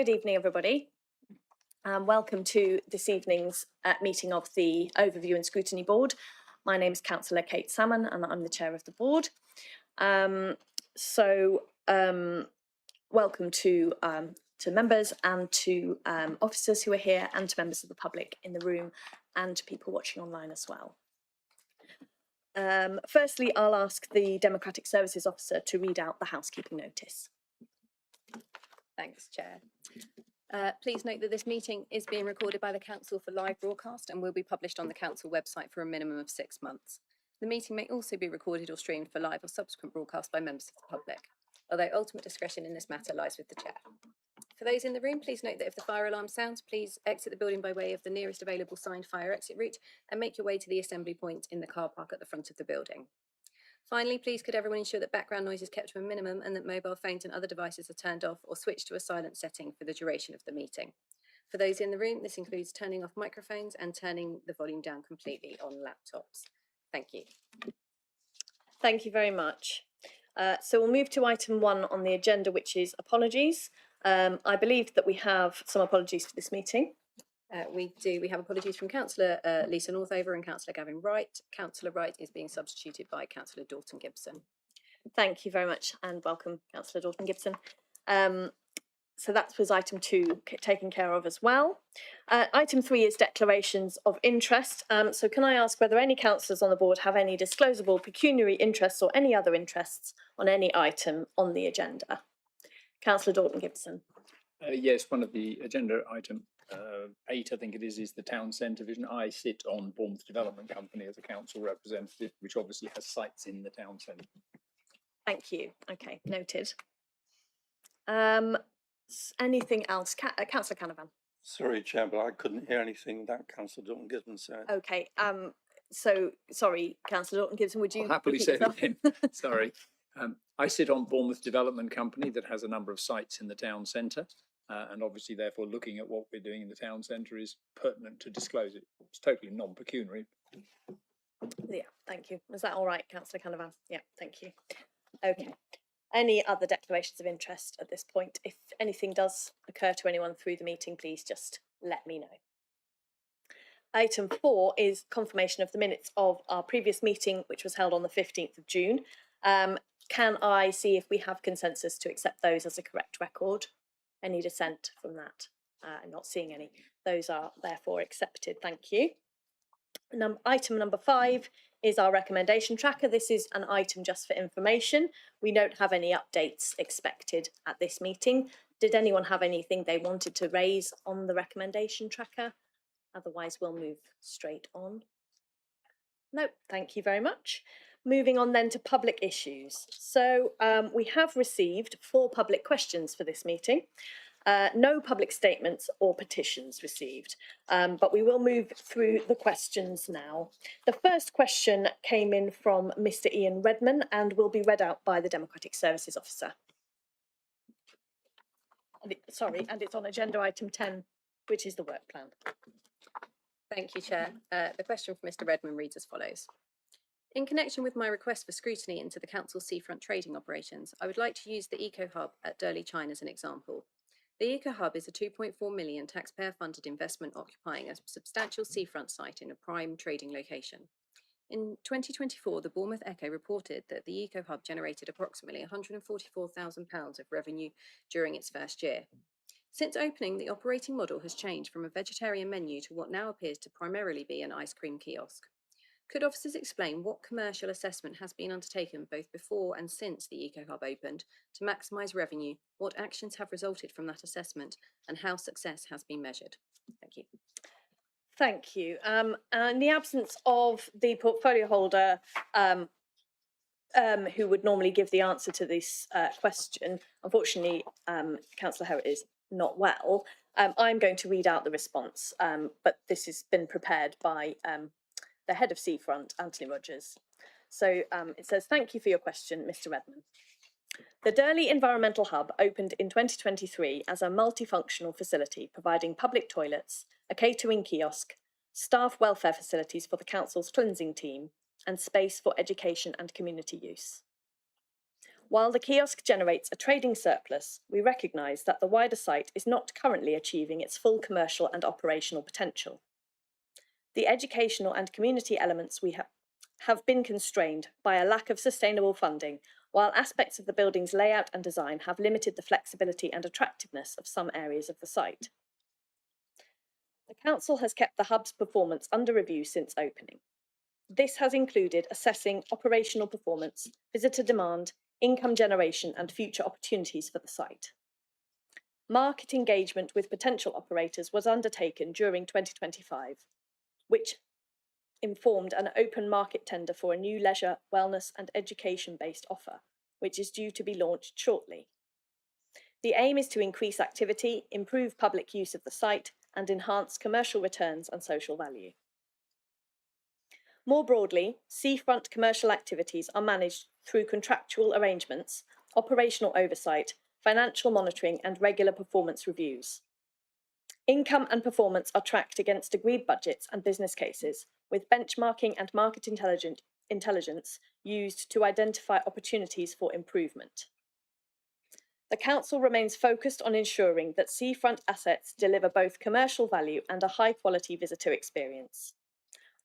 Good evening, everybody. Welcome to this evening's meeting of the Overview and Scrutiny Board. My name is Councillor Kate Salmon and I'm the chair of the board. Welcome to members and to officers who are here and to members of the public in the room and to people watching online as well. Firstly, I'll ask the Democratic Services Officer to read out the housekeeping notice. Thanks, Chair. Please note that this meeting is being recorded by the Council for live broadcast and will be published on the Council website for a minimum of 6 months. The meeting may also be recorded or streamed for live or subsequent broadcast by members of the public, although ultimate discretion in this matter lies with the Chair. For those in the room, please note that if the fire alarm sounds, please exit the building by way of the nearest available signed fire exit route and make your way to the assembly point in the car park at the front of the building. Finally, please could everyone ensure that background noise is kept to a minimum and that mobile phones and other devices are turned off or switched to a silent setting for the duration of the meeting. For those in the room, this includes turning off microphones and turning the volume down completely on laptops. Thank you. Thank you very much. So we'll move to item 1 on the agenda, which is apologies. I believe that we have some apologies for this meeting. We do. We have apologies from Councillor Lisa Northover and Councillor Gavin Wright. Councillor Wright is being substituted by Councillor Dalton Gibson. Thank you very much and welcome, Councillor Dalton Gibson. So that was item 2 taken care of as well. Item 3 is declarations of interest. So can I ask whether any councillors on the board have any disclosable pecuniary interests or any other interests on any item on the agenda? Councillor Dalton Gibson. Yes, one of the agenda item 8, I think it is the town centre vision. I sit on Bournemouth Development Company as a council representative, which obviously has sites in the town centre. Thank you. Okay, noted. Anything else? Councillor Canavan. Sorry, Chair, but I couldn't hear anything that Councillor Dalton Gibson said. Okay. So sorry, Councillor Dalton Gibson. Would you I'll happily say it again? Sorry. I sit on Bournemouth Development Company that has a number of sites in the town centre. And obviously, therefore, looking at what we're doing in the town centre is pertinent to disclose it. It's totally non-pecuniary. Yeah, thank you. Is that all right, Councillor Canavan? Yeah, thank you. Okay. Any other declarations of interest at this point? If anything does occur to anyone through the meeting, please just let me know. Item 4 is confirmation of the minutes of our previous meeting, which was held on the 15th of June. Can I see if we have consensus to accept those as a correct record? Any dissent from that? I'm not seeing any. Those are therefore accepted. Thank you. Item number 5 is our recommendation tracker. This is an item just for information. We don't have any updates expected at this meeting. Did anyone have anything they wanted to raise on the recommendation tracker? Otherwise, we'll move straight on. No, thank you very much. Moving on then to public issues. So we have received 4 public questions for this meeting. No public statements or petitions received, but we will move through the questions now. The first question came in from Mr. Ian Redman and will be read out by the Democratic Services Officer. And it's on agenda item 10, which is the work plan. Thank you, Chair. The question from Mr. Redman reads as follows. In connection with my request for scrutiny into the Council's seafront trading operations, I would like to use the Eco Hub at Durley Chine as an example. The Eco Hub is a £2.4 million taxpayer-funded investment occupying a substantial seafront site in a prime trading location. In 2024, the Bournemouth Echo reported that the Eco Hub generated approximately £144,000 of revenue during its first year. Since opening, the operating model has changed from a vegetarian menu to what now appears to primarily be an ice cream kiosk. Could officers explain what commercial assessment has been undertaken both before and since the Eco Hub opened to maximise revenue, what actions have resulted from that assessment, and how success has been measured? Thank you. Thank you. In the absence of the portfolio holder who would normally give the answer to this question, unfortunately, Councillor Herritt is not well. I'm going to read out the response, but this has been prepared by the head of Seafront, Anthony Rogers. So it says, thank you for your question, Mr. Redman. The Durley Environmental Hub opened in 2023 as a multifunctional facility providing public toilets, a catering kiosk, staff welfare facilities for the council's cleansing team, and space for education and community use. While the kiosk generates a trading surplus, we recognise that the wider site is not currently achieving its full commercial and operational potential. The educational and community elements have been constrained by a lack of sustainable funding, while aspects of the building's layout and design have limited the flexibility and attractiveness of some areas of the site. The Council has kept the hub's performance under review since opening. This has included assessing operational performance, visitor demand, income generation and future opportunities for the site. Market engagement with potential operators was undertaken during 2025, which informed an open market tender for a new leisure, wellness and education-based offer, which is due to be launched shortly. The aim is to increase activity, improve public use of the site and enhance commercial returns and social value. More broadly, seafront commercial activities are managed through contractual arrangements, operational oversight, financial monitoring and regular performance reviews. Income and performance are tracked against agreed budgets and business cases, with benchmarking and market intelligence used to identify opportunities for improvement. The Council remains focused on ensuring that seafront assets deliver both commercial value and a high-quality visitor experience.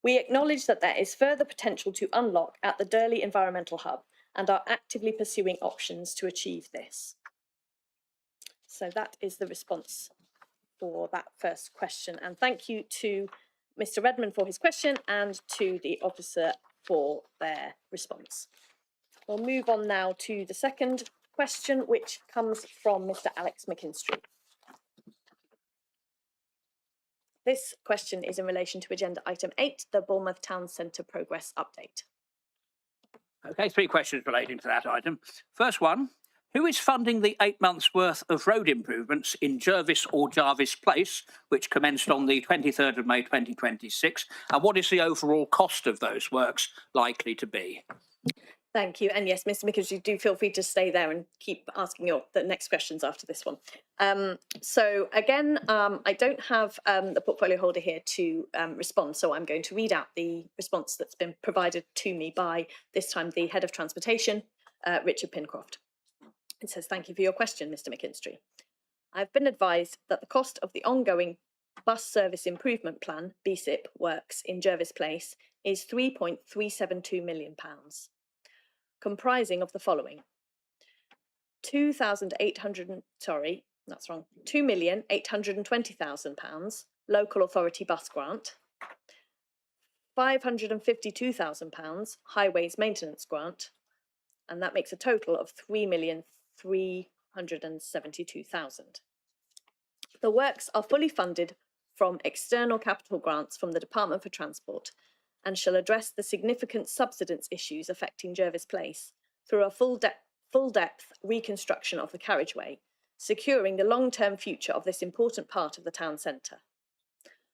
We acknowledge that there is further potential to unlock at the Durley Environmental Hub and are actively pursuing options to achieve this. So that is the response for that first question. And thank you to Mr. Redmond for his question and to the officer for their response. We'll move on now to the second question, which comes from Mr. Alex McKinstry. This question is in relation to agenda item 8, the Bournemouth Town Centre progress update. Okay, 3 questions relating to that item. First one, who is funding the 8 months' worth of road improvements in Jervis or Jarvis Place, which commenced on the 23rd of May 2026, and what is the overall cost of those works likely to be? Thank you. And yes, Mr. McKinstry, do feel free to stay there and keep asking the next questions after this one. So again, I don't have the portfolio holder here to respond, so I'm going to read out the response that's been provided to me by, this time, the Head of Transportation, Richard Pincroft. It says, thank you for your question, Mr. McKinstry. I've been advised that the cost of the ongoing Bus Service Improvement Plan, BCP, works in Jervis Place is £3.372 million. Comprising of the following: £2,820,000 local authority bus grant, £552,000 highways maintenance grant, and that makes a total of £3,372,000. The works are fully funded from external capital grants from the Department for Transport and shall address the significant subsidence issues affecting Jervis Place through a full-depth reconstruction of the carriageway, securing the long-term future of this important part of the town centre.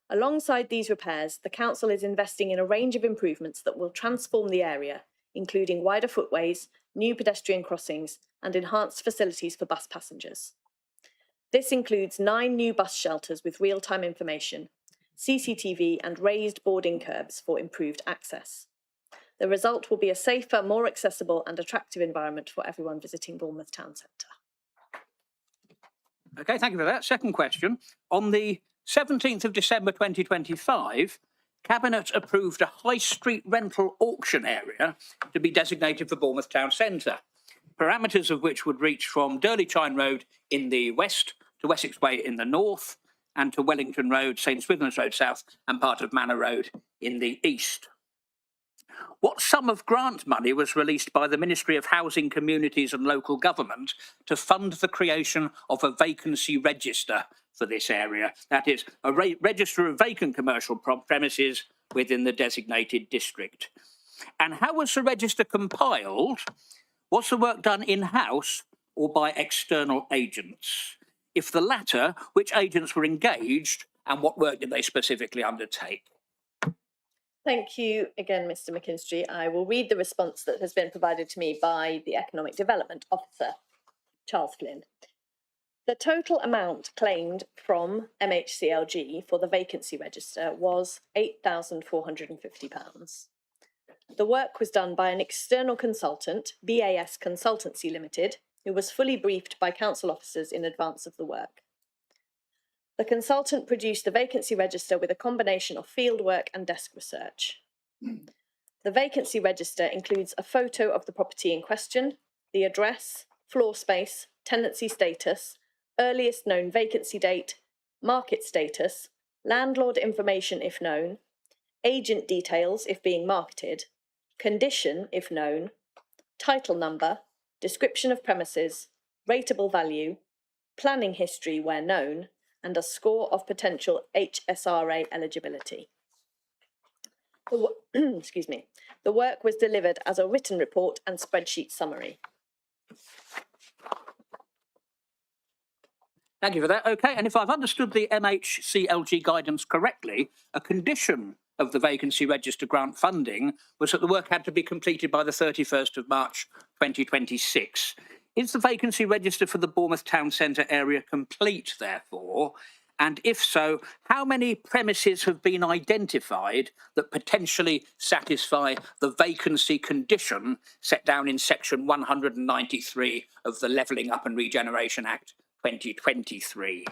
Alongside these repairs, the Council is investing in a range of improvements that will transform the area, including wider footways, new pedestrian crossings, and enhanced facilities for bus passengers. This includes 9 new bus shelters with real-time information, CCTV and raised boarding curbs for improved access. The result will be a safer, more accessible and attractive environment for everyone visiting Bournemouth Town Centre. Okay, thank you for that. Second question. On the 17th of December 2025, Cabinet approved a high street rental auction area to be designated for Bournemouth Town Centre, parameters of which would reach from Durley Chine Road in the west to Wessex Way in the north, and to Wellington Road, St Swithin's Road south, and part of Manor Road in the east. What sum of grant money was released by the Ministry of Housing, Communities and Local Government to fund the creation of a vacancy register for this area? That is, a register of vacant commercial premises within the designated district. And how was the register compiled? Was the work done in-house or by external agents? If the latter, which agents were engaged and what work did they specifically undertake? Thank you again, Mr. McKinstry. I will read the response that has been provided to me by the Economic Development Officer, Charles Flynn. The total amount claimed from MHCLG for the vacancy register was £8,450. The work was done by an external consultant, BAS Consultancy Limited, who was fully briefed by council officers in advance of the work. The consultant produced the vacancy register with a combination of fieldwork and desk research. The vacancy register includes a photo of the property in question, the address, floor space, tenancy status, earliest known vacancy date, market status, landlord information if known, agent details if being marketed, condition if known, title number, description of premises, rateable value, planning history where known, and a score of potential HSRA eligibility. Excuse me. The work was delivered as a written report and spreadsheet summary. Thank you for that. Okay, and if I've understood the MHCLG guidance correctly, a condition of the vacancy register grant funding was that the work had to be completed by the 31st of March 2026. Is the vacancy register for the Bournemouth Town Centre area complete, therefore? And if so, how many premises have been identified that potentially satisfy the vacancy condition set down in section 193 of the Levelling Up and Regeneration Act 2023?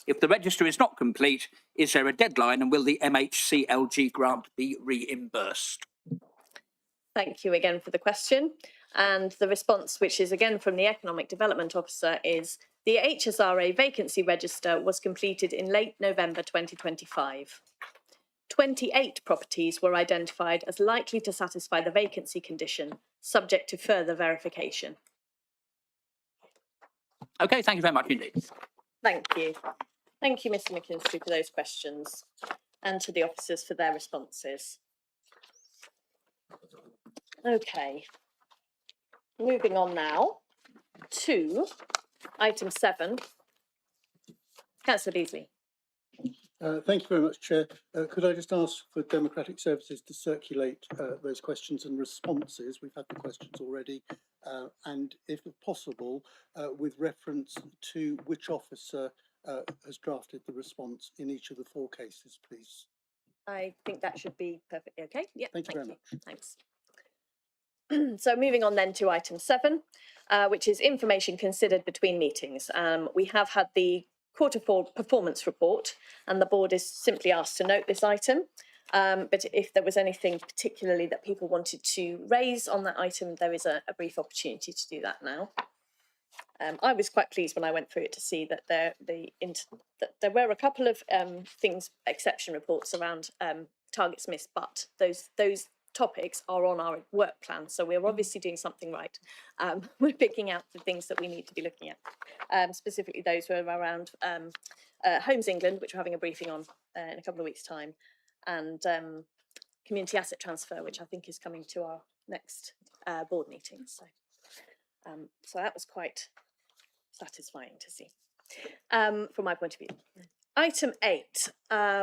If the register is not complete, is there a deadline and will the MHCLG grant be reimbursed? Thank you again for the question. And the response, which is again from the Economic Development Officer, is the HSRA vacancy register was completed in late November 2025. 28 properties were identified as likely to satisfy the vacancy condition, subject to further verification. Okay, thank you very much indeed. Thank you. Thank you, Mr. McKinstry, for those questions, and to the officers for their responses. Okay, moving on now to item 7. Councillor Beasley. Thank you very much, Chair. Could I just ask for Democratic Services to circulate those questions and responses? We've had the questions already. And if possible, with reference to which officer has drafted the response in each of the 4 cases, please. I think that should be perfectly okay. Yeah, Thank you very much. Thanks. So moving on then to item 7, which is information considered between meetings. We have had the Q4 performance report, and the board is simply asked to note this item. But if there was anything particularly that people wanted to raise on that item, there is a brief opportunity to do that now. I was quite pleased when I went through it to see that there were a couple of exception reports around targets missed, but those topics are on our work plan, so we're obviously doing something right. We're picking out the things that we need to be looking at. Specifically, those were around Homes England, which we're having a briefing on in a couple of weeks' time, and community asset transfer, which I think is coming to our next board meeting. So that was quite satisfying to see from my point of view. Item 8,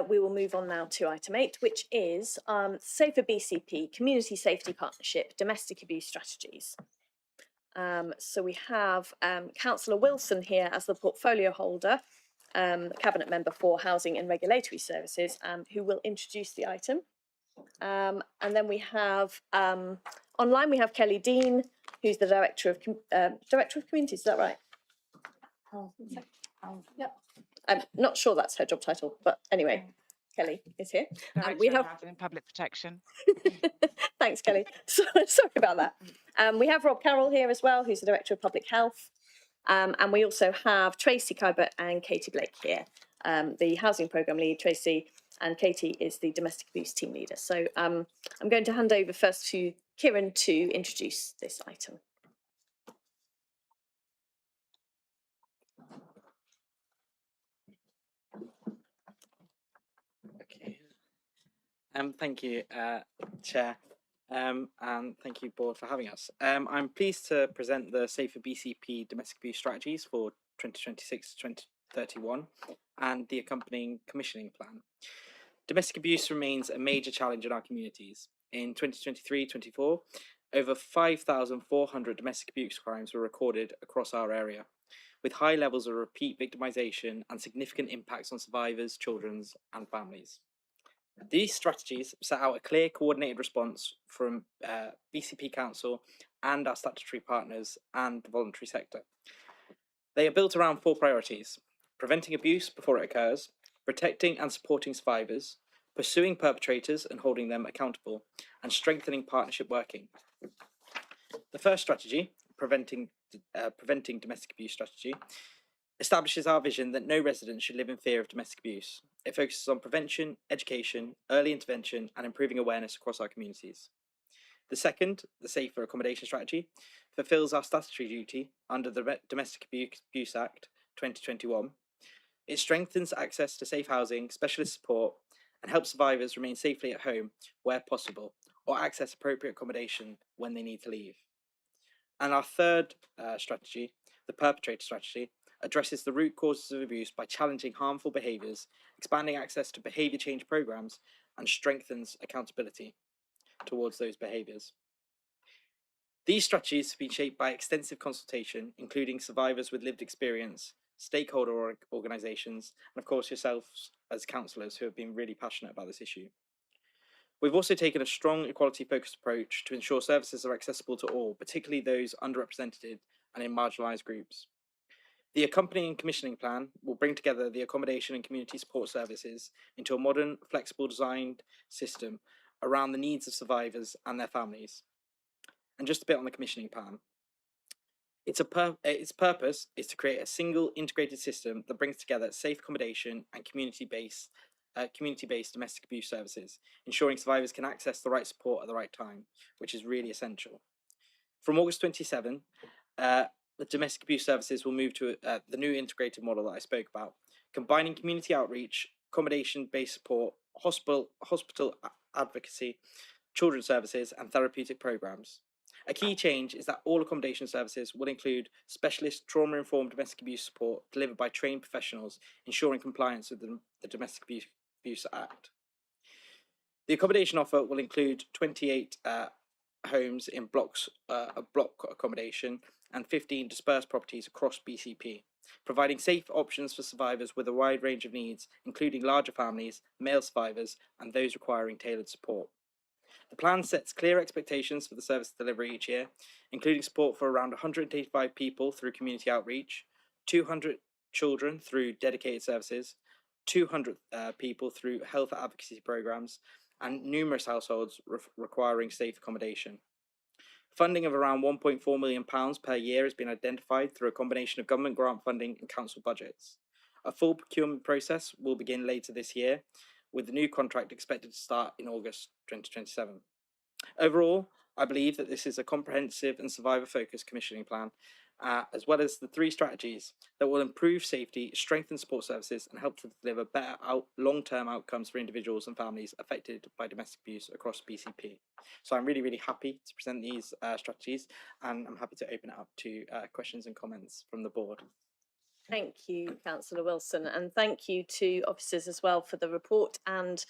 we will move on now to item 8, which is Safer BCP, Community Safety Partnership, Domestic Abuse Strategies. So we have Councillor Wilson here as the portfolio holder, Cabinet Member for Housing and Regulatory Services, who will introduce the item. And then we have, online we have Kelly Dean, who's the Director of Communities, is that right? Yep. I'm not sure that's her job title, but anyway, Kelly is here. We have Housing and Public Protection. Thanks, Kelly. Sorry about that. We have Rob Carroll here as well, who's the Director of Public Health. And we also have Tracy Kybert and Katie Blake here, the Housing Programme Lead, Tracy, and Katie is the Domestic Abuse Team Leader. So I'm going to hand over first to Kieran to introduce this item. Thank you, Chair, and thank you, Board, for having us. I'm pleased to present the Safer BCP Domestic Abuse Strategies for 2026 to 2031 and the accompanying commissioning plan. Domestic abuse remains a major challenge in our communities. In 2023-24, over 5,400 domestic abuse crimes were recorded across our area, with high levels of repeat victimisation and significant impacts on survivors, children and families. These strategies set out a clear, coordinated response from BCP Council and our statutory partners and the voluntary sector. They are built around 4 priorities: preventing abuse before it occurs, protecting and supporting survivors, pursuing perpetrators and holding them accountable, and strengthening partnership working. The first strategy, preventing domestic abuse strategy, establishes our vision that no resident should live in fear of domestic abuse. It focuses on prevention, education, early intervention, and improving awareness across our communities. The second, the Safer Accommodation Strategy, fulfills our statutory duty under the Domestic Abuse Act 2021. It strengthens access to safe housing, specialist support, and helps survivors remain safely at home where possible, or access appropriate accommodation when they need to leave. And our third strategy, the Perpetrator Strategy, addresses the root causes of abuse by challenging harmful behaviours, expanding access to behaviour change programmes, and strengthens accountability towards those behaviours. These strategies have been shaped by extensive consultation, including survivors with lived experience, stakeholder organisations, and of course yourselves as councillors who have been really passionate about this issue. We've also taken a strong equality-focused approach to ensure services are accessible to all, particularly those underrepresented and in marginalised groups. The accompanying commissioning plan will bring together the accommodation and community support services into a modern, flexible designed system around the needs of survivors and their families. And just a bit on the commissioning plan. Its purpose is to create a single integrated system that brings together safe accommodation and community-based domestic abuse services, ensuring survivors can access the right support at the right time, which is really essential. From August 27, the domestic abuse services will move to the new integrated model that I spoke about, combining community outreach, accommodation-based support, hospital advocacy, children's services, and therapeutic programs. A key change is that all accommodation services will include specialist trauma-informed domestic abuse support delivered by trained professionals, ensuring compliance with the Domestic Abuse Act. The accommodation offer will include 28 homes in blocks, a block accommodation, and 15 dispersed properties across BCP, providing safe options for survivors with a wide range of needs, including larger families, male survivors, and those requiring tailored support. The plan sets clear expectations for the service delivery each year, including support for around 185 people through community outreach, 200 children through dedicated services, 200 people through health advocacy programs, and numerous households requiring safe accommodation. Funding of around £1.4 million per year has been identified through a combination of government grant funding and council budgets. A full procurement process will begin later this year, with the new contract expected to start in August 2027. Overall, I believe that this is a comprehensive and survivor-focused commissioning plan, as well as the 3 strategies that will improve safety, strengthen support services, and help to deliver better long-term outcomes for individuals and families affected by domestic abuse across BCP. So I'm really, really happy to present these strategies, and I'm happy to open it up to questions and comments from the board. Thank you, Councillor Wilson, and thank you to officers as well for the report and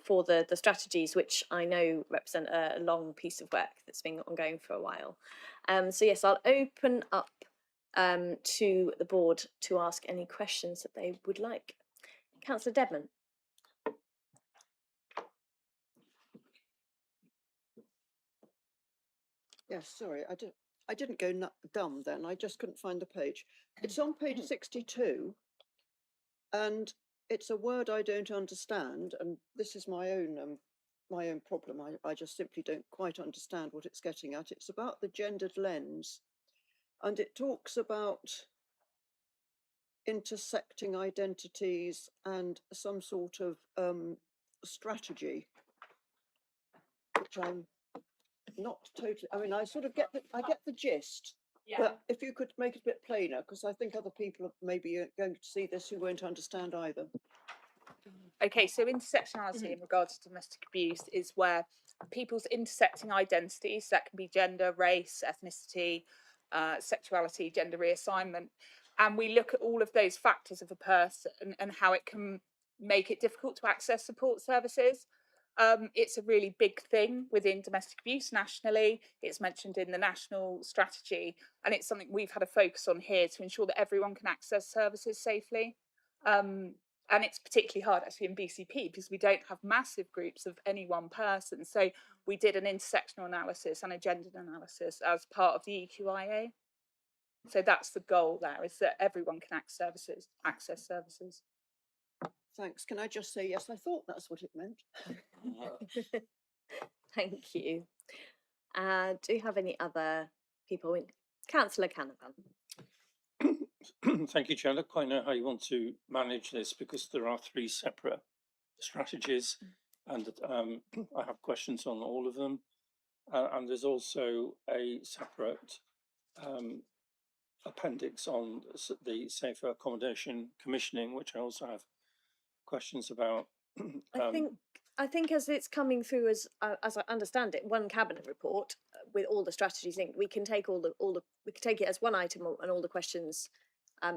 for the strategies, which I know represent a long piece of work that's been ongoing for a while. So yes, I'll open up to the board to ask any questions that they would like. Councillor Dedman. Yes, sorry, I didn't go dumb then. I just couldn't find the page. It's on page 62, and it's a word I don't understand, and this is my own problem. I just simply don't quite understand what it's getting at. It's about the gendered lens, and it talks about intersecting identities and some sort of strategy, which I'm not totally. I mean, I sort of get the gist. Yeah. But if you could make it a bit plainer, because I think other people maybe are going to see this who won't understand either. Okay, so intersectionality in regards to domestic abuse is where people's intersecting identities, that can be gender, race, ethnicity, sexuality, gender reassignment, and we look at all of those factors of a person and how it can make it difficult to access support services. It's a really big thing within domestic abuse nationally. It's mentioned in the national strategy, and it's something we've had a focus on here to ensure that everyone can access services safely. And it's particularly hard actually in BCP because we don't have massive groups of any one person. So we did an intersectional analysis and a gender analysis as part of the EQIA. So that's the goal there, is that everyone can access services. Thanks. Can I just say, yes, I thought that's what it meant. Thank you. Do you have any other people? Councillor Canavan. Thank you, Chair. I don't quite know how you want to manage this because there are 3 separate strategies, and I have questions on all of them. And there's also a separate appendix on the safer accommodation commissioning, which I also have questions about. I think as it's coming through as I understand it, one cabinet report with all the strategies in, we can take we can take it as one item and all the questions.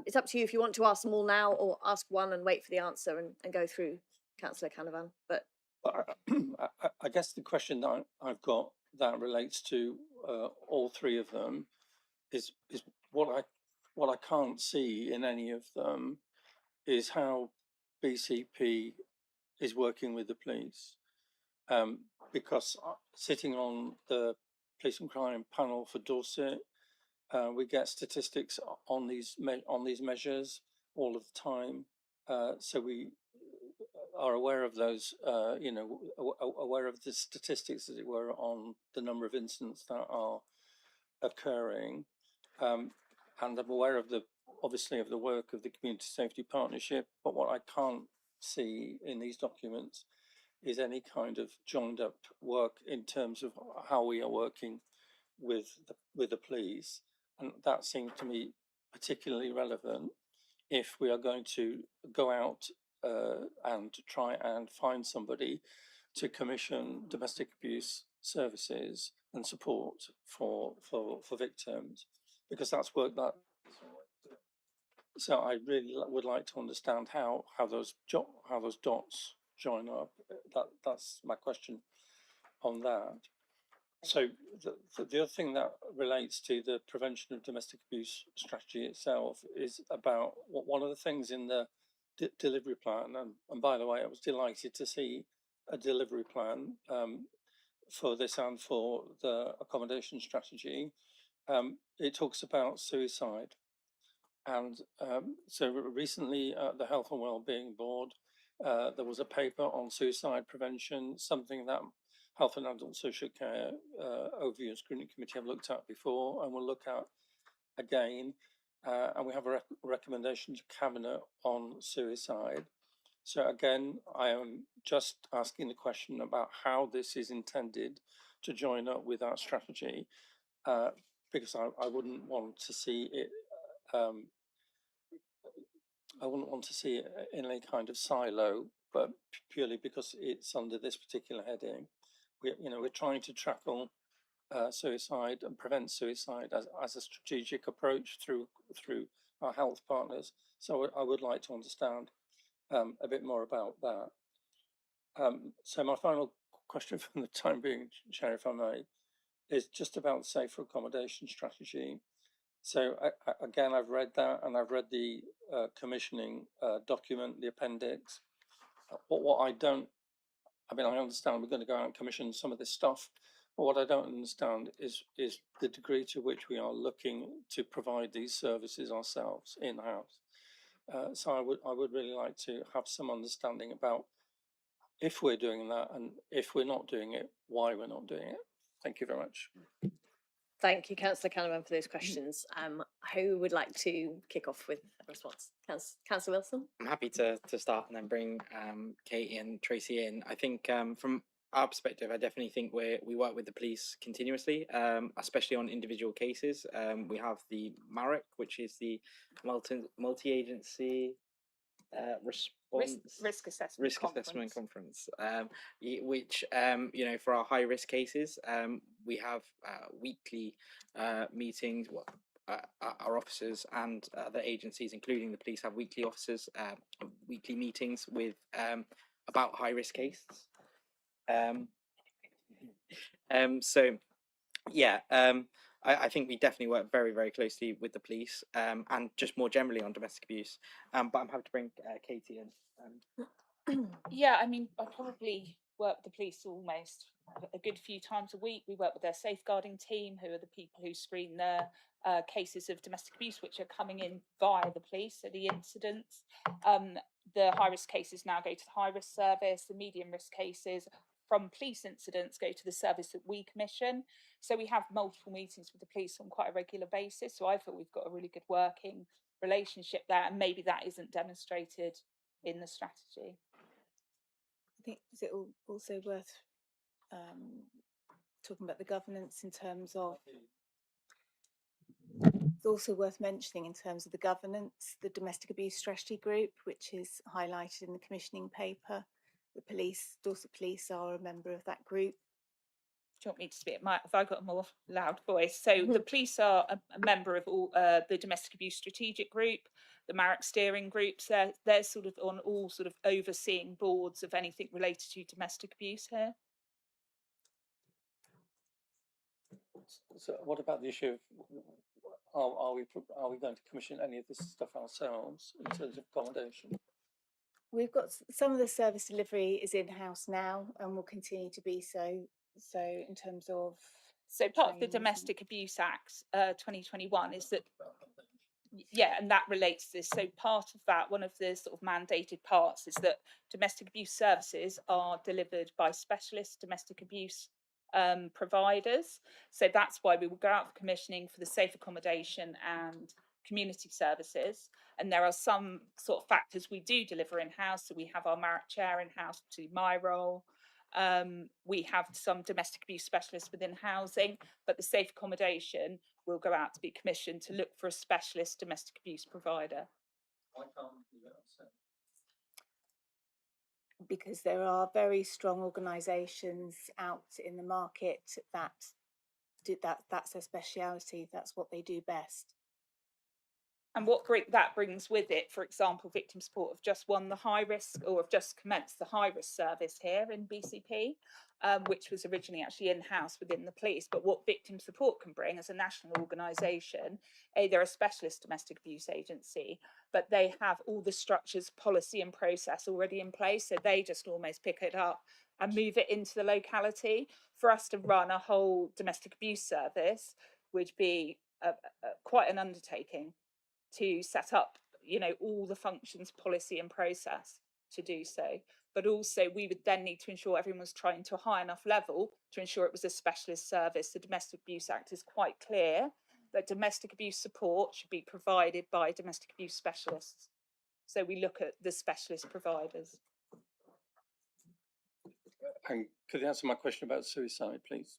It's up to you if you want to ask them all now or ask one and wait for the answer and go through, Councillor Canavan. But I guess the question that I've got that relates to all 3 of them is what I can't see in any of them is how BCP is working with the police, because sitting on the police and crime panel for Dorset, we get statistics on these measures all of the time, so we are aware of those, aware of the statistics, as it were, on the number of incidents that are occurring, and I'm aware of obviously of the work of the Community Safety Partnership, but what I can't see in these documents is any kind of joined up work in terms of how we are working with the police, and that seems to me particularly relevant if we are going to go out and try and find somebody to commission domestic abuse services and support for victims, because that's work that. So I really would like to understand how those dots join up. That's my question on that. So the other thing that relates to the prevention of domestic abuse strategy itself is about one of the things in the delivery plan, and by the way, I was delighted to see a delivery plan for this and for the accommodation strategy. It talks about suicide. And so recently at the Health and Wellbeing Board, there was a paper on suicide prevention, something that Health and Adult Social Care Overview and Scrutiny Committee have looked at before and will look at again. And we have a recommendation to Cabinet on suicide. So again, I am just asking the question about how this is intended to join up with our strategy, because I wouldn't want to see it I wouldn't want to see it in any kind of silo, but purely because it's under this particular heading. We're trying to tackle suicide and prevent suicide as a strategic approach through our health partners. So I would like to understand a bit more about that. So my final question for the time being, Chair, if I may, is just about safer accommodation strategy. So again, I've read that, and I've read the commissioning document, the appendix. What I understand we're going to go out and commission some of this stuff, but what I don't understand is the degree to which we are looking to provide these services ourselves in-house. So I would really like to have some understanding about if we're doing that, and if we're not doing it, why we're not doing it. Thank you very much. thank you, Councillor Canavan, for those questions. Who would like to kick off with a response? Councillor Wilson? I'm happy to start and then bring Katie and Tracy in. I think from our perspective, I definitely think we work with the police continuously, especially on individual cases. We have the MARIC, which is the multi-agency risk assessment conference, which for our high risk cases, we have weekly meetings. Our officers and the agencies, including the police, have weekly weekly meetings with about high risk cases. I think we definitely work very, very closely with the police, and just more generally on domestic abuse. But I'm happy to bring Katie in Yeah, I mean, I probably work with the police almost a good few times a week. We work with their safeguarding team, who are the people who screen their cases of domestic abuse, which are coming in via the police, so the incidents. The high risk cases now go to the high risk service, the medium risk cases from police incidents go to the service that we commission. So we have multiple meetings with the police on quite a regular basis. So I feel we've got a really good working relationship there, and maybe that isn't demonstrated in the strategy. I think is it also worth talking about the governance in terms of, it's also worth mentioning in terms of the governance, the domestic abuse strategy group, which is highlighted in the commissioning paper. The police, Dorset Police are a member of that group. Do you want me to speak? Have I got a more loud voice? So the police are a member of all the domestic abuse strategic group, the Marrick steering groups. They're sort of on all sort of overseeing boards of anything related to domestic abuse here. So what about the issue of are we going to commission any of this stuff ourselves in terms of accommodation? We've got some of the service delivery is in-house now and will continue to be so. So in terms of, so part of the Domestic Abuse Act 2021 is that, yeah, and that relates to this. So part of that, one of the sort of mandated parts is that domestic abuse services are delivered by specialist domestic abuse providers. So that's why we will go out for commissioning for the safe accommodation and community services. And there are some sort of factors we do deliver in-house. So we have our Marrick chair in-house to do my role. We have some domestic abuse specialists within housing, but the safe accommodation will go out to be commissioned to look for a specialist domestic abuse provider. Why can't we do that ourselves? because there are very strong organisations out in the market that do that's their speciality, that's what they do best. And what that brings with it, for example, victim support have just won the high risk, or have just commenced the high risk service here in BCP, which was originally actually in-house within the police. But what victim support can bring as a national organisation, they're a specialist domestic abuse agency, but they have all the structures, policy and process already in place. So they just almost pick it up and move it into the locality. For us to run a whole domestic abuse service would be quite an undertaking to set up, you know, all the functions, policy and process to do so. But also we would then need to ensure everyone was trying to a high enough level to ensure it was a specialist service. The Domestic Abuse Act is quite clear that domestic abuse support should be provided by domestic abuse specialists. So we look at the specialist providers. And could you answer my question about suicide, please?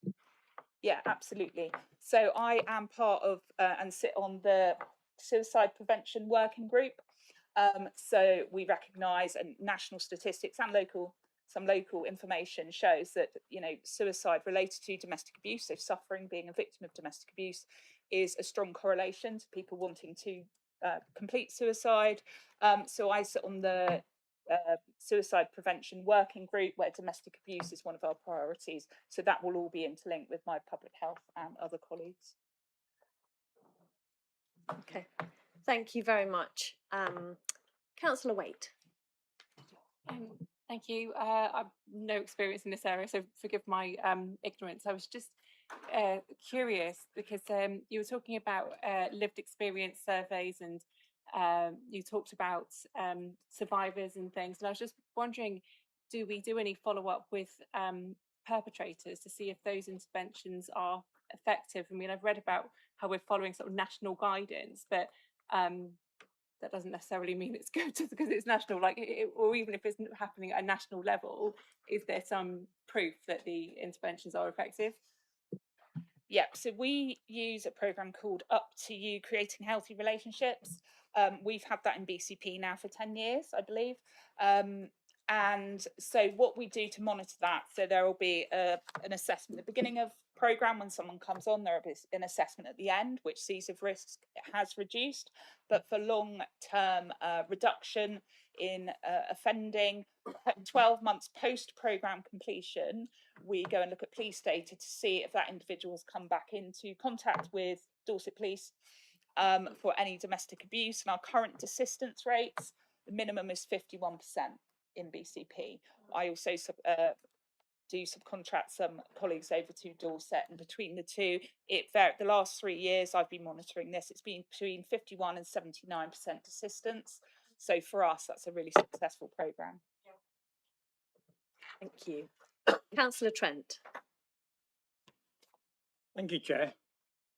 Yeah, absolutely. So I am part of and sit on the Suicide Prevention Working Group. So we recognise, and national statistics and some local information shows that, you know, suicide related to domestic abuse, so suffering, being a victim of domestic abuse, is a strong correlation to people wanting to complete suicide. So I sit on the Suicide Prevention Working Group, where domestic abuse is one of our priorities. So that will all be interlinked with my public health and other colleagues. Okay, thank you very much. Councillor Waite. Thank you. I've no experience in this area, so forgive my ignorance. I was just curious because you were talking about lived experience surveys, and you talked about survivors and things, and I was just wondering, do we do any follow-up with perpetrators to see if those interventions are effective? I mean, I've read about how we're following sort of national guidance, but that doesn't necessarily mean it's good just because it's national, or even if it's happening at a national level, is there some proof that the interventions are effective? Yeah, so we use a programme called Up to You, Creating Healthy Relationships. We've had that in BCP now for 10 years, I believe. And so what we do to monitor that, so there will be an assessment at the beginning of programme when someone comes on, there will be an assessment at the end which sees if risk has reduced. But for long-term reduction in offending, 12 months post-programme completion, we go and look at police data to see if that individual has come back into contact with Dorset Police for any domestic abuse. And our current desistance rates, The minimum is 51% in BCP. I also do subcontract some colleagues over to Dorset, and between the two, the last 3 years I've been monitoring this, it's been between 51 and 79% assistance. So for us, that's a really successful programme. Thank you. Councillor Trent. Thank you, Chair.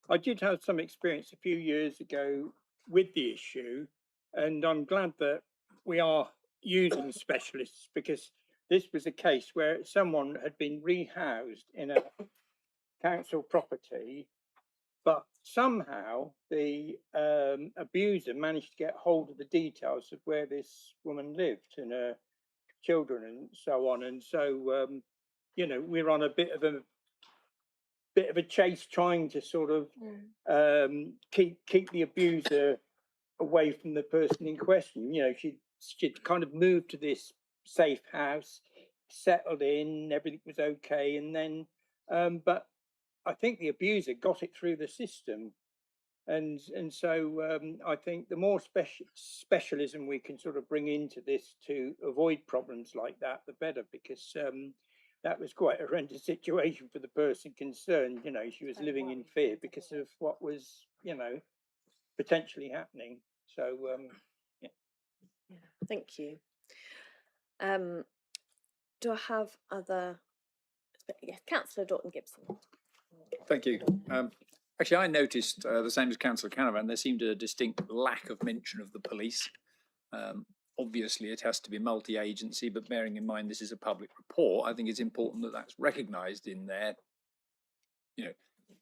I did have some experience a few years ago with the issue, and I'm glad that we are using specialists, because this was a case where someone had been rehoused in a council property, but somehow the abuser managed to get hold of the details of where this woman lived and her children and so on. And so, you know, we're on a bit of a chase trying to sort of keep the abuser away from the person in question. You know, she'd kind of moved to this safe house, settled in, everything was okay, and then but I think the abuser got it through the system, and so I think the more specialism we can sort of bring into this to avoid problems like that, the better, because that was quite a horrendous situation for the person concerned. You know, she was living in fear because of what was, you know, potentially happening. So, yeah. Thank you. Do I have other? Yes, Councillor Dorton-Gibson. Thank you. Actually, I noticed the same as Councillor Canavan, there seemed a distinct lack of mention of the police. Obviously, it has to be multi-agency, but bearing in mind this is a public report, I think it's important that that's recognised in there. You know,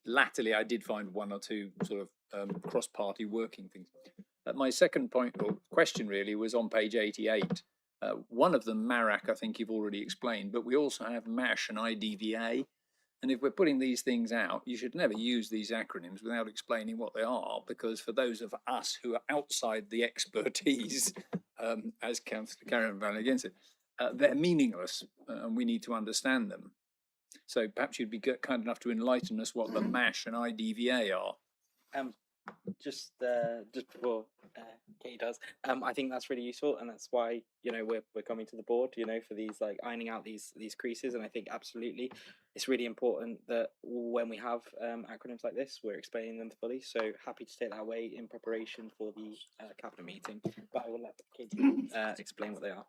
latterly I did find one or two sort of cross-party working things. My second point or question really was on page 88. One of them, MARAC, I think you've already explained, but we also have MASH and IDVA. And if we're putting these things out, you should never use these acronyms without explaining what they are, because for those of us who are outside the expertise, as Councillor Karen Van against it, they're meaningless and we need to understand them. So perhaps you'd be kind enough to enlighten us what the MASH and IDVA are. Just before Katie does, I think that's really useful, and that's why, you know, we're coming to the board, you know, for these, like, ironing out these creases. And I think absolutely it's really important that when we have acronyms like this, we're explaining them fully. So happy to take that away in preparation for the cabinet meeting, but I will let Katie explain what they are.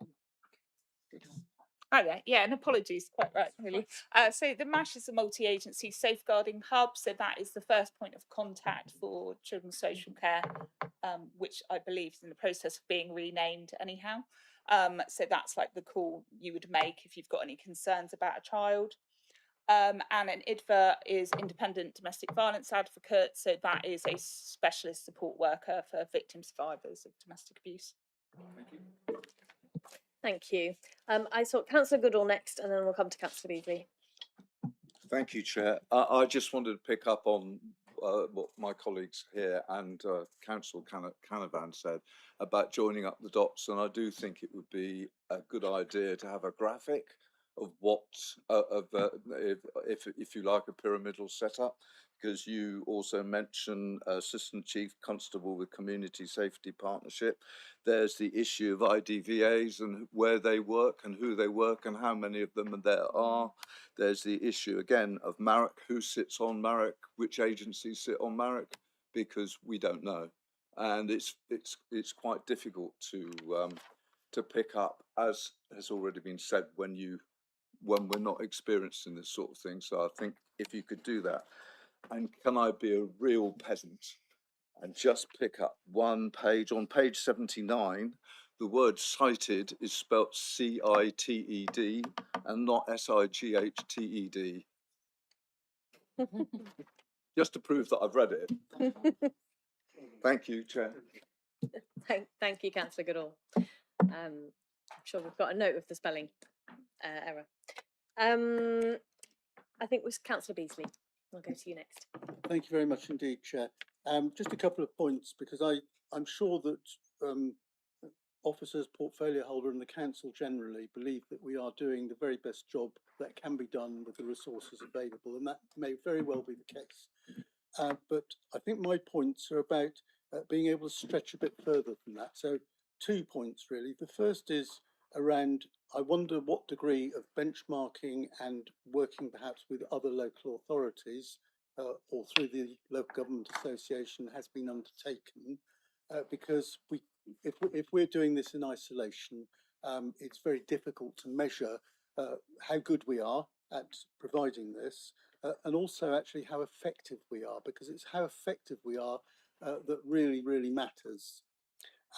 Oh yeah, and apologies, quite right, really. So the MASH is a multi-agency safeguarding hub. So that is the first point of contact for children's social care, which I believe is in the process of being renamed anyhow. So that's like the call you would make if you've got any concerns about a child. And an IDVA is independent domestic violence advocate. So that is a specialist support worker for victim survivors of domestic abuse. Thank you. Thank you. I saw Councillor Goodall next, and then we'll come to Councillor Beasley. Thank you, Chair. I just wanted to pick up on what my colleagues here and Councillor Canavan said about joining up the dots, and I do think it would be a good idea to have a graphic of what, if you like, a pyramidal setup, because you also mention Assistant Chief Constable with Community Safety Partnership. There's the issue of IDVAs and where they work and who they work and how many of them there are. There's the issue again of MARAC, who sits on MARAC, which agencies sit on MARAC, because we don't know, and it's quite difficult to pick up, as has already been said, when we're not experienced in this sort of thing. So I think if you could do that. And can I be a real peasant and just pick up one page? On page 79, the word cited is spelt C-I-T-E-D and not S-I-G-H-T-E-D. Just to prove that I've read it. Thank you, Chair. Thank you, Councillor Goodall. I'm sure we've got a note of the spelling error. I think it was Councillor Beasley. I'll go to you next. Thank you very much indeed, Chair. Just a couple of points, because I'm sure that officers, portfolio holder and the council generally believe that we are doing the very best job that can be done with the resources available, and that may very well be the case. But I think my points are about being able to stretch a bit further than that. So 2 points really. The first is around, I wonder what degree of benchmarking and working perhaps with other local authorities or through the Local Government Association has been undertaken, because if we're doing this in isolation, it's very difficult to measure how good we are at providing this, and also actually how effective we are, because it's how effective we are that really matters.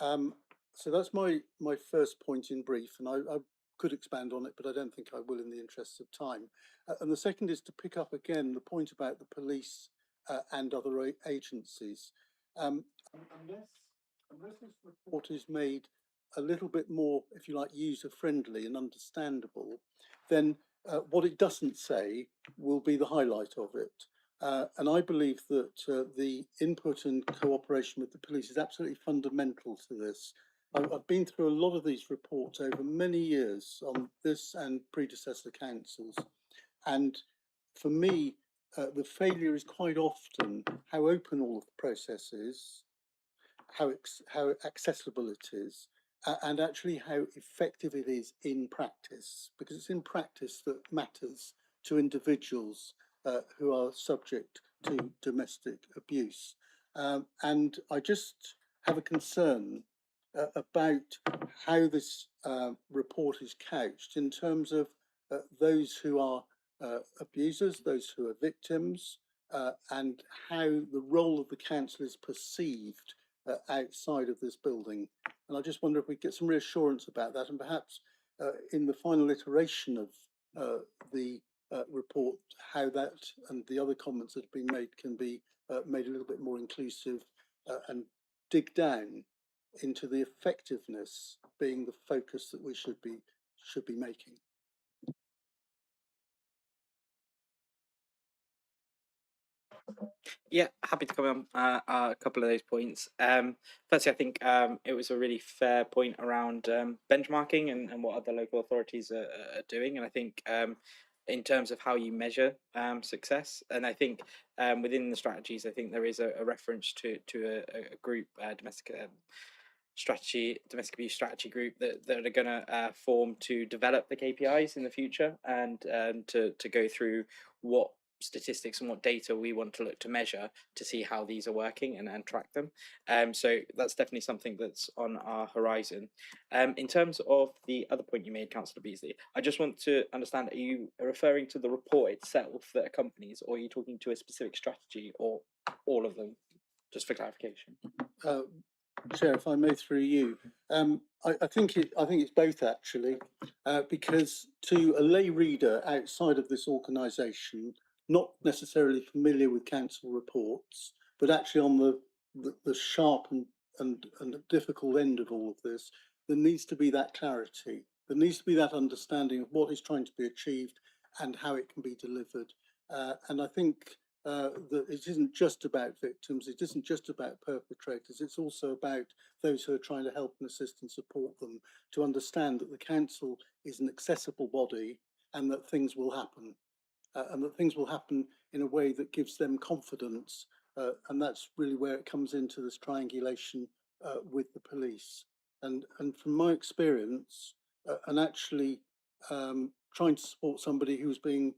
So that's my first point in brief, and I could expand on it, but I don't think I will in the interests of time. And the second is to pick up again the point about the police and other agencies. Unless this report is made a little bit more, if you like, user-friendly and understandable, then what it doesn't say will be the highlight of it. And I believe that the input and cooperation with the police is absolutely fundamental to this. I've been through a lot of these reports over many years on this and predecessor councils. And for me, the failure is quite often how open all of the process is, how accessible it is, and actually how effective it is in practice, because it's in practice that matters to individuals who are subject to domestic abuse. And I just have a concern about how this report is couched in terms of those who are abusers, those who are victims, and how the role of the council is perceived outside of this building. And I just wonder if we get some reassurance about that, and perhaps in the final iteration of the report, how that and the other comments that have been made can be made a little bit more inclusive and dig down into the effectiveness being the focus that we should be making. Yeah, happy to comment on a couple of those points. Firstly, I think it was a really fair point around benchmarking and what other local authorities are doing. And I think in terms of how you measure success, and I think within the strategies, I think there is a reference to a group, domestic abuse strategy group that are going to form to develop the KPIs in the future, and to go through what statistics and what data we want to look to measure to see how these are working and track them. So that's definitely something that's on our horizon. In terms of the other point you made, Councillor Beasley, I just want to understand, are you referring to the report itself that accompanies, or are you talking to a specific strategy, or all of them, just for clarification? Chair, if I may through you, I think it's both actually, because to a lay reader outside of this organisation, not necessarily familiar with council reports, but actually on the sharp and difficult end of all of this, there needs to be that clarity. There needs to be that understanding of what is trying to be achieved and how it can be delivered. And I think that it isn't just about victims, it isn't just about perpetrators, it's also about those who are trying to help and assist and support them to understand that the council is an accessible body and that things will happen. And that things will happen in a way that gives them confidence. And that's really where it comes into this triangulation with the police. And from my experience, and actually trying to support somebody who's being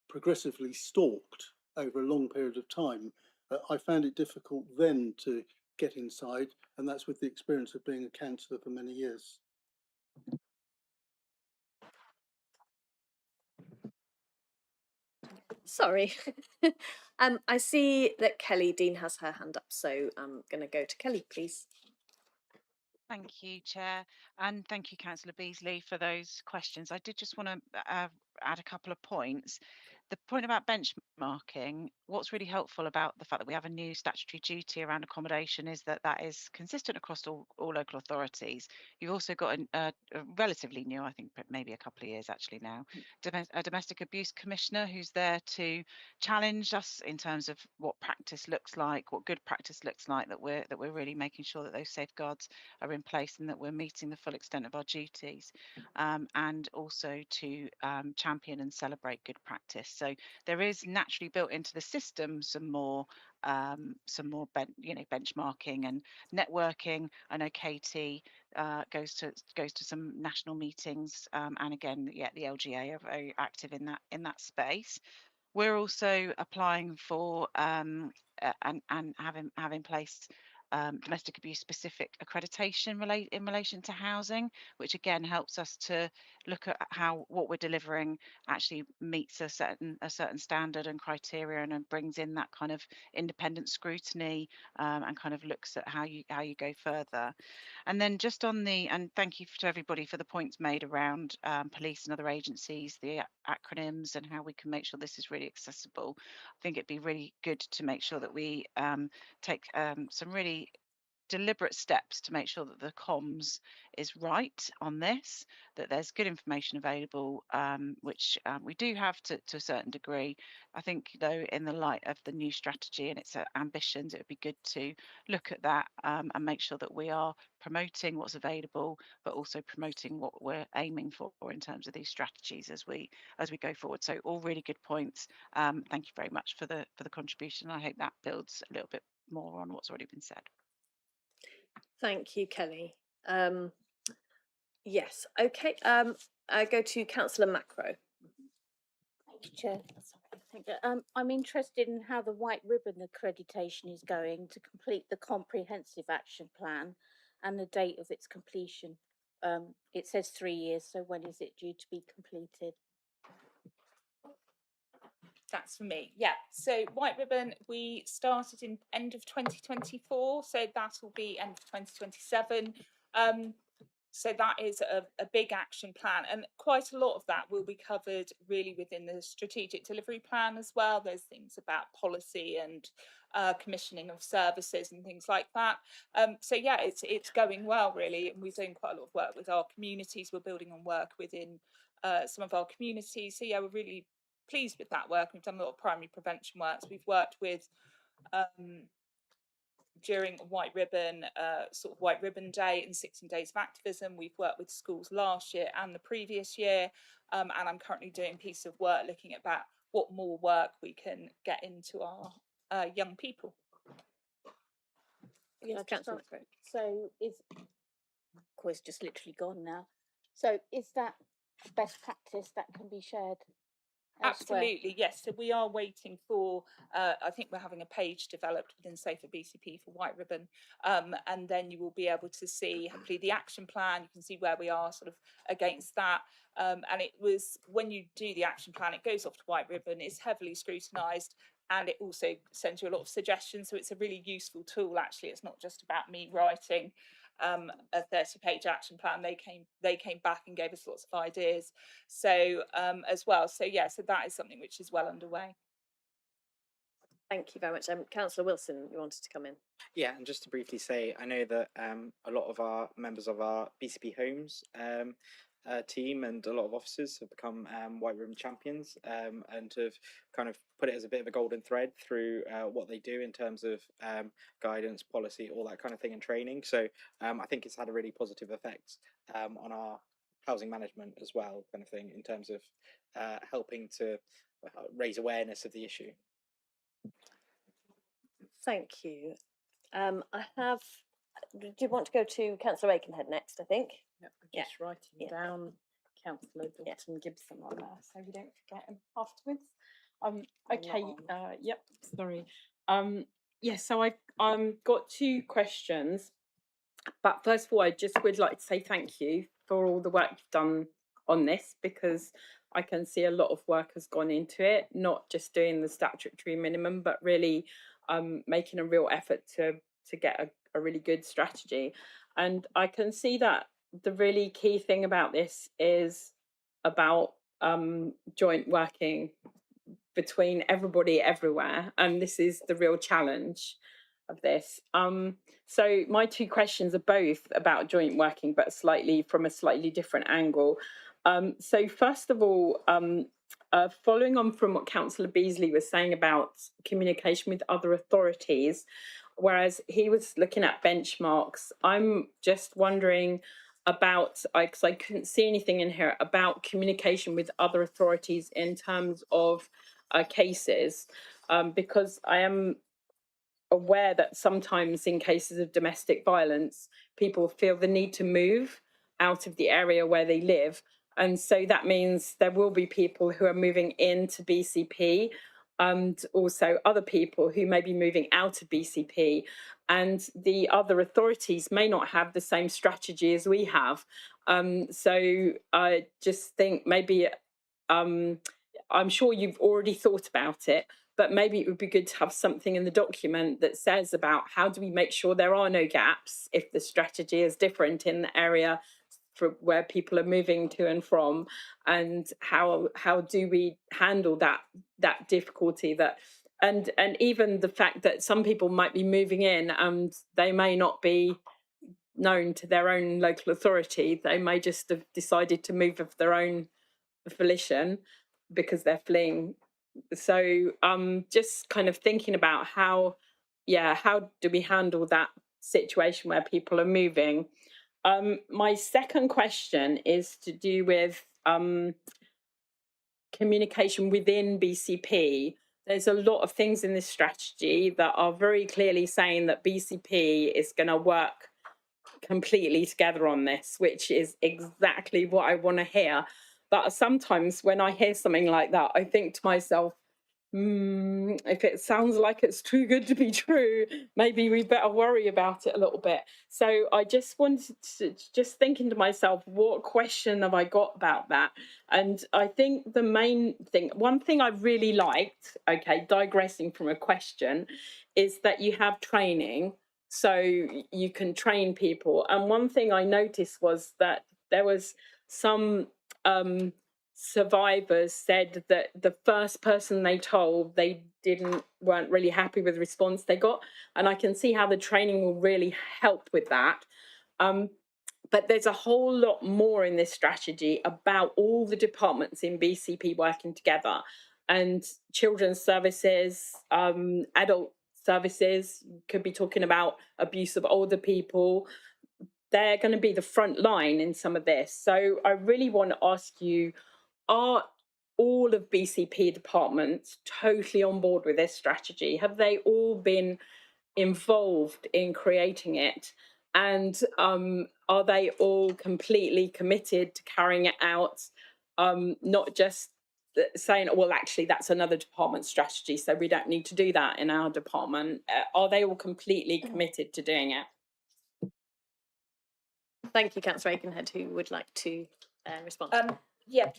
progressively stalked over a long period of time, I found it difficult then to get inside, and that's with the experience of being a counsellor for many years. Sorry. I see that Kelly Dean has her hand up, so I'm going to go to Kelly, please. Thank you, Chair, and thank you, Councillor Beasley, for those questions. I did just want to add a couple of points. The point about benchmarking, what's really helpful about the fact that we have a new statutory duty around accommodation is that that is consistent across all local authorities. You've also got a relatively new, I think maybe a couple of years actually now, a domestic abuse commissioner who's there to challenge us in terms of what practice looks like, what good practice looks like, that we're really making sure that those safeguards are in place and that we're meeting the full extent of our duties, and also to champion and celebrate good practice. So there is naturally built into the system some more benchmarking and networking. I know Katie goes to some national meetings, and again, yeah, the LGA are very active in that space. We're also applying for and have in place domestic abuse specific accreditation in relation to housing, which again helps us to look at how what we're delivering actually meets a certain standard and criteria, and brings in that kind of independent scrutiny, and kind of looks at how you go further. And then just on the, and thank you to everybody for the points made around police and other agencies, the acronyms, and how we can make sure this is really accessible. I think it'd be really good to make sure that we take some really deliberate steps to make sure that the comms is right on this, that there's good information available, which we do have to a certain degree. I think, though, in the light of the new strategy and its ambitions, it would be good to look at that and make sure that we are promoting what's available, but also promoting what we're aiming for in terms of these strategies as we go forward. So all really good points. Thank you very much for the contribution. I hope that builds a little bit more on what's already been said. Thank you, Kelly. Yes, okay. I go to Councillor Macro. Thank you, Chair. Sorry, thank you. I'm interested in how the white ribbon accreditation is going to complete the comprehensive action plan and the date of its completion. It says 3 years, so when is it due to be completed? That's for me. Yeah. So white ribbon, we started in end of 2024, so that will be end of 2027. So that is a big action plan, and quite a lot of that will be covered really within the strategic delivery plan as well. There's things about policy and commissioning of services and things like that. So yeah, it's going well really, and we're doing quite a lot of work with our communities. We're building on work within some of our communities. So yeah, we're really pleased with that work. We've done a lot of primary prevention work. So we've worked with during White Ribbon, sort of White Ribbon Day and 16 Days of Activism. We've worked with schools last year and the previous year, and I'm currently doing a piece of work looking at about what more work we can get into our young people. Yes, so is, of course, just literally gone now. So is that best practice that can be shared elsewhere? Absolutely, yes. So we are waiting for, I think we're having a page developed within Safer BCP for White Ribbon, and then you will be able to see hopefully the action plan. You can see where we are sort of against that. And it was, when you do the action plan, it goes off to White Ribbon, it's heavily scrutinised, and it also sends you a lot of suggestions. So it's a really useful tool, actually. It's not just about me writing a 30-page action plan. They came back and gave us lots of ideas, so as well. So yeah, so that is something which is well underway. Thank you very much. Councillor Wilson, you wanted to come in. Yeah, and just to briefly say, I know that a lot of our members of our BCP Homes team and a lot of officers have become White Ribbon champions, and have kind of put it as a bit of a golden thread through what they do in terms of guidance, policy, all that kind of thing, and training. So I think it's had a really positive effect on our housing management as well, kind of thing, in terms of helping to raise awareness of the issue. Thank you. I have, do you want to go to Councillor Aikenhead next, I think? Yep, I'm just writing down Councillor Dalton Gibson on there, so we don't forget him afterwards. Okay, yep, sorry. Yeah, so I've got 2 questions, but first of all, I just would like to say thank you for all the work you've done on this, because I can see a lot of work has gone into it, not just doing the statutory minimum, but really making a real effort to get a really good strategy. And I can see that the really key thing about this is about joint working between everybody everywhere, and this is the real challenge of this. So my 2 questions are both about joint working, but from a slightly different angle. So first of all, following on from what Councillor Beasley was saying about communication with other authorities, whereas he was looking at benchmarks, I'm just wondering, about, because I couldn't see anything in here about communication with other authorities in terms of cases, because I am aware that sometimes in cases of domestic violence, people feel the need to move out of the area where they live. And so that means there will be people who are moving into BCP and also other people who may be moving out of BCP. And the other authorities may not have the same strategy as we have. So I just think maybe, I'm sure you've already thought about it, but maybe it would be good to have something in the document that says about how do we make sure there are no gaps if the strategy is different in the area for where people are moving to and from, and how do we handle that difficulty, that and even the fact that some people might be moving in and they may not be known to their own local authority. They may just have decided to move of their own volition because they're fleeing. So just kind of thinking about how do we handle that situation where people are moving. My second question is to do with communication within BCP. There's a lot of things in this strategy that are very clearly saying that BCP is going to work completely together on this, which is exactly what I want to hear. But sometimes when I hear something like that, I think to myself, if it sounds like it's too good to be true, maybe we better worry about it a little bit. So I just wanted to, just thinking to myself, what question have I got about that? And I think the main thing, one thing I really liked, okay, digressing from a question, is that you have training, so you can train people. And one thing I noticed was that there was some survivors said that the first person they told, they weren't really happy with the response they got, and I can see how the training will really help with that. But there's a whole lot more in this strategy about all the departments in BCP working together, and children's services, adult services, could be talking about abuse of older people. They're going to be the front line in some of this. So I really want to ask you, are all of BCP departments totally on board with this strategy? Have they all been involved in creating it? And are they all completely committed to carrying it out? Not just saying, well, actually, that's another department strategy, so we don't need to do that in our department. Are they all completely committed to doing it? Thank you, Councillor Aikenhead. Who would like to respond? Yeah,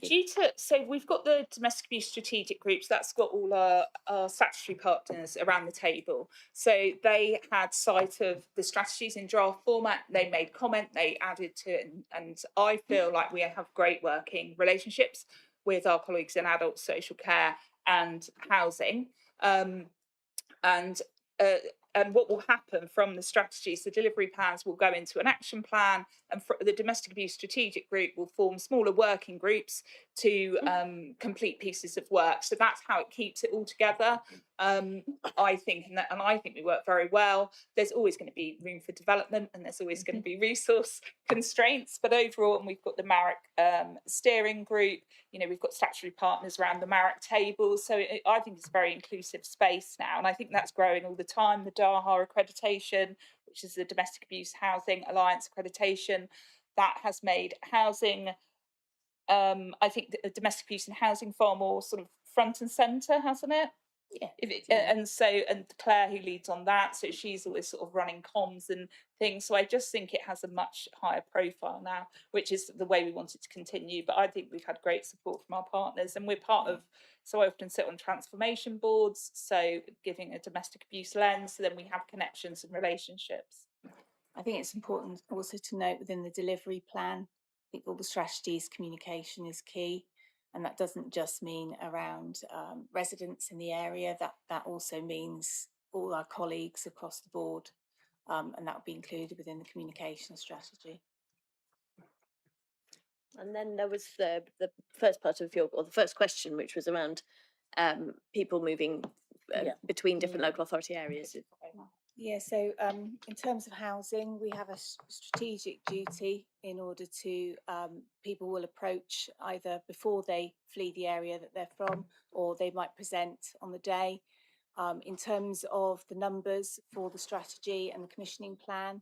so we've got the domestic abuse strategic groups, that's got all our statutory partners around the table. So they had sight of the strategies in draft format, they made comment, they added to it, and I feel like we have great working relationships with our colleagues in adult social care and housing. And what will happen from the strategies, the delivery plans will go into an action plan, and the domestic abuse strategic group will form smaller working groups to complete pieces of work. So that's how it keeps it all together. I think, and I think we work very well. There's always going to be room for development, and there's always going to be resource constraints. But overall, and we've got the Marek steering group. You know, we've got statutory partners around the Marek table. So I think it's a very inclusive space now, and I think that's growing all the time. The DAHA accreditation, which is the Domestic Abuse Housing Alliance accreditation, that has made housing, I think, domestic abuse and housing far more sort of front and centre, hasn't it? Yeah. And Claire, who leads on that, so she's always sort of running comms and things. So I just think it has a much higher profile now, which is the way we want it to continue. But I think we've had great support from our partners, and we're part of. So I often sit on transformation boards, so giving a domestic abuse lens. So then we have connections and relationships. I think it's important also to note within the delivery plan, I think all the strategies, communication is key. And that doesn't just mean around residents in the area, that also means all our colleagues across the board, and that will be included within the communication strategy. And then there was the first part of the first question, which was around people moving between different local authority areas. Yeah, so in terms of housing, we have a strategic duty in order to, people will approach either before they flee the area that they're from, or they might present on the day. In terms of the numbers for the strategy and the commissioning plan,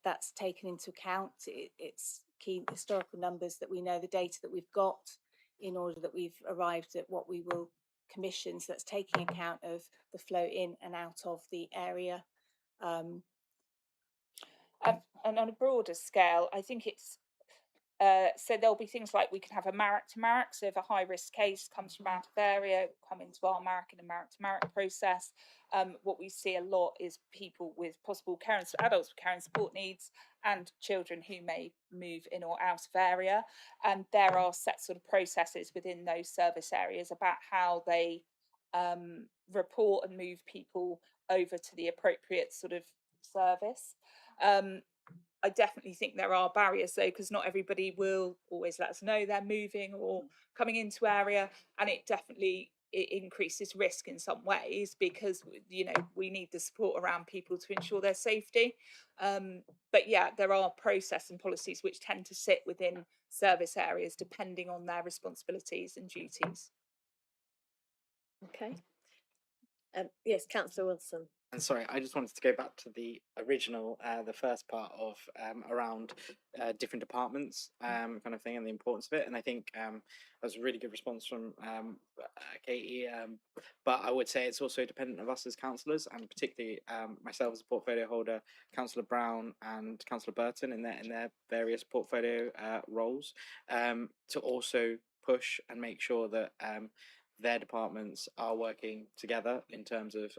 that's taken into account. It's key historical numbers that we know, the data that we've got, in order that we've arrived at what we will commission. So that's taking account of the flow in and out of the area. And on a broader scale, I think it's so there'll be things like we can have a Marek to Marek. So if a high risk case comes from out of area, it will come into our Marek in a Marek to Marek process. What we see a lot is people with possible adults with care and support needs, and children who may move in or out of area. And there are set sort of processes within those service areas about how they report and move people over to the appropriate sort of service. I definitely think there are barriers though, because not everybody will always let us know they're moving or coming into area, and it definitely increases risk in some ways, because we need the support around people to ensure their safety. But yeah, there are process and policies which tend to sit within service areas depending on their responsibilities and duties. Okay. Yes, Councillor Wilson. And sorry, I just wanted to go back to the original, the first part of around different departments kind of thing, and the importance of it. And I think that was a really good response from Katie. But I would say it's also dependent of us as councillors, and particularly myself as a portfolio holder, Councillor Brown and Councillor Burton in their various portfolio roles, to also push and make sure that their departments are working together in terms of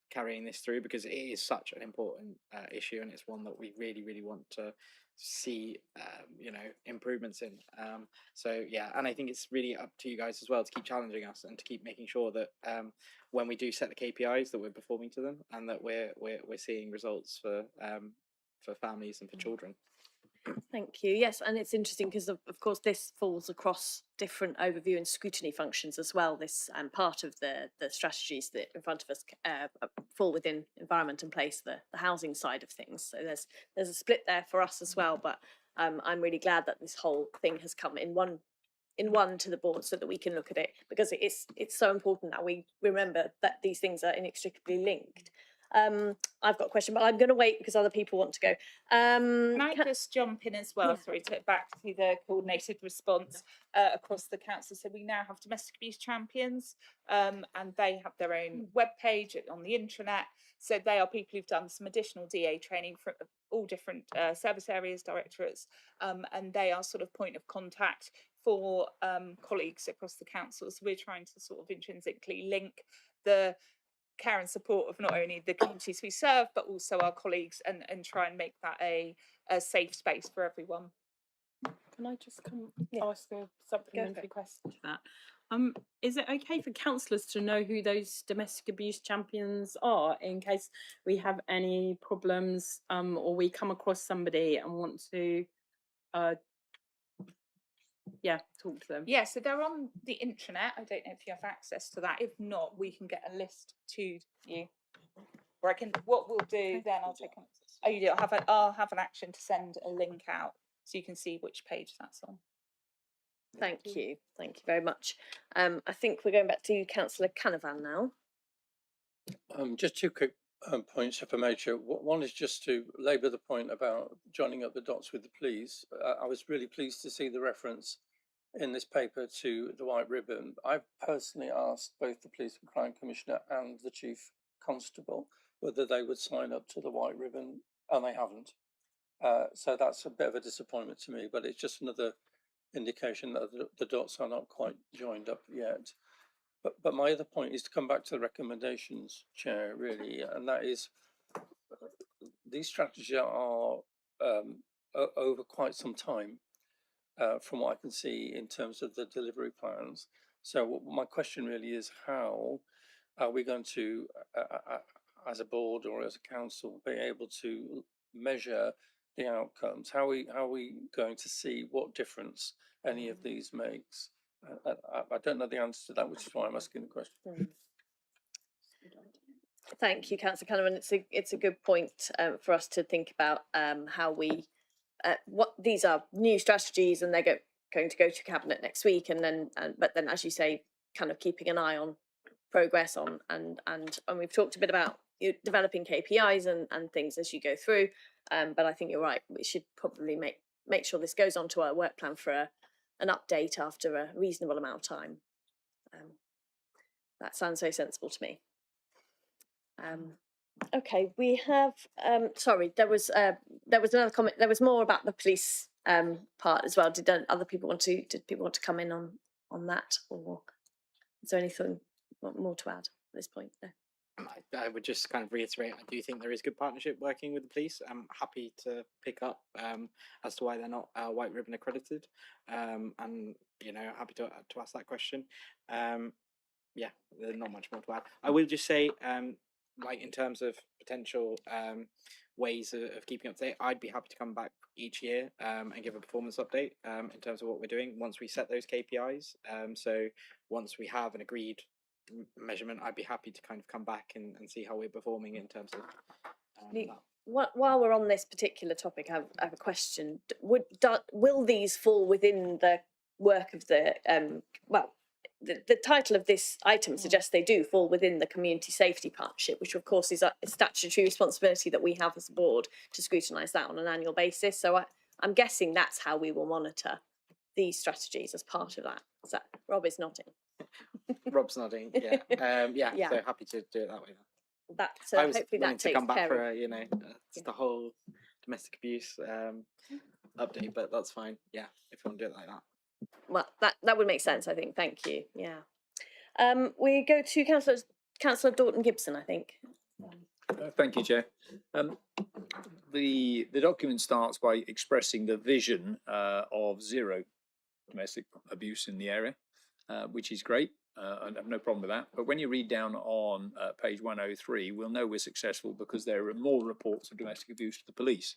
carrying this through, because it is such an important issue, and it's one that we really want to see improvements in. So yeah, and I think it's really up to you guys as well to keep challenging us and to keep making sure that when we do set the KPIs that we're performing to them, and that we're seeing results for families and for children. Thank you. Yes, and it's interesting because of course this falls across different overview and scrutiny functions as well. This part of the strategies that in front of us fall within environment and place, the housing side of things. So there's a split there for us as well. But I'm really glad that this whole thing has come in one to the board, so that we can look at it, because it's so important that we remember that these things are inextricably linked. I've got a question, but I'm going to wait because other people want to go. Can I just jump in as well? Yeah. Sorry, to back to the coordinated response across the council. So we now have domestic abuse champions, and they have their own webpage on the intranet. So they are people who've done some additional DA training for all different service areas, directorates, and they are sort of point of contact for colleagues across the council. So we're trying to sort of intrinsically link the care and support of not only the communities we serve, but also our colleagues, and try and make that a safe space for everyone. Can I just ask a supplementary question to that? Is it okay for councillors to know who those domestic abuse champions are, in case we have any problems, or we come across somebody and want to talk to them? Yeah, so they're on the intranet. I don't know if you have access to that. If not, we can get a list to you. Or I can. What we'll do then, I'll take. Oh, you do. I'll have an action to send a link out so you can see which page that's on. Thank you very much. I think we're going back to Councillor Canavan now. Just two quick points, if I may, Chair. One is just to labour the point about joining up the dots with the police. I was really pleased to see the reference in this paper to the white ribbon. I've personally asked both the Police and Crime Commissioner and the Chief Constable whether they would sign up to the white ribbon, and they haven't. So that's a bit of a disappointment to me, but it's just another indication that the dots are not quite joined up yet. But my other point is to come back to the recommendations, Chair, really, and that is these strategies are over quite some time, from what I can see in terms of the delivery plans. So my question really is, how are we going to, as a board or as a council, be able to measure the outcomes? How are we going to see what difference any of these makes? I don't know the answer to that, which is why I'm asking the question. Thank you, Councillor Cunningham. It's a good point for us to think about how we what these are new strategies, and they're going to go to cabinet next week, and then but then, as you say, kind of keeping an eye on progress on and we've talked a bit about developing KPIs and things as you go through. But I think you're right. We should probably make sure this goes onto our work plan for an update after a reasonable amount of time. That sounds very sensible to me. Okay, we have. Sorry, there was another comment. There was more about the police part as well. Did other people want to? Did people want to come in on that, or is there anything more to add at this point? No. I would just kind of reiterate, I do think there is good partnership working with the police. I'm happy to pick up as to why they're not white ribbon accredited, and happy to ask that question. Yeah, there's not much more to add. I will just say, in terms of potential ways of keeping up to date, I'd be happy to come back each year and give a performance update in terms of what we're doing once we set those KPIs. So once we have an agreed measurement, I'd be happy to kind of come back and see how we're performing in terms of that. While we're on this particular topic, I have a question. Will these fall within the work of the the title of this item suggests they do fall within the Community Safety Partnership, which of course is a statutory responsibility that we have as a board to scrutinise that on an annual basis. So I'm guessing that's how we will monitor these strategies as part of that. So Rob is nodding. Rob's nodding. Yeah. Yeah. So happy to do it that way. So I was hopefully willing that to takes come back care for of the whole domestic abuse update, but that's fine. Yeah, if you want to do it like that. Well, that would make sense, I think. Thank you. Yeah. We go to Councillor Dorton Gibson, I think. Thank you, Chair. The document starts by expressing the vision of zero domestic abuse in the area, which is great. I have no problem with that. But when you read down on page 103, we'll know we're successful because there are more reports of domestic abuse to the police,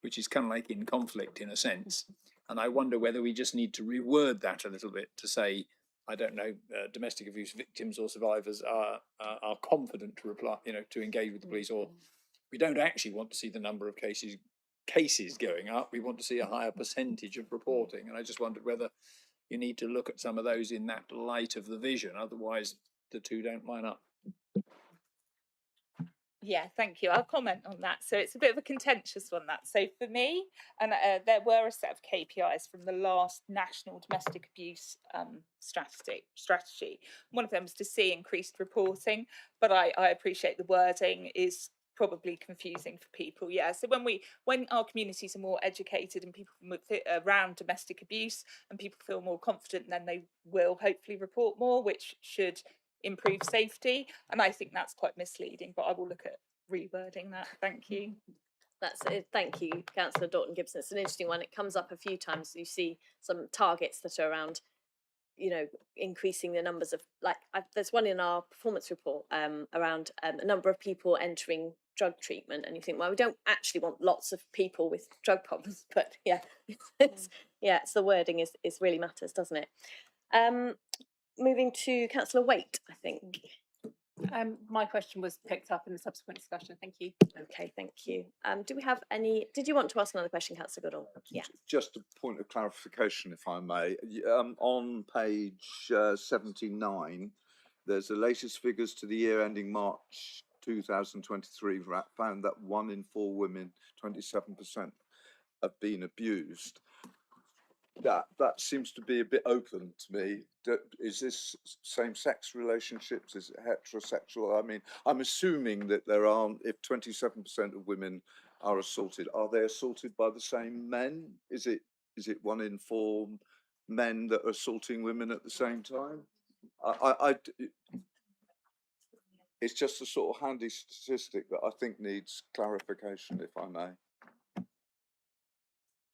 which is kind of like in conflict in a sense. And I wonder whether we just need to reword that a little bit to say, I don't know, domestic abuse victims or survivors are confident to reply, to engage with the police, or we don't actually want to see the number of cases going up. We want to see a higher percentage of reporting. And I just wondered whether you need to look at some of those in that light of the vision. Otherwise, the two don't line up. Yeah, thank you. I'll comment on that. So it's a bit of a contentious one, that. So for me, and there were a set of KPIs from the last national domestic abuse strategy. One of them was to see increased reporting, but I appreciate the wording is probably confusing for people. Yeah, so when our communities are more educated and people around domestic abuse and people feel more confident, then they will hopefully report more, which should improve safety. And I think that's quite misleading, but I will look at rewording that. Thank you. That's it. Thank you, Councillor Dorton Gibson. It's an interesting one. It comes up a few times. You see some targets that are around, increasing the numbers of, there's one in our performance report around a number of people entering drug treatment, and you think, well, we don't actually want lots of people with drug problems, but yeah, it's the wording is really matters, doesn't it? Moving to Councillor Waite, I think. My question was picked up in the subsequent discussion. Thank you. Okay, thank you. Do we have any? Did you want to ask another question, Councillor Goodall? Yeah. Just a point of clarification, if I may. On page 79, there's the latest figures to the year ending March 2023 found that 1 in 4 women, 27%, have been abused. That seems to be a bit open to me. Is this same-sex relationships? Is it heterosexual? I mean, I'm assuming that there aren't, if 27% of women are assaulted, are they assaulted by the same men? Is it 1 in 4 men that are assaulting women at the same time? It's just a sort of handy statistic that I think needs clarification, if I may.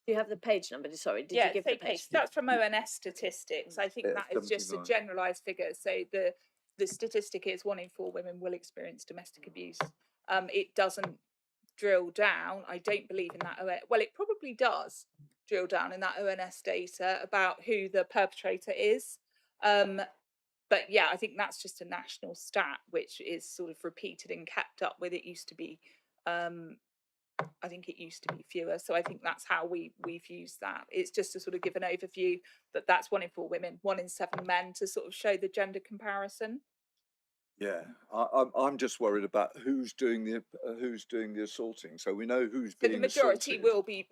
Do you have the page number? Sorry, did you give the page? That's from ONS statistics. I think that is just a generalised figure. So the statistic is 1 in 4 women will experience domestic abuse. It doesn't drill down. I don't believe in that. Well, it probably does drill down in that ONS data about who the perpetrator is. but yeah, I think that's just a national stat which is sort of repeated and kept up with. It used to be, I think it used to be fewer. So I think that's how we've used that. It's just to sort of give an overview that that's 1 in 4 women, 1 in 7 men, to sort of show the gender comparison. Yeah, I'm just worried about who's doing the assaulting. So we know who's So being the majority assaulted. will be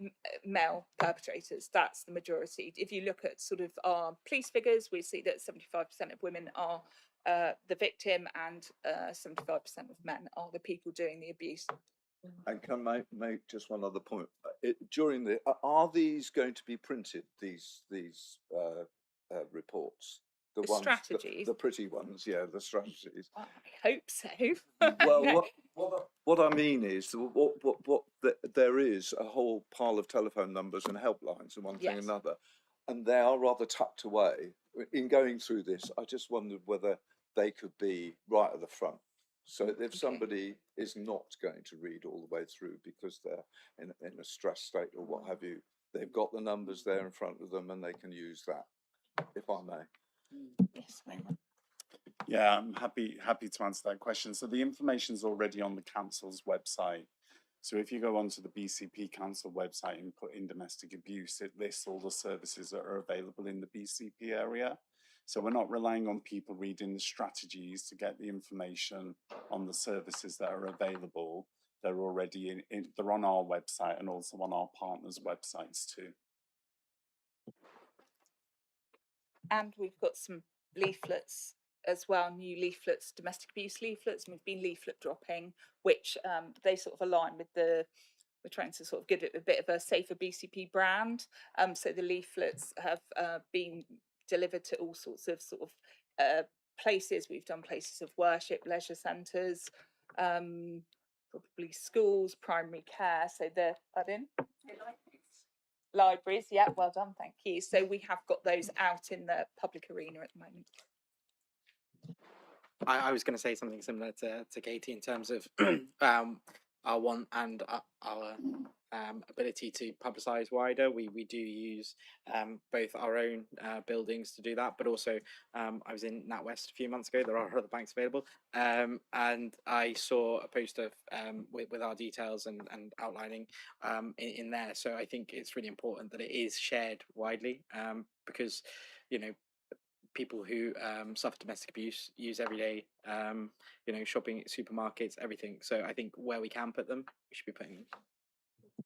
male perpetrators. That's the majority. If you look at sort of our police figures, we see that 75% of women are the victim, and 75% of men are the people doing the abuse. And can I make just one other point? During are these going to be printed? These reports, The ones, strategies? the pretty ones, yeah, the strategies. I hope so. Well, No. what I mean is, there is a whole pile of telephone numbers and helplines and one thing and Yes. another, and they are rather tucked away. In going through this, I just wondered whether they could be right at the front. So if somebody is not going to read all the way through because they're in a stress state or what have you, they've got the numbers there in front of them and they can use that, if I may. Yes, Yeah, I'm happy to answer that question. So the information's already on the council's website. So if you go onto the BCP council website and put in domestic abuse, it lists all the services that are available in the BCP area. So we're not relying on people reading the strategies to get the information on the services that are available. They're already they're on our website and also on our partners' websites too. And we've got some leaflets as well, new leaflets, domestic abuse leaflets, and we've been leaflet dropping, which they sort of align with we're trying to sort of give it a bit of a safer BCP brand. So the leaflets have been delivered to all sorts of places. We've done places of worship, leisure centres, probably schools, primary care. So libraries, yeah, well done, thank you. So we have got those out in the public arena at the moment. I was going to say something similar to Katie in terms of our want and our ability to publicise wider. We do use both our own buildings to do that, but also I was in NatWest a few months ago. There are other banks available, and I saw a poster with our details and outlining in there. So I think it's really important that it is shared widely, because people who suffer domestic abuse use every day, shopping at supermarkets, everything. So I think where we can put them, we should be putting them.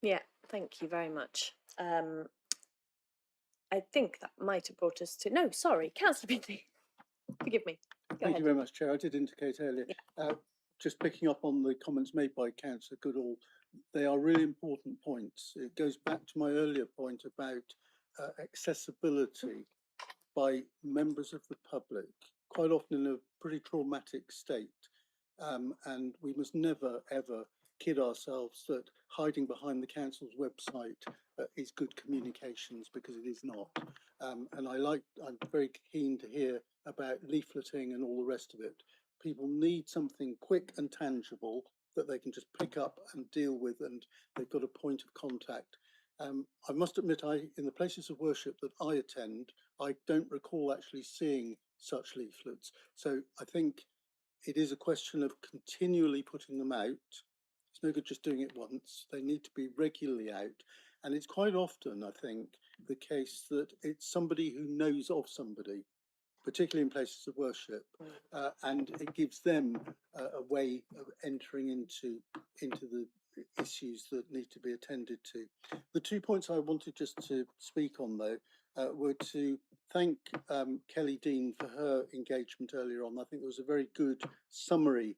Yeah, thank you very much. I think that might have brought us to, no, sorry, Councillor Beasley, forgive me. Thank you very much, Chair. I did indicate earlier, just picking up on the comments made by Councillor Goodall, they are really important points. It goes back to my earlier point about accessibility by members of the public, quite often in a pretty traumatic state. And we must never, ever kid ourselves that hiding behind the council's website is good communications, because it is not. And I'm very keen to hear about leafleting and all the rest of it. People need something quick and tangible that they can just pick up and deal with, and they've got a point of contact. I must admit, in the places of worship that I attend, I don't recall actually seeing such leaflets. So I think it is a question of continually putting them out. It's no good just doing it once. They need to be regularly out. And it's quite often, I think, the case that it's somebody who knows of somebody, particularly in places of worship, and it gives them a way of entering into the issues that need to be attended to. The 2 points I wanted just to speak on, though, were to thank Kelly Dean for her engagement earlier on. I think there was a very good summary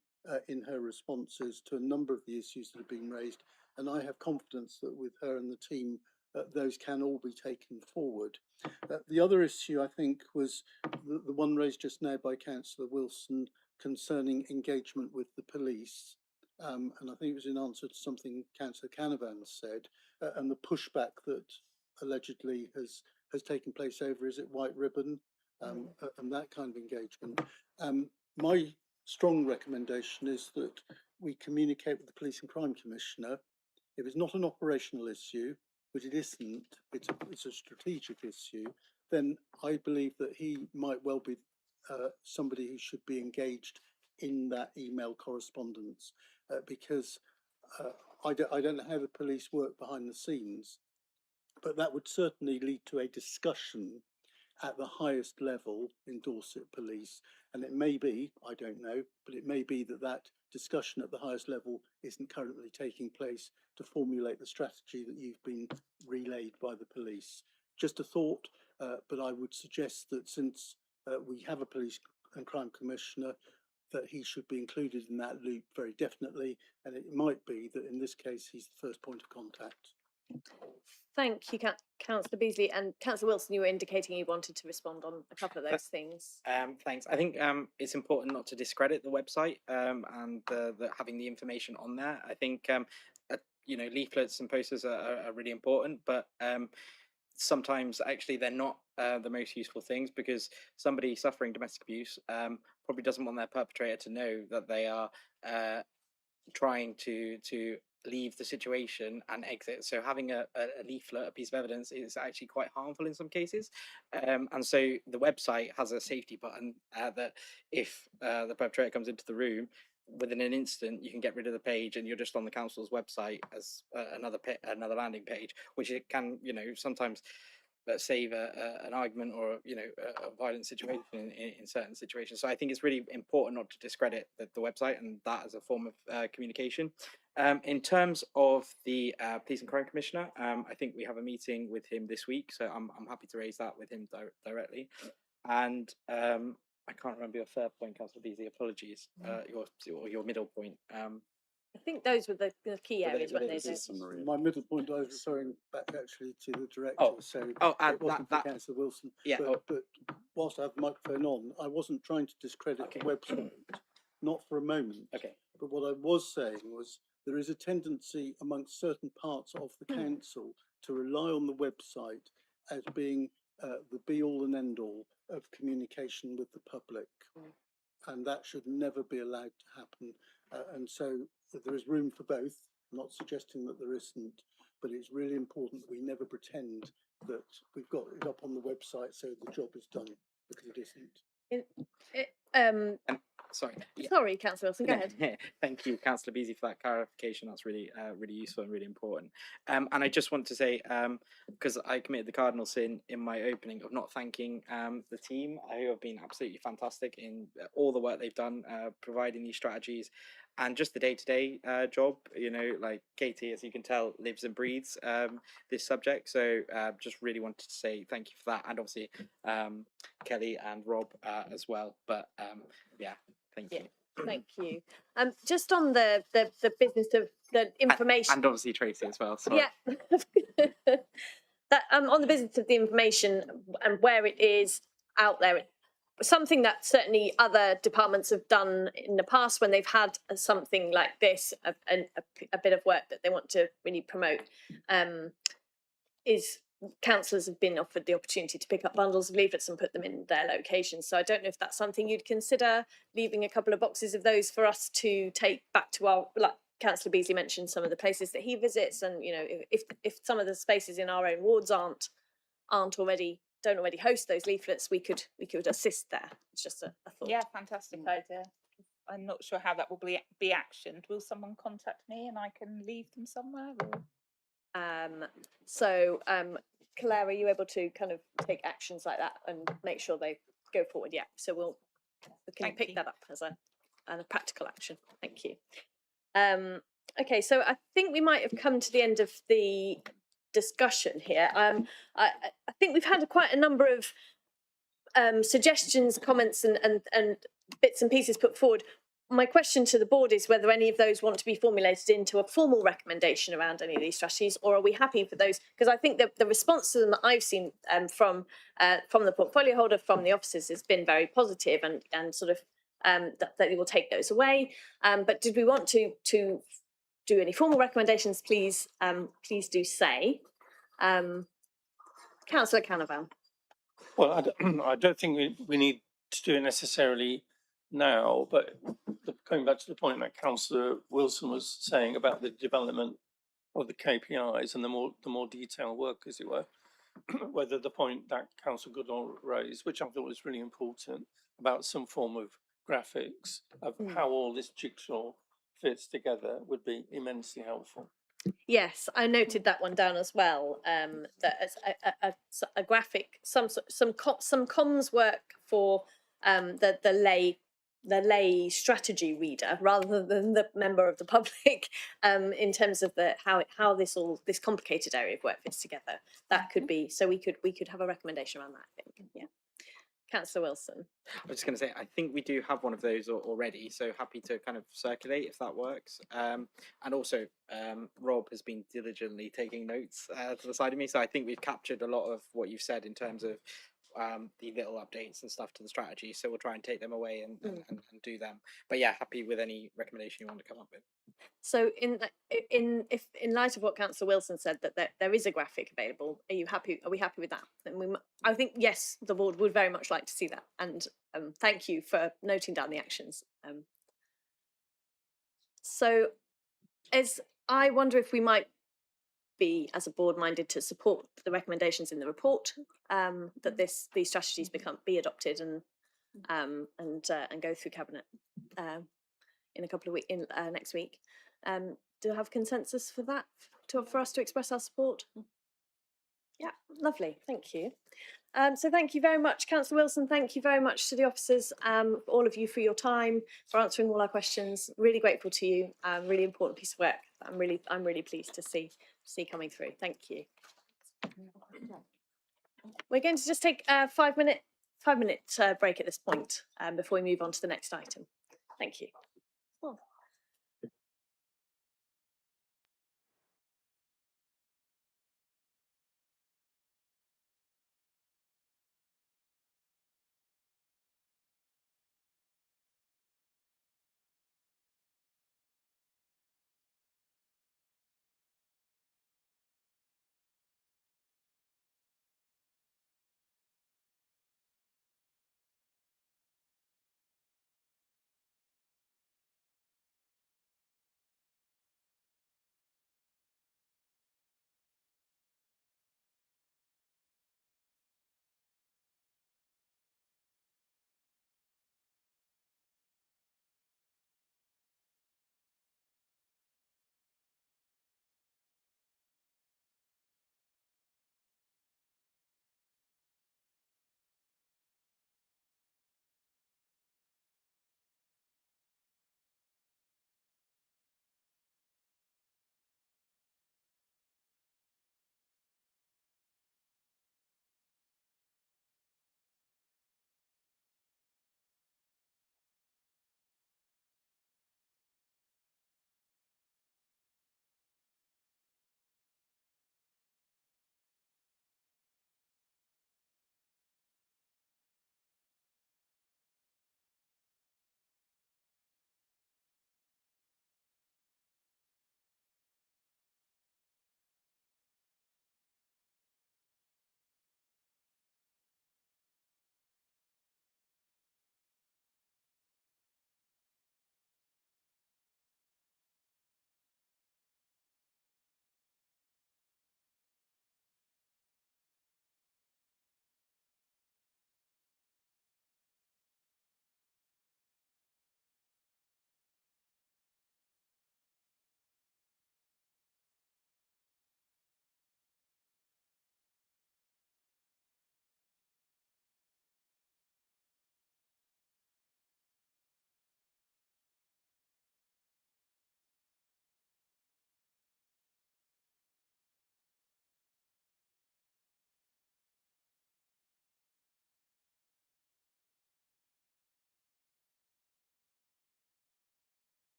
in her responses to a number of the issues that have been raised, and I have confidence that with her and the team, those can all be taken forward. The other issue, I think, was the one raised just now by Councillor Wilson concerning engagement with the police. And I think it was in answer to something Councillor Canavan said, and the pushback that allegedly has taken place over, is it White Ribbon, and that kind of engagement. My strong recommendation is that we communicate with the Police and Crime Commissioner. If it's not an operational issue, which it isn't, it's a strategic issue, then I believe that he might well be somebody who should be engaged in that email correspondence, because I don't know how the police work behind the scenes, but that would certainly lead to a discussion at the highest level in Dorset Police. And it may be, I don't know, but it may be that that discussion at the highest level isn't currently taking place to formulate the strategy that you've been relayed by the police. Just a thought, but I would suggest that since we have a police and crime commissioner, that he should be included in that loop very definitely. And it might be that in this case, he's the first point of contact. Thank you, Councillor Beasley. And Councillor Wilson, you were indicating you wanted to respond on a couple of those things. Thanks. I think it's important not to discredit the website and having the information on there. I think you know, leaflets and posters are really important, but sometimes actually they're not the most useful things, because somebody suffering domestic abuse probably doesn't want their perpetrator to know that they are trying to leave the situation and exit. So having a leaflet, a piece of evidence, is actually quite harmful in some cases. And so the website has a safety button that if the perpetrator comes into the room, within an instant you can get rid of the page and you're just on the council's website as another landing page, which it can, you know, sometimes save an argument or, you know, a violent situation in certain situations. So I think it's really important not to discredit the website and that as a form of communication. In terms of the Police and Crime Commissioner, I think we have a meeting with him this week, so I'm happy to raise that with him directly. And I can't remember your third point, Councillor Beasley. Apologies. Your middle point. I think those were the key areas, weren't they? My middle point, I was referring back actually to the director, it wasn't for Councillor Wilson. Yeah. But whilst I have the microphone on, I wasn't trying to discredit the website, not for a moment. Okay. But what I was saying was there is a tendency amongst certain parts of the council to rely on the website as being the be-all and end-all of communication with the public. And that should never be allowed to happen. And so there is room for both. I'm not suggesting that there isn't, but it's really important that we never pretend that we've got it up on the website so the job is done, because it isn't. Sorry. Sorry, Councillor Wilson, go ahead. Thank you, Councillor Beasley, for that clarification. That's really, really useful and really important. And I just want to say, because I committed the cardinal sin in my opening of not thanking the team, who have been absolutely fantastic in all the work they've done, providing these strategies, and just the day-to-day job. You know, like Katie, as you can tell, lives and breathes this subject. So just really wanted to say thank you for that, and obviously Kelly and Rob as well. But yeah. Thank you. Thank you. Just on the business of the information, and obviously Tracy as well. Sorry. Yeah. That on the business of the information and where it is out there, something that certainly other departments have done in the past when they've had something like this, a bit of work that they want to really promote, is councillors have been offered the opportunity to pick up bundles of leaflets and put them in their locations. So I don't know if that's something you'd consider, leaving a couple of boxes of those for us to take back to our, like Councillor Beasley mentioned some of the places that he visits, and you know, if some of the spaces in our own wards don't already host those leaflets, we could assist there. It's just a thought. Yeah, fantastic idea. I'm not sure how that will be actioned. Will someone contact me and I can leave them somewhere? Or? Claire, are you able to kind of take actions like that and make sure they go forward? Yeah, so we can pick that up as a practical action. Thank you. Okay, so I think we might have come to the end of the discussion here. I think we've had quite a number of suggestions, comments, and bits and pieces put forward. My question to the board is whether any of those want to be formulated into a formal recommendation around any of these strategies, or are we happy for those? Because I think that the response to them that I've seen from the portfolio holder, from the officers, has been very positive and sort of that they will take those away. But did we want to do any formal recommendations? Please do say. Councillor Canavan. Well, I don't think we need to do it necessarily now, but going back to the point that Councillor Wilson was saying about the development of the KPIs and the more detailed work, as it were, whether the point that Councillor Goodall raised, which I thought was really important, about some form of graphics of how all this jigsaw fits together would be immensely helpful. Yes, I noted that one down as well. That as a graphic, some comms work for the lay strategy reader rather than the member of the public. In terms of how this complicated area of work fits together, that could be, so we could have a recommendation around that, I think. Yeah. Councillor Wilson. I was just going to say, I think we do have one of those already, so happy to kind of circulate if that works. And also, Rob has been diligently taking notes to the side of me, so I think we've captured a lot of what you've said in terms of the little updates and stuff to the strategy. So we'll try and take them away and do them. But yeah, happy with any recommendation you want to come up with. So in light of what Councillor Wilson said, that there is a graphic available, are you happy? Are we happy with that? And I think yes, the board would very much like to see that. And thank you for noting down the actions. So I wonder if we might be, as a board, minded to support the recommendations in the report, that these strategies be adopted and go through cabinet in a couple of weeks, next week. Do I have consensus for that, for us to express our support? Yeah, lovely, thank you. So thank you very much, Councillor Wilson. Thank you very much to the officers, all of you, for your time, for answering all our questions. Really grateful to you. Really important piece of work. I'm really pleased to see coming through. Thank you. We're going to just take a 5 minute break at this point before we move on to the next item. Thank you.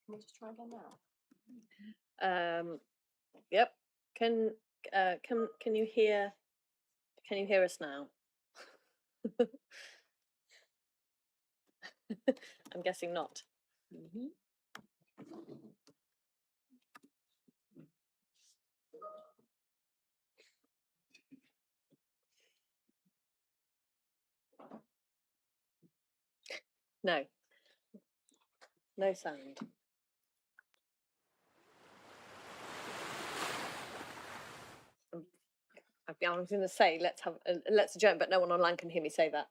Can we just try again now? Yep. Can you hear? Can you hear us now? I'm guessing not. No. No sound. I was going to say let's adjourn, but no one online can hear me say that.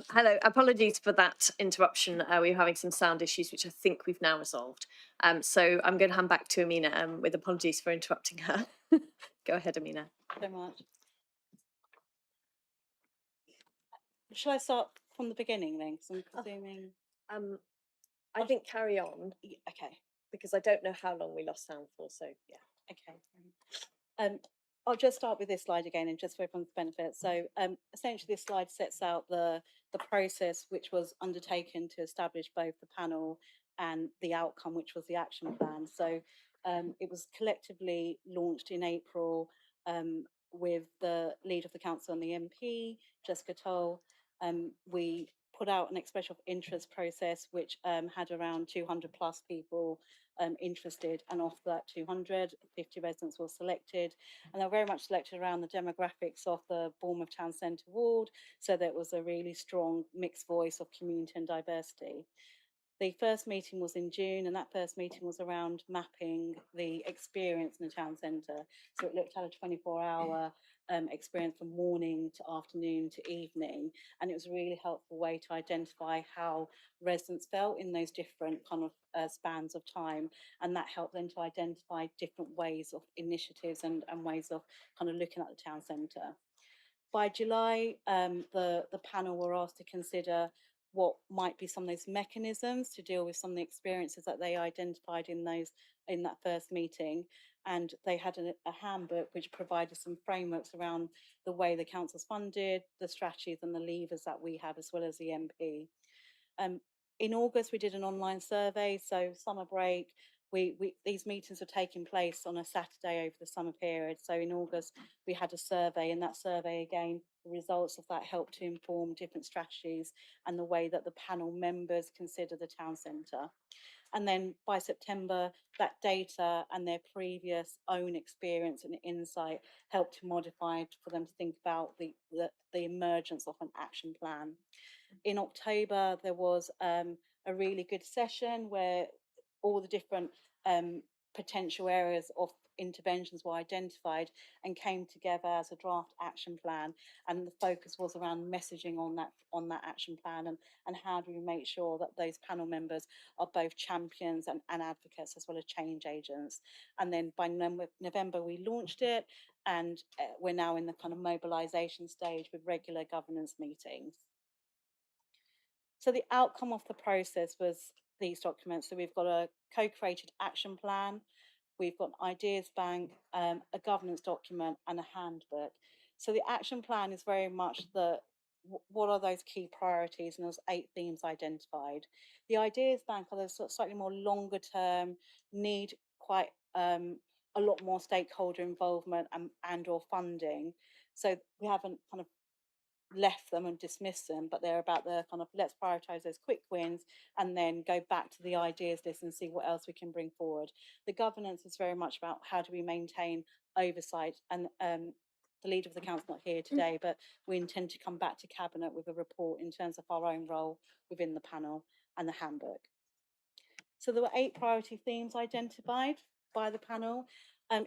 Hello, apologies for that interruption. We were having some sound issues, which I think we've now resolved. So I'm going to hand back to Amina with apologies for interrupting her. Go ahead, Amina. So much. Shall I start from the beginning then? Because I'm presuming. I think carry on. Okay. Because I don't know how long we lost sound for. So yeah. Okay. I'll just start with this slide again, and just for everyone's benefit. So essentially, this slide sets out the process which was undertaken to establish both the panel and the outcome, which was the action plan. So it was collectively launched in April with the lead of the council and the MP, Jessica Toll. We put out an expression of interest process, which had around 200 plus people interested, and of that 200, 50 residents were selected, and they were very much selected around the demographics of the Bournemouth Town Centre ward, so that was a really strong mixed voice of community and diversity. The first meeting was in June, and that first meeting was around mapping the experience in the town centre. So it looked at a 24-hour experience from morning to afternoon to evening, and it was a really helpful way to identify how residents felt in those different kind of spans of time, and that helped them to identify different ways of initiatives and ways of kind of looking at the town centre. By July, the panel were asked to consider what might be some of those mechanisms to deal with some of the experiences that they identified in that first meeting, and they had a handbook which provided some frameworks around the way the council's funded, the strategies and the levers that we have, as well as the MP. In August, we did an online survey. So summer break, these meetings were taking place on a Saturday over the summer period. So in August, we had a survey, and that survey, again, the results of that helped to inform different strategies and the way that the panel members consider the town centre. And then by September, that data and their previous own experience and insight helped to modify for them to think about the emergence of an action plan. In October, there was a really good session where all the different potential areas of interventions were identified and came together as a draft action plan, and the focus was around messaging on that action plan, and how do we make sure that those panel members are both champions and advocates, as well as change agents. And then by November we launched it, and we're now in the kind of mobilisation stage with regular governance meetings. So the outcome of the process was these documents. So we've got a co-created action plan, we've got an ideas bank, a governance document and a handbook. So the action plan is very much what are those key priorities, and there's 8 themes identified. The ideas bank are those sort of slightly more longer term, need quite a lot more stakeholder involvement and or funding. So we haven't kind of left them and dismissed them, but they're about the kind of let's prioritize those quick wins and then go back to the ideas list and see what else we can bring forward. The governance is very much about how do we maintain oversight, and the leader of the council not here today, but we intend to come back to cabinet with a report in terms of our own role within the panel and the handbook. So there were 8 priority themes identified by the panel.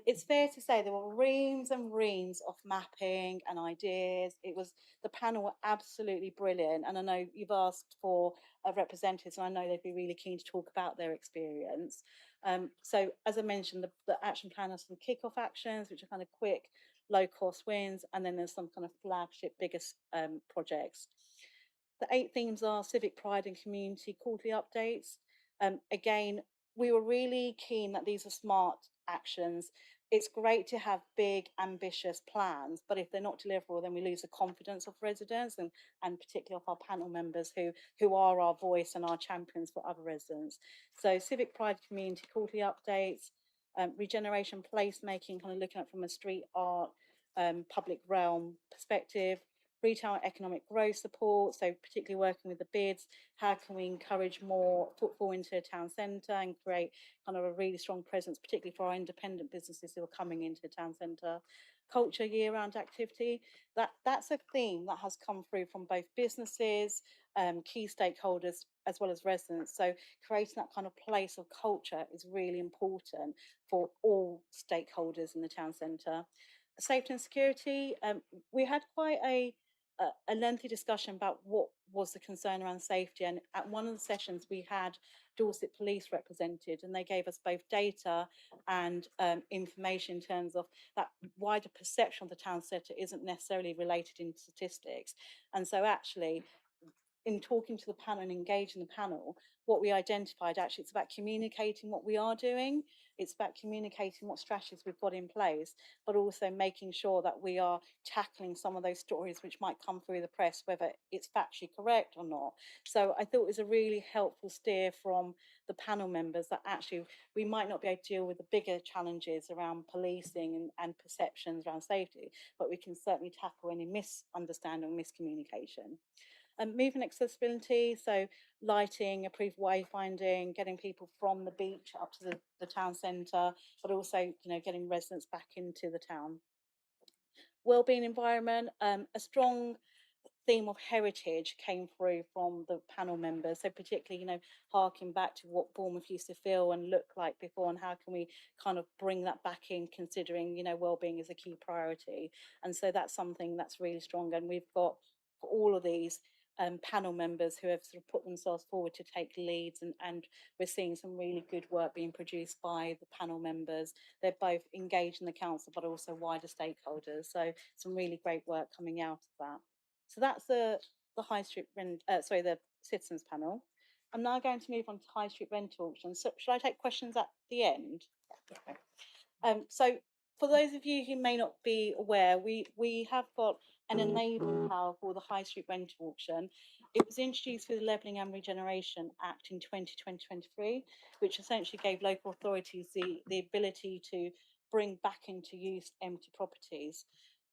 It's fair to say there were reams and reams of mapping and ideas. The panel were absolutely brilliant, and I know you've asked for representatives, and I know they'd be really keen to talk about their experience. So as I mentioned, the action plan has some kick-off actions, which are kind of quick, low-cost wins, and then there's some kind of flagship, biggest projects. The 8 themes are civic pride and community quarterly updates. Again, we were really keen that these are smart actions. It's great to have big, ambitious plans, but if they're not deliverable, then we lose the confidence of residents and particularly of our panel members who are our voice and our champions for other residents. So civic pride community quarterly updates, regeneration placemaking, kind of looking at from a street art, public realm perspective, retail and economic growth support, so particularly working with the bids, how can we encourage more footfall into a town centre and create kind of a really strong presence, particularly for our independent businesses who are coming into the town centre. Culture year-round activity, that's a theme that has come through from both businesses, key stakeholders, as well as residents. So creating that kind of place of culture is really important for all stakeholders in the town centre. Safety and security, we had quite a lengthy discussion about what was the concern around safety, and at one of the sessions we had Dorset Police represented, and they gave us both data and information in terms of that wider perception of the town centre isn't necessarily related in statistics. And so actually, in talking to the panel and engaging the panel, what we identified, actually it's about communicating what we are doing, it's about communicating what strategies we've got in place, but also making sure that we are tackling some of those stories which might come through the press, whether it's factually correct or not. So I thought it was a really helpful steer from the panel members that actually we might not be able to deal with the bigger challenges around policing and perceptions around safety, but we can certainly tackle any misunderstanding or miscommunication. Moving accessibility, so lighting, improved wayfinding, getting people from the beach up to the town centre, but also getting residents back into the town. Wellbeing environment, a strong theme of heritage came through from the panel members. So particularly, harking back to what Bournemouth used to feel and look like before, and how can we kind of bring that back in, considering, wellbeing is a key priority. And so that's something that's really strong. And we've got for all of these panel members who have sort of put themselves forward to take leads, and we're seeing some really good work being produced by the panel members. They're both engaged in the council, but also wider stakeholders. So some really great work coming out of that. So that's the High Street the Citizens panel. I'm now going to move on to High Street rental auctions. So should I take questions at the end? Okay. So for those of you who may not be aware, we have got an enabling power for the High Street rental auction. It was introduced through the Levelling and Regeneration Act in 2023, which essentially gave local authorities the ability to bring back into use empty properties.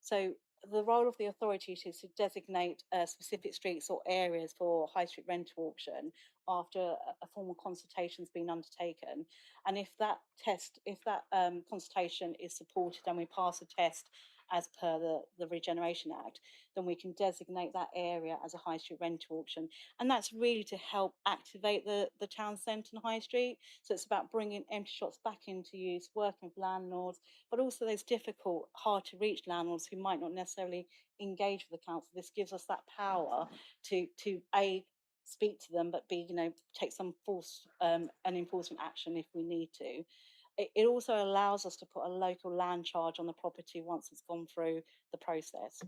So the role of the authority is to designate specific streets or areas for high street rental auction after a formal consultation has been undertaken. And if that consultation is supported and we pass a test as per the Regeneration Act, then we can designate that area as a high street rental auction. And that's really to help activate the town centre and high street. So it's about bringing empty shops back into use, working with landlords, but also those difficult, hard to reach landlords who might not necessarily engage with the council. This gives us that power to A, speak to them, but B, take some force and enforcement action if we need to. It also allows us to put a local land charge on the property once it's gone through the process.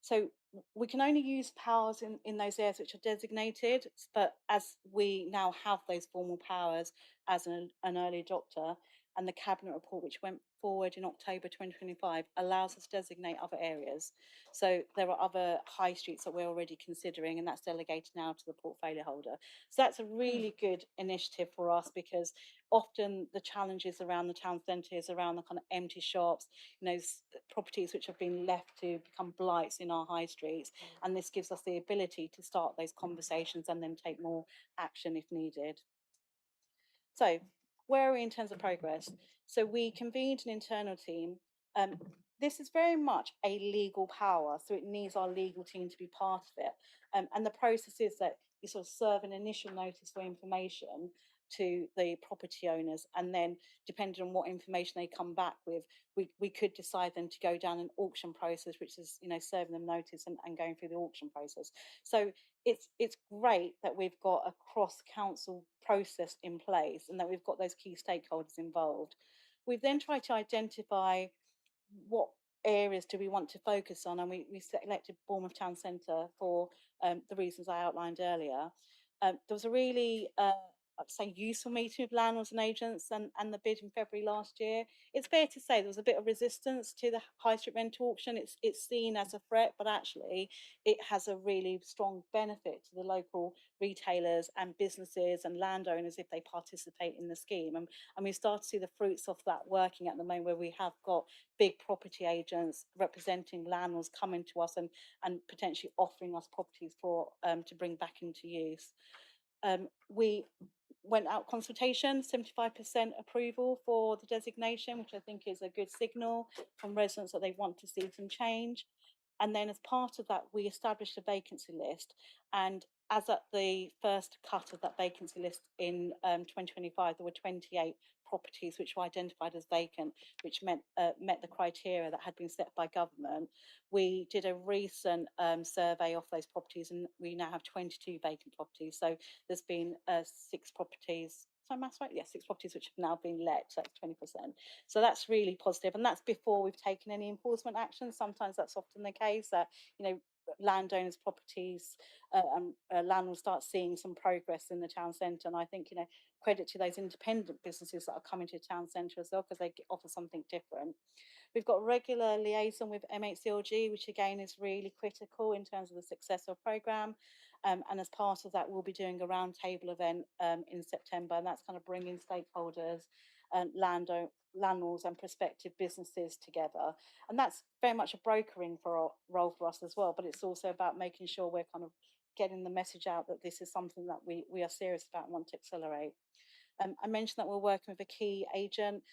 So we can only use powers in those areas which are designated, but as we now have those formal powers as an early adopter, and the Cabinet report which went forward in October 2025 allows us to designate other areas. So there are other high streets that we're already considering, and that's delegated now to the portfolio holder. So that's a really good initiative for us, because often the challenges around the town centre is around the kind of empty shops, properties which have been left to become blights in our high streets. And this gives us the ability to start those conversations and then take more action if needed. So where are we in terms of progress? So we convened an internal team. This is very much a legal power, so it needs our legal team to be part of it. And the process is that you sort of serve an initial notice for information to the property owners, and then depending on what information they come back with, we could decide then to go down an auction process, which is serving them notice and going through the auction process. So it's great that we've got a cross council process in place and that we've got those key stakeholders involved. We've then tried to identify what areas do we want to focus on, and we selected Bournemouth Town Centre for the reasons I outlined earlier. There was a really I'd say useful meeting with landlords and agents and the bid in February last year. It's fair to say there was a bit of resistance to the high street rental auction. It's seen as a threat, but actually it has a really strong benefit to the local retailers and businesses and landowners if they participate in the scheme. And we start to see the fruits of that working at the moment, where we have got big property agents representing landlords coming to us and potentially offering us properties for to bring back into use. We went out consultation, 75% approval for the designation, which I think is a good signal from residents that they want to see some change. And then as part of that, we established a vacancy list. And as at the first cut of that vacancy list in 2025, there were 28 properties which were identified as vacant, which met the criteria that had been set by government. We did a recent survey of those properties, and we now have 22 vacant properties. So there's been 6 properties. So maths right? Yeah, 6 properties which have now been let, so that's 20%. So that's really positive, and that's before we've taken any enforcement action. Sometimes that's often the case that landowners' properties and landlords start seeing some progress in the town centre. And I think credit to those independent businesses that are coming to the town centre as well, because they offer something different. We've got regular liaison with MHCLG, which again is really critical in terms of the success of the programme. And as part of that, we'll be doing a roundtable event in September, and that's kind of bringing stakeholders and landlords and prospective businesses together. And that's very much a brokering role for us as well, but it's also about making sure we're kind of getting the message out that this is something that we are serious about and want to accelerate. I mentioned that we're working with a key agent.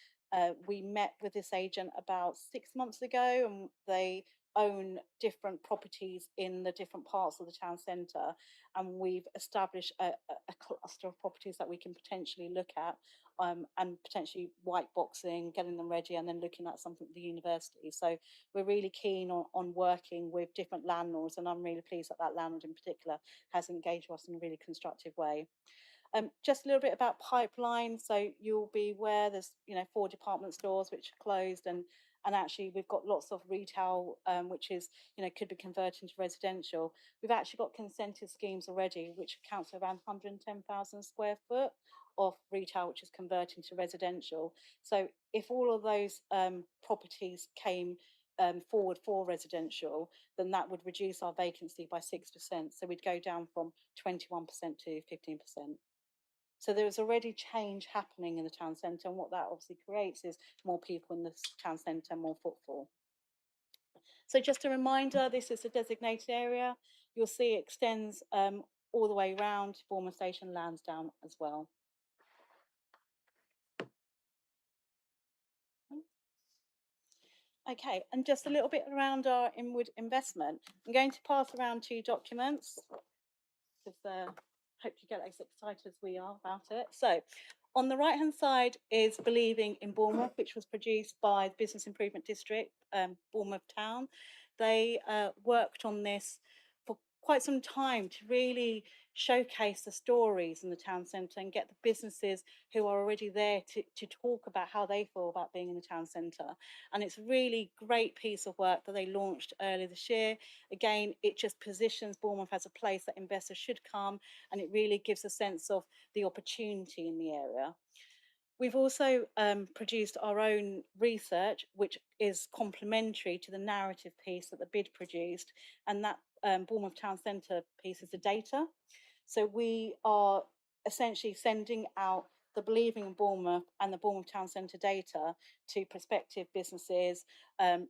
We met with this agent about 6 months ago, and they own different properties in the different parts of the town centre, and we've established a cluster of properties that we can potentially look at, and potentially white boxing, getting them ready, and then looking at something at the university. So we're really keen on working with different landlords, and I'm really pleased that that landlord in particular has engaged with us in a really constructive way. Just a little bit about pipeline. So you'll be aware there's 4 department stores which are closed, and actually we've got lots of retail which is could be converted into residential. We've actually got consented schemes already which accounts for around 110,000 square foot of retail which is converting to residential. So if all of those properties came forward for residential, then that would reduce our vacancy by 6%. So we'd go down from 21% to 15%. So there is already change happening in the town centre, and what that obviously creates is more people in the town centre, more footfall. So just a reminder, this is a designated area. You'll see it extends all the way around Bournemouth Station, Lansdowne as well. Okay, and just a little bit around our inward investment. I'm going to pass around 2 documents, because hope you get as excited as we are about it. So on the right hand side is Believing in Bournemouth, which was produced by the Business Improvement District, Bournemouth Town. They worked on this for quite some time to really showcase the stories in the town centre and get the businesses who are already there to talk about how they feel about being in the town centre. And it's a really great piece of work that they launched earlier this year. Again, it just positions Bournemouth as a place that investors should come, and it really gives a sense of the opportunity in the area. We've also produced our own research, which is complementary to the narrative piece that the bid produced, and that Bournemouth Town Centre piece is the data. So we are essentially sending out the Believing in Bournemouth and the Bournemouth Town Centre data to prospective businesses,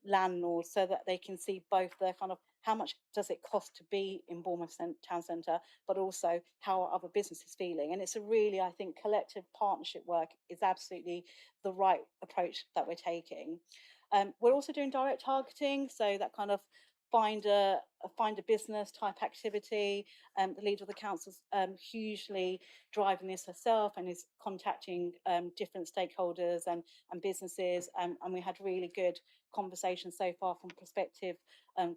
landlords, so that they can see both the kind of how much does it cost to be in Bournemouth Town Centre, but also how are other businesses feeling. And it's a really, I think, collective partnership work is absolutely the right approach that we're taking. We're also doing direct targeting, so that kind of find a business type activity. The leader of the council's hugely driving this herself and is contacting different stakeholders and businesses, and we had really good conversations so far from prospective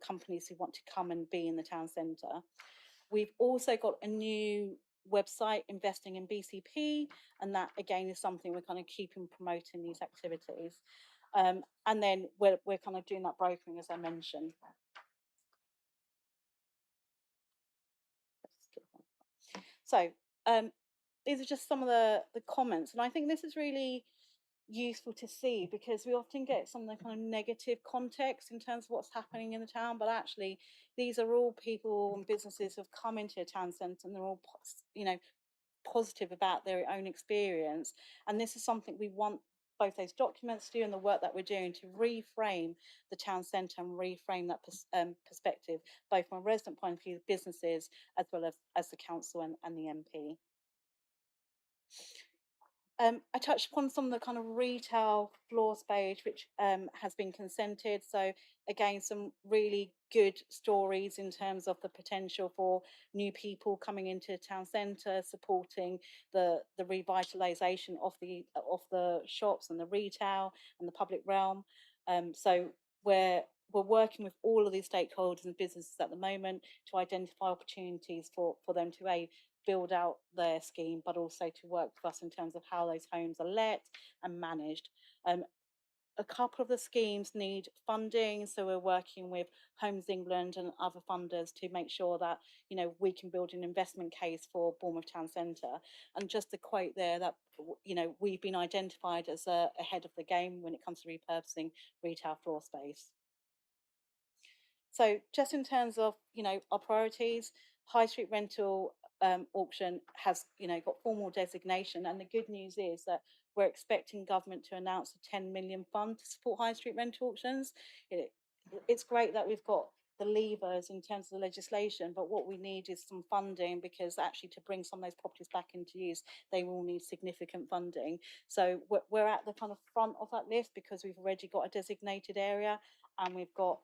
companies who want to come and be in the town centre. We've also got a new website, Investing in BCP, and that again is something we're kind of keeping promoting these activities. And then we're kind of doing that brokering, as I mentioned. So these are just some of the comments, and I think this is really useful to see, because we often get some of the kind of negative context in terms of what's happening in the town, but actually these are all people and businesses who have come into a town centre, and they're all, you know, positive about their own experience. And this is something we want both those documents to do and the work that we're doing to reframe the town centre and reframe that perspective, both from a resident point of view, businesses, as well as the council and the MP. I touched upon some of the kind of retail floor space which has been consented. So again, some really good stories in terms of the potential for new people coming into town centre, supporting the revitalisation of the shops and the retail and the public realm. So we're working with all of these stakeholders and businesses at the moment to identify opportunities for them to build out their scheme, but also to work with us in terms of how those homes are let and managed. A couple of the schemes need funding, so we're working with Homes England and other funders to make sure that, you know, we can build an investment case for Bournemouth Town Centre. And just to quote there, that, you know, we've been identified as ahead of the game when it comes to repurposing retail floor space. So just in terms of, you know, our priorities, high street rental auction has, you know, got formal designation, and the good news is that we're expecting government to announce a 10 million fund to support high street rental auctions. It's great that we've got the levers in terms of the legislation, but what we need is some funding, because actually to bring some of those properties back into use, they will need significant funding. So we're at the kind of front of that list because we've already got a designated area, and we've got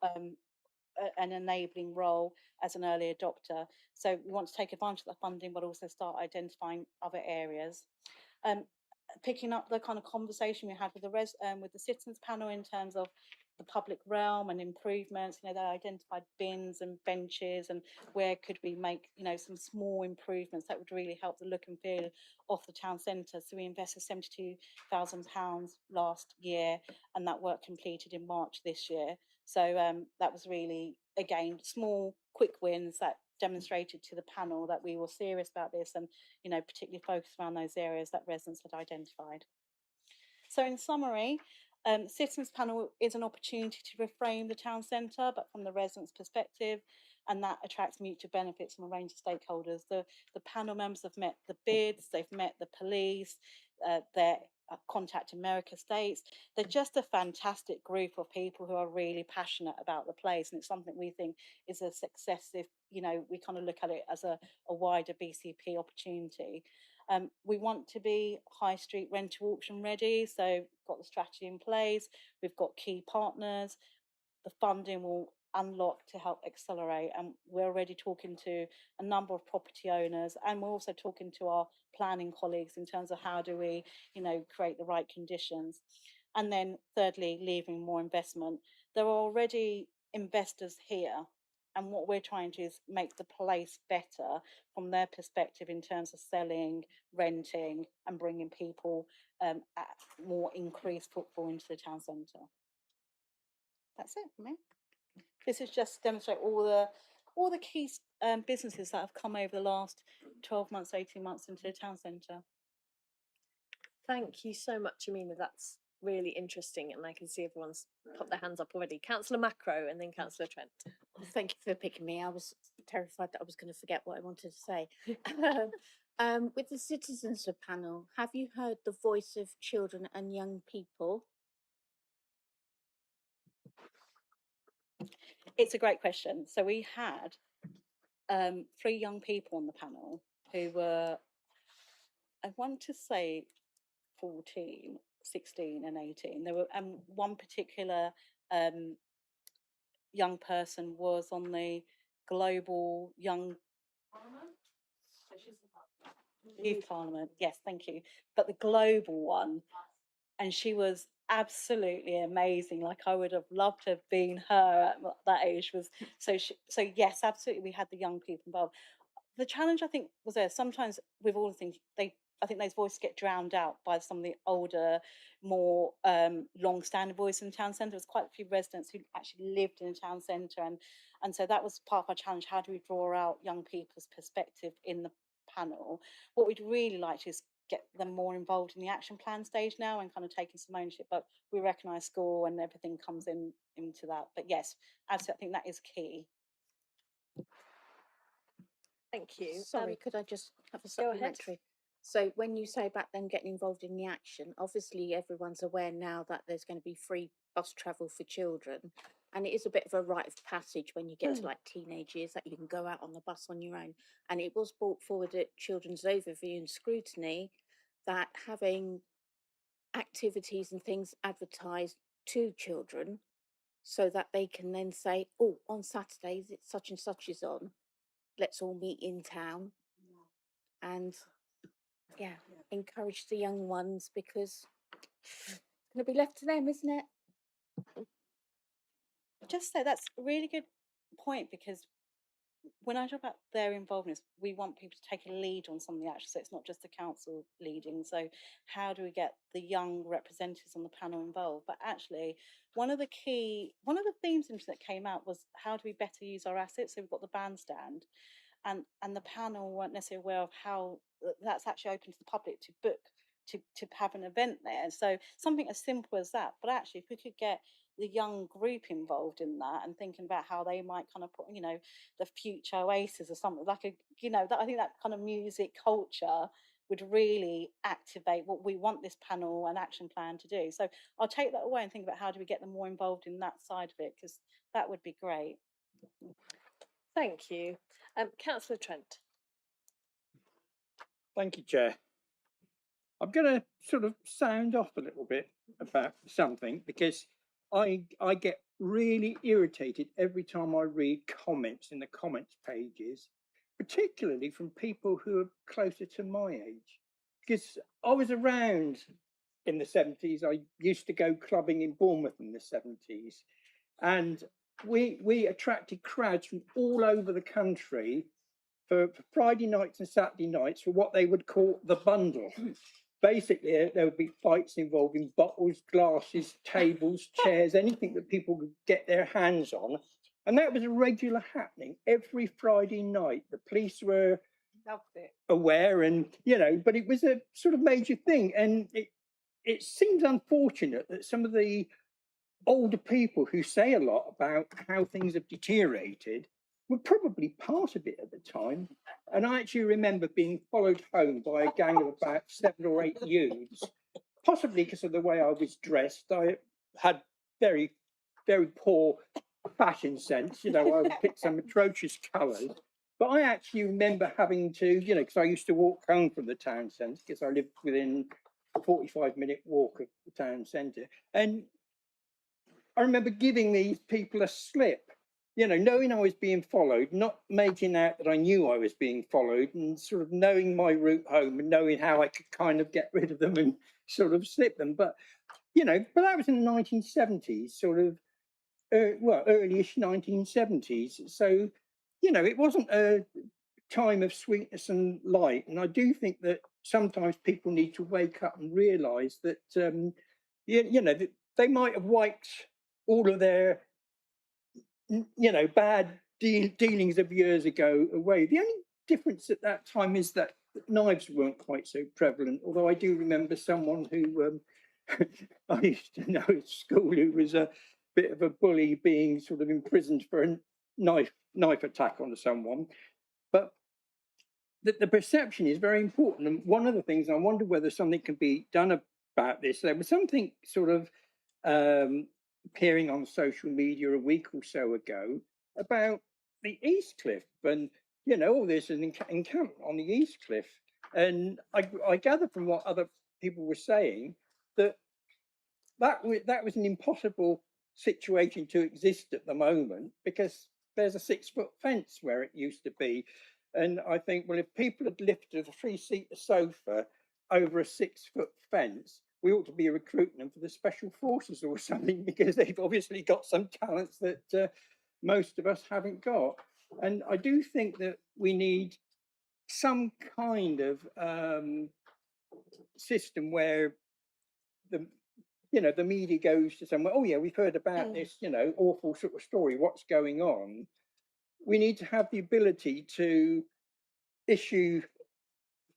an enabling role as an early adopter. So we want to take advantage of that funding, but also start identifying other areas. Picking up the kind of conversation we had with the citizens panel in terms of the public realm and improvements. You know, they identified bins and benches, and where could we make, you know, some small improvements that would really help the look and feel of the town centre. So we invested £72,000 last year, and that work completed in March this year. So that was really, again, small, quick wins that demonstrated to the panel that we were serious about this, and, you know, particularly focused around those areas that residents had identified. So in summary, Citizens Panel is an opportunity to reframe the town centre, but from the residents' perspective, and that attracts mutual benefits from a range of stakeholders. The panel members have met the bids, they've met the police, they're Contact America States. They're just a fantastic group of people who are really passionate about the place, and it's something we think is a success if, you know, we kind of look at it as a wider BCP opportunity. We want to be high street rental auction ready, so we've got the strategy in place, we've got key partners, the funding will unlock to help accelerate, and we're already talking to a number of property owners, and we're also talking to our planning colleagues in terms of how do we, you know, create the right conditions. And then thirdly, leaving more investment. There are already investors here, And what we're trying to do is make the place better from their perspective in terms of selling, renting, and bringing people at more increased footfall into the town centre. That's it for me. This is just to demonstrate all the key businesses that have come over the last 12 months, 18 months into the town centre. Thank you so much, Amina. That's really interesting, and I can see everyone's put their hands up already. Councillor Macro and then Councillor Trent. Thank you for picking me. I was terrified that I was going to forget what I wanted to say. With the citizens panel, have you heard the voice of children and young people? It's a great question. So we had 3 young people on the panel who were, I want to say 14, 16 and 18. There were one particular young person was on the global young youth parliament. Yes, thank you. But the global one, and she was absolutely amazing. Like I would have loved to have been her at that age. Was so yes, absolutely. We had the young people involved. The challenge I think was there. Sometimes with all the things, I think those voices get drowned out by some of the older, more long-standing voices in the town centre. There's quite a few residents who actually lived in the town centre, and so that was part of our challenge. How do we draw out young people's perspective in the panel? What we'd really like to is get them more involved in the action plan stage now and kind of taking some ownership. But we recognise school and everything comes into that. But yes, absolutely, I think that is key. Thank you. Sorry, could I just have a go ahead. supplementary? So when you say about them getting involved in the action, obviously everyone's aware now that there's going to be free bus travel for children. And it is a bit of a rite of passage when you get to like teenage years that you can go out on the bus on your own. And it was brought forward at Children's Overview and Scrutiny that having activities and things advertised to children so that they can then say, oh, on Saturdays it's such and such is on. Let's all meet in town. And yeah, encourage the young ones because it's going to be left to them, isn't it? Just say that's a really good point, because when I talk about their involvement, we want people to take a lead on some of the actions. So it's not just the council leading. So how do we get the young representatives on the panel involved? But actually, one of the themes that came out was how do we better use our assets? So we've got the bandstand, and the panel weren't necessarily aware of how that's actually open to the public to book to have an event there. So something as simple as that. But actually, if we could get the young group involved in that and thinking about how they might kind of put, the future Oasis or something like I think that kind of music culture would really activate what we want this panel and action plan to do. So I'll take that away and think about how do we get them more involved in that side of it, because that would be great. Thank you. Councillor Trent. Thank you, Chair. I'm going to sort of sound off a little bit about something, because I get really irritated every time I read comments in the comments pages, particularly from people who are closer to my age. Because I was around in the 70s. I used to go clubbing in Bournemouth in the 70s. And we attracted crowds from all over the country for Friday nights and Saturday nights for what they would call the bundle. Basically, there would be fights involving bottles, glasses, tables, chairs, anything that people could get their hands on. And that was a regular happening every Friday night. The police were aware, and, but it was a sort of major thing. And it seems unfortunate that some of the older people who say a lot about how things have deteriorated were probably part of it at the time. And I actually remember being followed home by a gang of about 7 or 8 youths, possibly because of the way I was dressed. I had very, very poor fashion sense. I picked some atrocious colours. But I actually remember having to, because I used to walk home from the town centre, because I lived within a 45-minute walk of the town centre. And I remember giving these people a slip, knowing I was being followed, not making out that I knew I was being followed, and sort of knowing my route home and knowing how I could kind of get rid of them and sort of slip them. But, but that was in the 1970s, sort of earlyish 1970s. So, you know, it wasn't a time of sweetness and light. And I do think that sometimes people need to wake up and realise that, you know, that they might have wiped all of their, you know, bad dealings of years ago away. The only difference at that time is that knives weren't quite so prevalent, although I do remember someone who I used to know at school who was a bit of a bully being sort of imprisoned for a knife attack on someone. But the perception is very important. And one of the things, I wonder whether something can be done about this. There was something sort of appearing on social media a week or so ago about the East Cliff, and you know, all this is encampment on the East Cliff. And I gather from what other people were saying that that was an impossible situation to exist at the moment, because there's a 6-foot fence where it used to be. And I think, well, if people had lifted a 3-seater sofa over a 6-foot fence, we ought to be recruiting them for the special forces or something, because they've obviously got some talents that most of us haven't got. And I do think that we need some kind of system where the the media goes to somewhere, oh yeah, we've heard about this, awful sort of story, what's going on? We need to have the ability to issue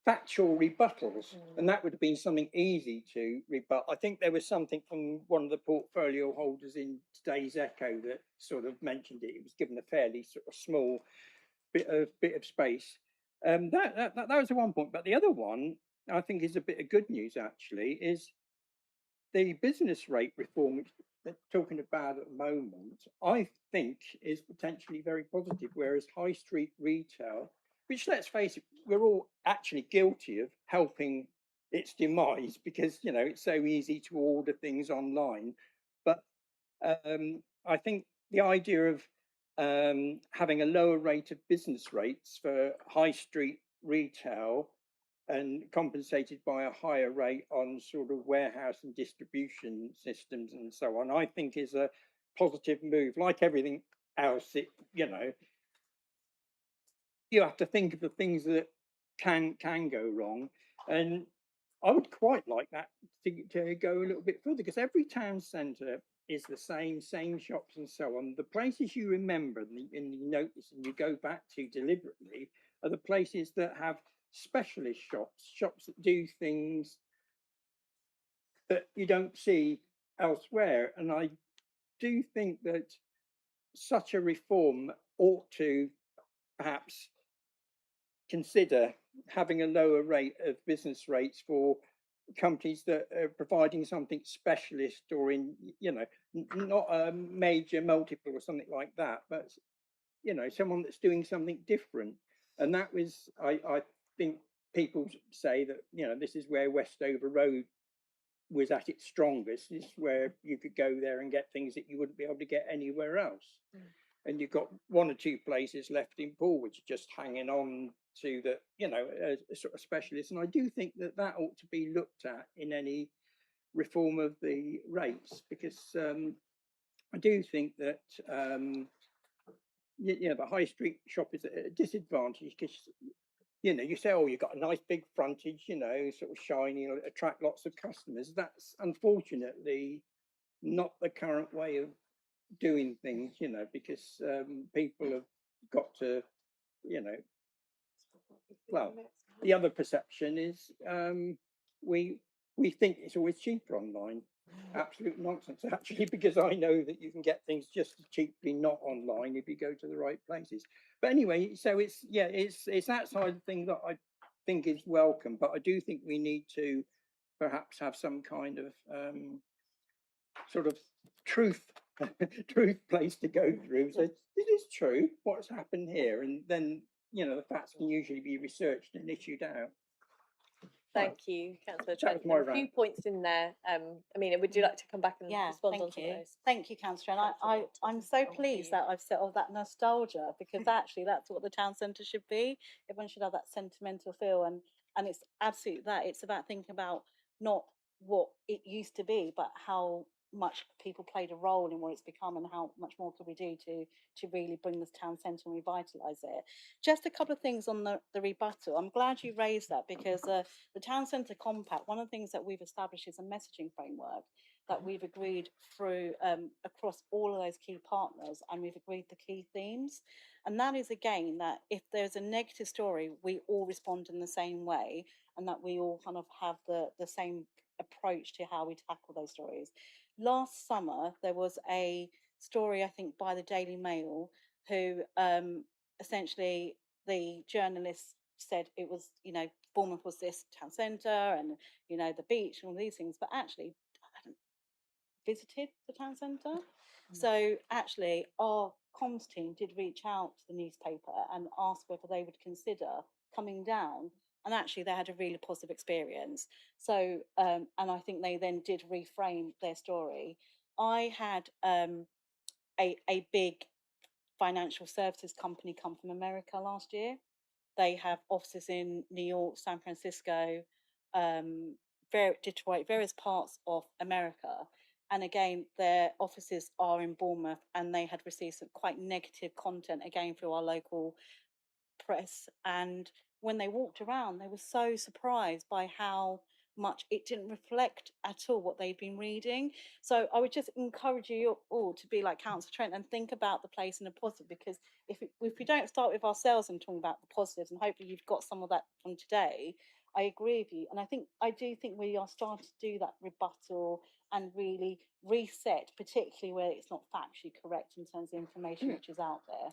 factual rebuttals, and that would have been something easy to rebut. I think there was something from one of the portfolio holders in today's Echo that sort of mentioned it. It was given a fairly sort of small bit of space. That was the one point, but the other one I think is a bit of good news actually, is the business rate reform, which they're talking about at the moment, I think is potentially very positive, whereas high street retail, which, let's face it, we're all actually guilty of helping its demise, because it's so easy to order things online. But I think the idea of having a lower rate of business rates for high street retail and compensated by a higher rate on sort of warehouse and distribution systems and so on, I think is a positive move. Like everything else, you have to think of the things that can go wrong. And I would quite like that to go a little bit further, because every town centre is the same shops and so on. The places you remember and you notice and you go back to deliberately are the places that have specialist shops that do things that you don't see elsewhere. And I do think that such a reform ought to perhaps consider having a lower rate of business rates for companies that are providing something specialist, or in not a major multiple or something like that, but someone that's doing something different. And that was, I think people say that this is where Westover Road was at its strongest. This is where you could go there and get things that you wouldn't be able to get anywhere else. And you've got one or two places left in Poole which are just hanging on to the, a sort of specialist. And I do think that ought to be looked at in any reform of the rates, because I do think that the high street shop is at a disadvantage, because you say, oh, you've got a nice big frontage, sort of shiny, attract lots of customers. That's unfortunately not the current way of doing things, because people have got to, well, the other perception is we think it's always cheaper online. Absolute nonsense, actually, because I know that you can get things just as cheaply not online if you go to the right places. But anyway, so it's that side of the thing that I think is welcome, but I do think we need to perhaps have some kind of sort of truth place to go through. So this is true, what's happened here, and then the facts can usually be researched and issued out. Thank you, Councillor That was Trent. my A few rant. points in there. Amina, would you like to come back and respond on thank to you. those? Thank you, Councillor. And I'm so pleased that I've set off that nostalgia, because actually that's what the town centre should be. Everyone should have that sentimental feel, and it's absolutely that. It's about thinking about not what it used to be, but how much people played a role in what it's become and how much more could we do to really bring this town centre and revitalise it. Just a couple of things on the rebuttal. I'm glad you raised that because the town centre compact, one of the things that we've established is a messaging framework that we've agreed through across all of those key partners, and we've agreed the key themes. And that is, again, that if there's a negative story, we all respond in the same way, and that we all kind of have the same approach to how we tackle those stories. Last summer, there was a story, I think, by the Daily Mail, who essentially the journalist said it was, Bournemouth was this town centre and, the beach and all these things, but actually I hadn't visited the town centre. So actually our comms team did reach out to the newspaper and ask whether they would consider coming down, and actually they had a really positive experience. So and I think they then did reframe their story. I had a big financial services company come from America last year. They have offices in New York, San Francisco, Detroit, various parts of America. And again, their offices are in Bournemouth, and they had received some quite negative content again through our local press. And when they walked around, they were so surprised by how much it didn't reflect at all what they'd been reading. So I would just encourage you all to be like Councillor Trent and think about the place in a positive, because if we don't start with ourselves and talking about the positives, and hopefully you've got some of that from today, I agree with you. And I do think we are starting to do that rebuttal and really reset, particularly where it's not factually correct in terms of information which is out there.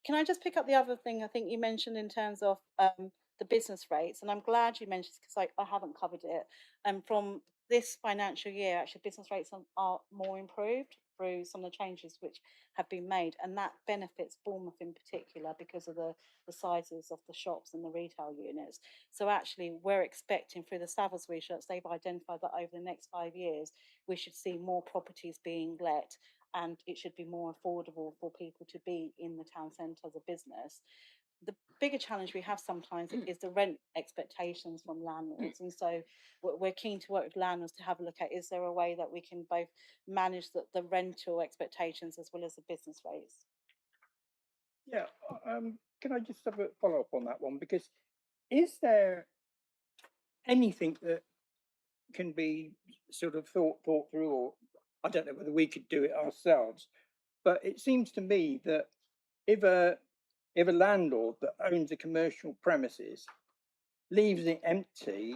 Can I just pick up the other thing I think you mentioned in terms of the business rates? And I'm glad you mentioned this because I haven't covered it. And from this financial year, actually, business rates are more improved through some of the changes which have been made. And that benefits Bournemouth in particular because of the sizes of the shops and the retail units. So actually, we're expecting through the Savills research, they've identified that over the next 5 years, we should see more properties being let, and it should be more affordable for people to be in the town centre as a business. The bigger challenge we have sometimes is the rent expectations from landlords, and so we're keen to work with landlords to have a look at, is there a way that we can both manage the rental expectations as well as the business rates? Yeah, can I just have a follow up on that one? Because is there anything that can be sort of thought through, or I don't know whether we could do it ourselves, but it seems to me that if a landlord that owns a commercial premises leaves it empty,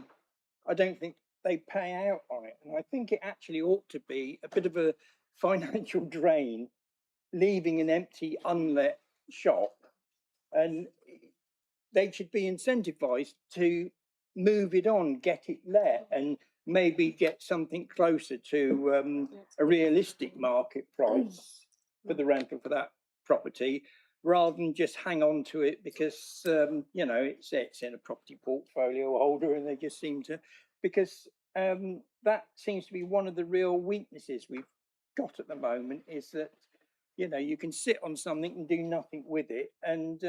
I don't think they pay out on it. And I think it actually ought to be a bit of a financial drain, leaving an empty, unlet shop, and they should be incentivized to move it on, get it let, and maybe get something closer to a realistic market price for the rental for that property, rather than just hang on to it because it's in a property portfolio holder and they just seem to, because that seems to be one of the real weaknesses we've got at the moment, is that you can sit on something and do nothing with it, and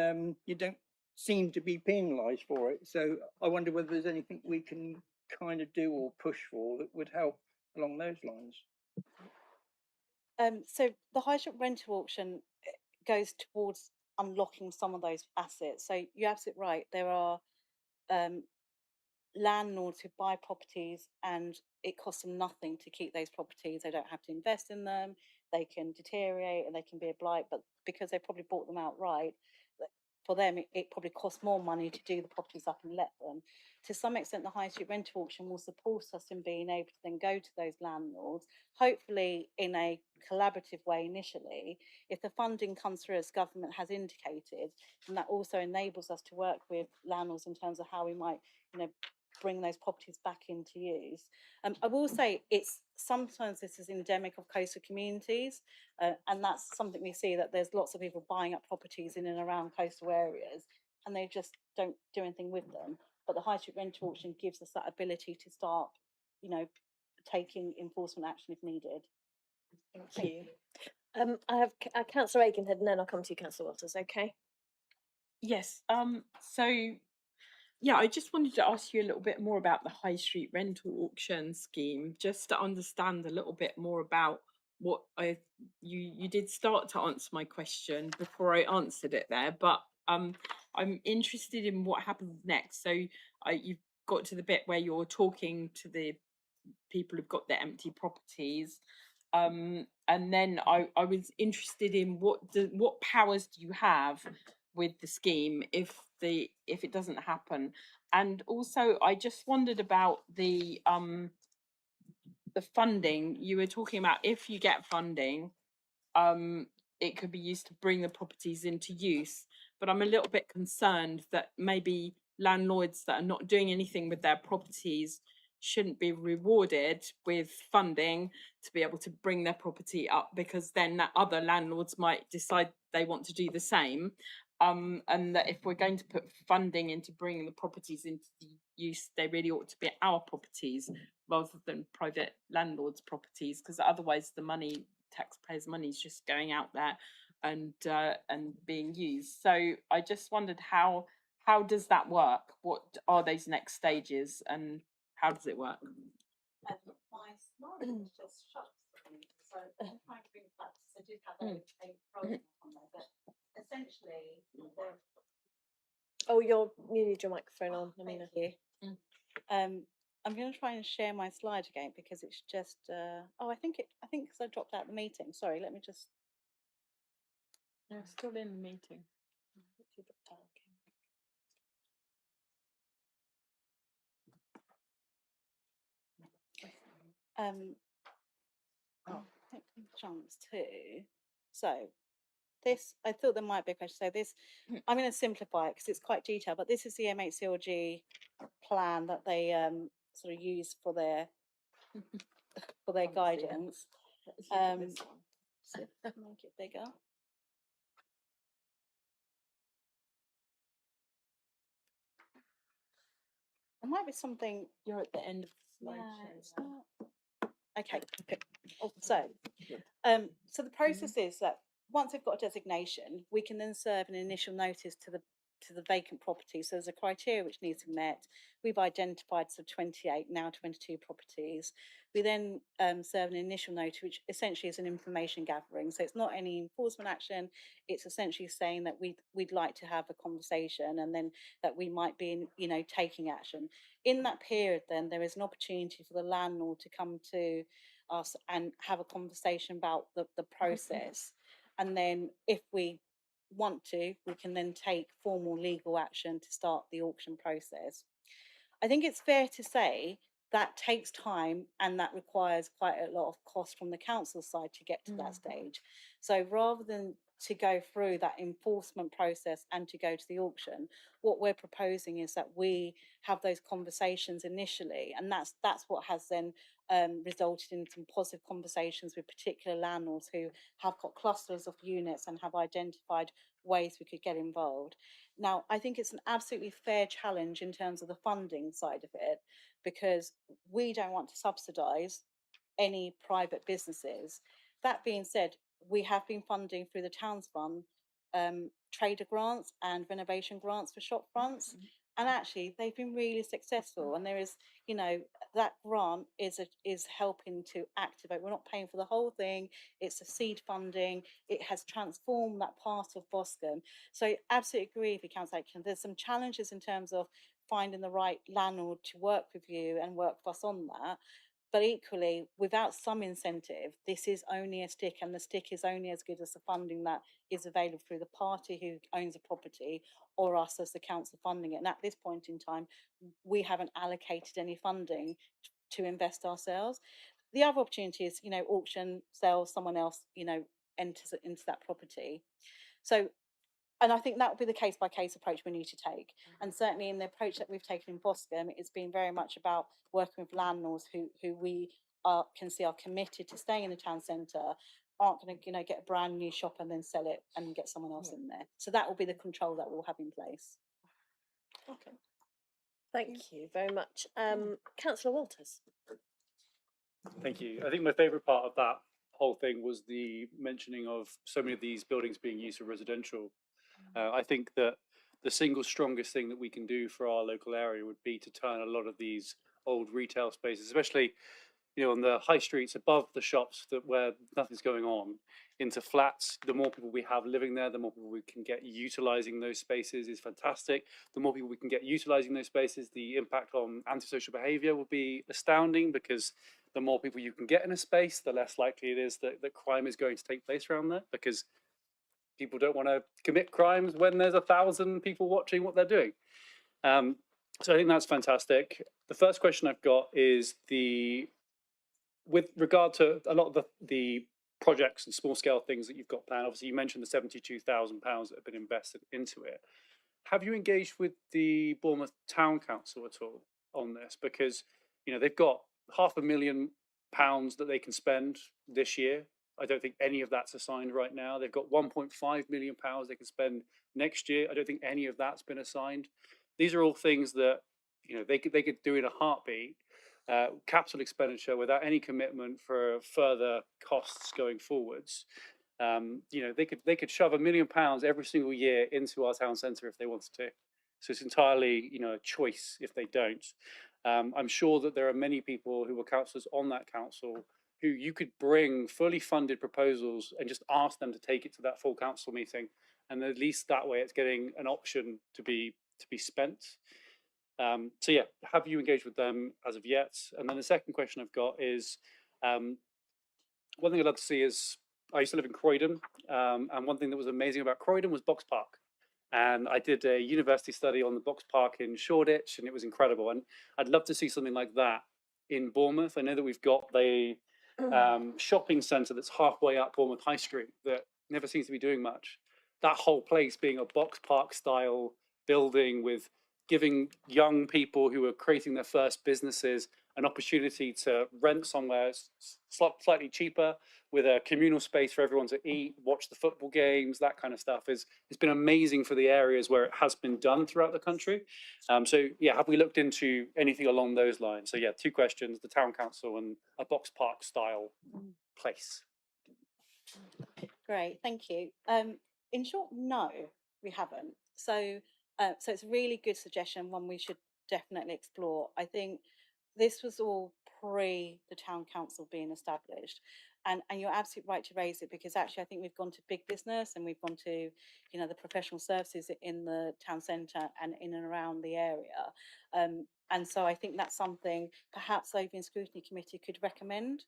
you don't seem to be penalised for it. So I wonder whether there's anything we can kind of do or push for that would help along those lines. So the high street rental auction goes towards unlocking some of those assets. So you're absolutely right. There are landlords who buy properties and it costs them nothing to keep those properties. They don't have to invest in them. They can deteriorate and they can be a blight, but because they probably bought them outright, for them it probably costs more money to do the properties up and let them. To some extent, the high street rental auction will support us in being able to then go to those landlords, hopefully in a collaborative way initially. If the funding comes through as government has indicated, and that also enables us to work with landlords in terms of how we might bring those properties back into use. I will say sometimes this is endemic of coastal communities, and that's something we see, that there's lots of people buying up properties in and around coastal areas and they just don't do anything with them. But the high street rental auction gives us that ability to start, taking enforcement action if needed. Thank you. I have Councillor Aikenhead, and then I'll come to you, Councillor Walters. Okay. Yes. So Yeah, I just wanted to ask you a little bit more about the high street rental auction scheme, just to understand a little bit more about what you did start to answer my question before I answered it there, but I'm interested in what happens next. So you've got to the bit where you're talking to the people who've got their empty properties. And then I was interested in what powers do you have with the scheme if it doesn't happen, and also I just wondered about the funding. You were talking about if you get funding, it could be used to bring the properties into use, but I'm a little bit concerned that maybe landlords that are not doing anything with their properties shouldn't be rewarded with funding to be able to bring their property up, because then that other landlords might decide they want to do the same. And that if we're going to put funding into bringing the properties into the use, they really ought to be our properties rather than private landlords' properties, because otherwise the money, taxpayers' money, is just going out there and being used. So I just wondered how does that work? What are those next stages, and how does it work? My slide is just shut, so I'm trying to bring it back. I did have a program on there, but essentially, Oh, you need your microphone on, Amina. thank you. I'm going to try and share my slide again because it's just. Oh, I think because I dropped out the meeting. Sorry, let me just. They're still in the meeting. Chance to. So this, I thought there might be a question. So this, I'm going to simplify it because it's quite detailed, but this is the MHCLG plan that they sort of use for their guidance. Make it bigger. There might be something. You're at the end of the slide. Yeah, it's not. Okay. So, so the process is that once we've got a designation, we can then serve an initial notice to the vacant property. So there's a criteria which needs to be met. We've identified sort of 28, now 22 properties. We then serve an initial notice, which essentially is an information gathering. So it's not any enforcement action. It's essentially saying that we'd like to have a conversation, and then that we might be, taking action. In that period, then there is an opportunity for the landlord to come to us and have a conversation about the process. And then if we want to, we can then take formal legal action to start the auction process. I think it's fair to say that takes time and that requires quite a lot of cost from the council side to get to that stage. So rather than to go through that enforcement process and to go to the auction, what we're proposing is that we have those conversations initially, and that's what has then resulted in some positive conversations with particular landlords who have got clusters of units and have identified ways we could get involved. Now, I think it's an absolutely fair challenge in terms of the funding side of it, because we don't want to subsidise any private businesses. That being said, we have been funding through the Towns Fund trader grants and renovation grants for shop fronts. And actually, they've been really successful. And there is, that grant is helping to activate. We're not paying for the whole thing. It's a seed funding. It has transformed that part of Boscombe. So I absolutely agree with you, Councillor Aitken. There's some challenges in terms of finding the right landlord to work with you and work with us on that. But equally, without some incentive, this is only a stick, and the stick is only as good as the funding that is available through the party who owns a property or us as the council funding it. And at this point in time, we haven't allocated any funding to invest ourselves. The other opportunity is, auction, sale, someone else, enters into that property. So, and I think that would be the case by case approach we need to take. And certainly in the approach that we've taken in Boscombe, it's been very much about working with landlords who we can see are committed to staying in the town centre, aren't going to get a brand new shop and then sell it and get someone else in there. So that will be the control that we'll have in place. Okay. Thank you very much. Councillor Walters. Thank you. I think my favourite part of that whole thing was the mentioning of so many of these buildings being used for residential. I think that the single strongest thing that we can do for our local area would be to turn a lot of these old retail spaces, especially on the high streets above the shops where nothing's going on, into flats. The more people we have living there, the more people we can get utilizing those spaces is fantastic. The more people we can get utilizing those spaces, the impact on antisocial behavior will be astounding, because the more people you can get in a space, the less likely it is that crime is going to take place around there, because people don't want to commit crimes when there's 1,000 people watching what they're doing. So I think that's fantastic. The first question I've got is with regard to a lot of the projects and small scale things that you've got planned. Obviously, you mentioned the £72,000 that have been invested into it. Have you engaged with the Bournemouth Town Council at all on this? Because they've got £500,000 that they can spend this year. I don't think any of that's assigned right now. They've got £1.5 million they can spend next year. I don't think any of that's been assigned. These are all things that they could do in a heartbeat. Capital expenditure without any commitment for further costs going forwards. They could shove £1 million every single year into our town centre if they wanted to. So it's entirely a choice if they don't. I'm sure that there are many people who were councillors on that council who you could bring fully funded proposals and just ask them to take it to that full council meeting, and at least that way it's getting an option to be spent. So yeah, have you engaged with them as of yet? And then the second question I've got is, one thing I'd love to see is, I used to live in Croydon, and one thing that was amazing about Croydon was Box Park. And I did a university study on the Box Park in Shoreditch, and it was incredible. And I'd love to see something like that in Bournemouth. I know that we've got the shopping centre that's halfway up Bournemouth High Street that never seems to be doing much. That whole place being a Box Park style building, with giving young people who are creating their first businesses an opportunity to rent somewhere slightly cheaper, with a communal space for everyone to eat, watch the football games, that kind of stuff it's been amazing for the areas where it has been done throughout the country. So yeah, have we looked into anything along those lines? So yeah, two questions: the town council and a Box Park style place. Great, thank you. In short, no, we haven't. So it's a really good suggestion, one we should definitely explore. I think this was all pre the town council being established, and you're absolutely right to raise it, because actually I think we've gone to big business and we've gone to the professional services in the town centre and in and around the area, and so I think that's something perhaps Open Scrutiny Committee could recommend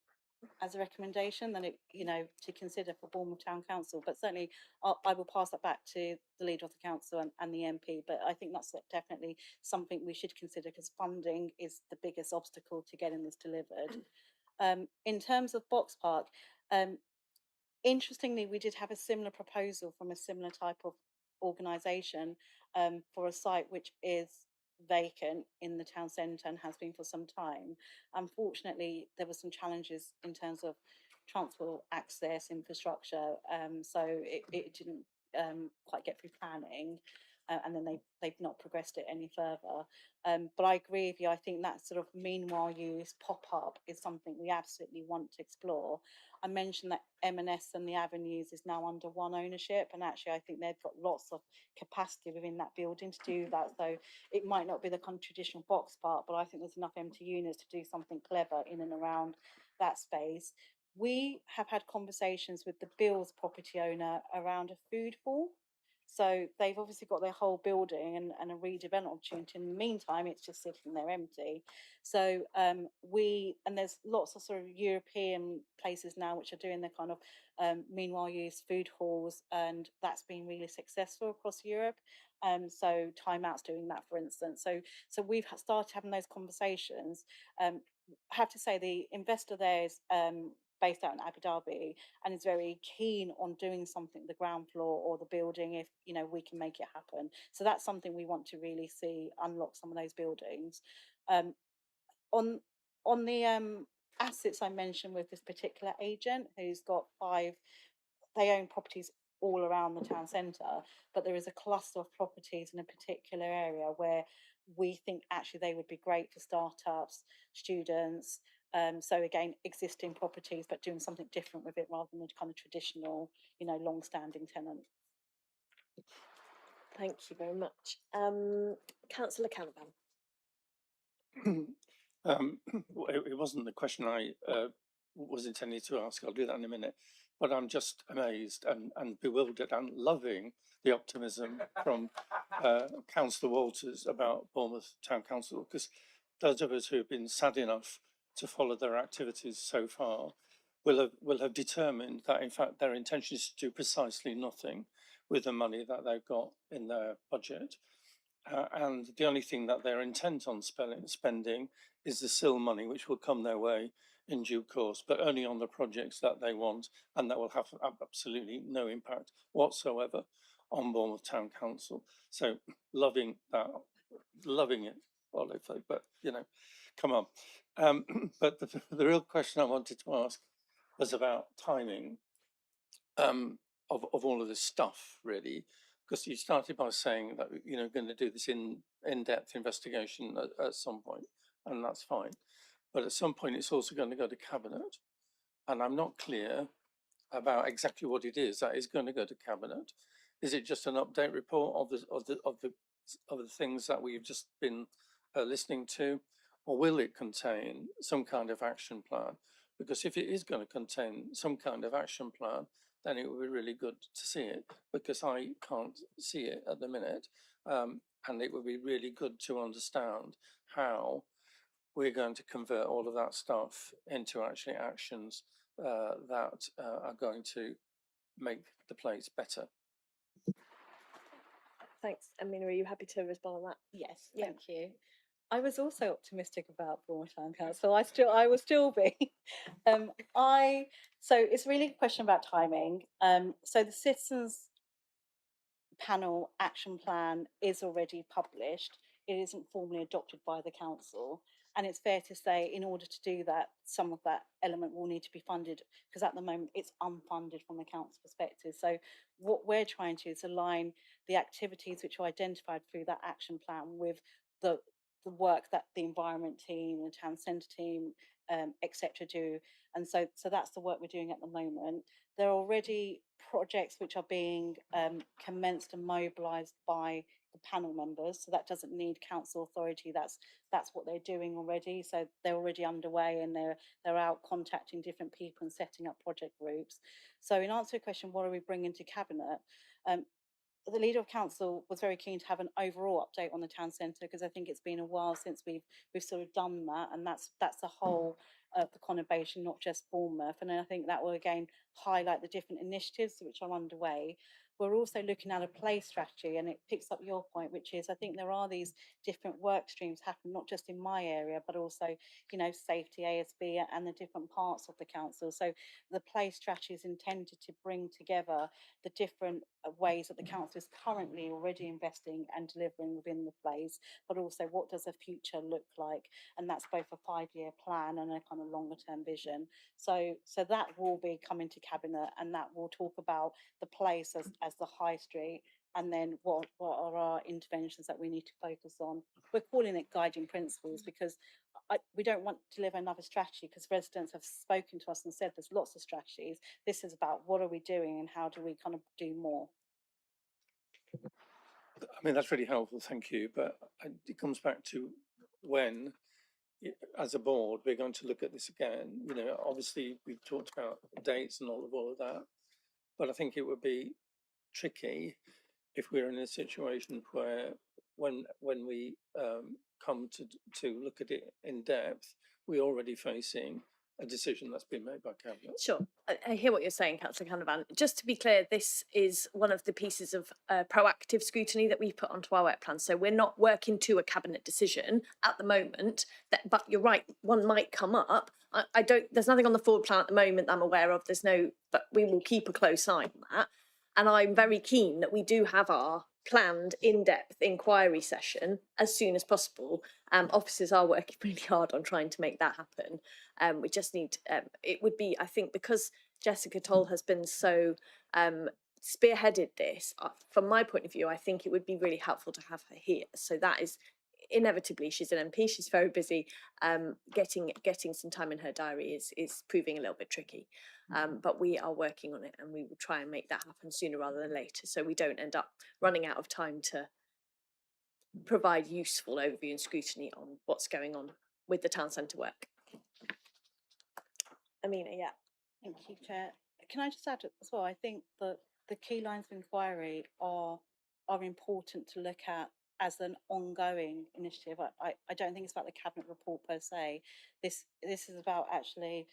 as a recommendation, then to consider for Bournemouth Town Council. But certainly I will pass that back to the leader of the council and the MP. But I think that's definitely something we should consider, because funding is the biggest obstacle to getting this delivered. In terms of Box Park, interestingly, we did have a similar proposal from a similar type of organisation for a site which is vacant in the town centre and has been for some time. Unfortunately, there were some challenges in terms of transport access, infrastructure, so it didn't quite get through planning. And then they've not progressed it any further. But I agree with you. I think that sort of meanwhile use pop-up is something we absolutely want to explore. I mentioned that M&S and the Avenues is now under one ownership, and actually I think they've got lots of capacity within that building to do that. So it might not be the kind of traditional Box Park, but I think there's enough empty units to do something clever in and around that space. We have had conversations with the Bills property owner around a food hall. So they've obviously got their whole building and a redevelopment opportunity. In the meantime, it's just sitting there empty. So and there's lots of sort of European places now which are doing their kind of meanwhile use food halls, and that's been really successful across Europe. So Time Out's doing that, for instance. So we've started having those conversations. I have to say the investor there is based out in Abu Dhabi and is very keen on doing something the ground floor or the building if we can make it happen. So that's something we want to really see unlock some of those buildings. On the assets I mentioned with this particular agent who's got 5, they own properties all around the town centre, but there is a cluster of properties in a particular area where we think actually they would be great for startups, students. So again, existing properties, but doing something different with it rather than a kind of traditional, long-standing tenant. Thank you very much. Councillor Canavan. It wasn't the question I was intending to ask. I'll do that in a minute. But I'm just amazed and bewildered and loving the optimism from Councillor Walters about Bournemouth Town Council, because those of us who have been sad enough to follow their activities so far will have determined that in fact their intention is to do precisely nothing with the money that they've got in their budget. And the only thing that they're intent on spending is the SIL money, which will come their way in due course, but only on the projects that they want, and that will have absolutely no impact whatsoever on Bournemouth Town Council. So loving that, loving it, Oliver, but you know, come on. But the real question I wanted to ask was about timing of all of this stuff, really, because you started by saying that going to do this in-depth investigation at some point, and that's fine. But at some point, it's also going to go to cabinet, and I'm not clear about exactly what it is that is going to go to cabinet. Is it just an update report of the things that we've just been listening to, or will it contain some kind of action plan? Because if it is going to contain some kind of action plan, then it would be really good to see it, because I can't see it at the minute. And it would be really good to understand how we're going to convert all of that stuff into actually actions that are going to make the place better. Thanks. Amina, are you happy to respond on that? Yes, thank you. I was also optimistic about Bournemouth Town Council. I will still be. So it's really a question about timing. So the citizens panel action plan is already published. It isn't formally adopted by the council, and it's fair to say in order to do that, some of that element will need to be funded, because at the moment it's unfunded from the council perspective. So what we're trying to is align the activities which are identified through that action plan with the work that the environment team, the town centre team, etc. do. And so that's the work we're doing at the moment. There are already projects which are being commenced and mobilised by the panel members, so that doesn't need council authority. That's what they're doing already. So they're already underway, and they're out contacting different people and setting up project groups. So in answer to your question, what are we bringing to cabinet? The leader of council was very keen to have an overall update on the town centre, because I think it's been a while since we've sort of done that, and that's the whole of the conurbation, not just Bournemouth. And then I think that will again highlight the different initiatives which are underway. We're also looking at a play strategy, and it picks up your point, which is I think there are these different work streams happening, not just in my area, but also, safety, ASB, and the different parts of the council. So the play strategy is intended to bring together the different ways that the council is currently already investing and delivering within the plays, but also what does a future look like? And that's both a 5-year plan and a kind of longer term vision. So that will be coming to cabinet, and that will talk about the place as the high street, and then what are our interventions that we need to focus on. We're calling it guiding principles because we don't want to deliver another strategy, because residents have spoken to us and said there's lots of strategies. This is about what are we doing and how do we kind of do more. I mean, that's really helpful, thank you. But it comes back to when, as a board, we're going to look at this again. Obviously we've talked about dates and all of that, but I think it would be tricky if we're in a situation where when we come to look at it in depth, we're already facing a decision that's been made by cabinet. Sure, I hear what you're saying, Councillor Canavan. Just to be clear, this is one of the pieces of proactive scrutiny that we put onto our work plan. So we're not working to a cabinet decision at the moment. But you're right, one might come up. I don't. There's nothing on the forward plan at the moment that I'm aware of. But we will keep a close eye on that. And I'm very keen that we do have our planned in-depth inquiry session as soon as possible. Officers are working really hard on trying to make that happen. We just need, it would be, I think, because Jessica Toll has been so spearheaded this, from my point of view, I think it would be really helpful to have her here. So that is inevitably she's an MP, she's very busy. Getting some time in her diary is proving a little bit tricky. But we are working on it, and we will try and make that happen sooner rather than later, so we don't end up running out of time to provide useful overview and scrutiny on what's going on with the town centre work. Amina, yeah. Thank you, Chair. Can I just add as well, I think that the key lines of inquiry are important to look at as an ongoing initiative. I don't think it's about the cabinet report per se. This is about actually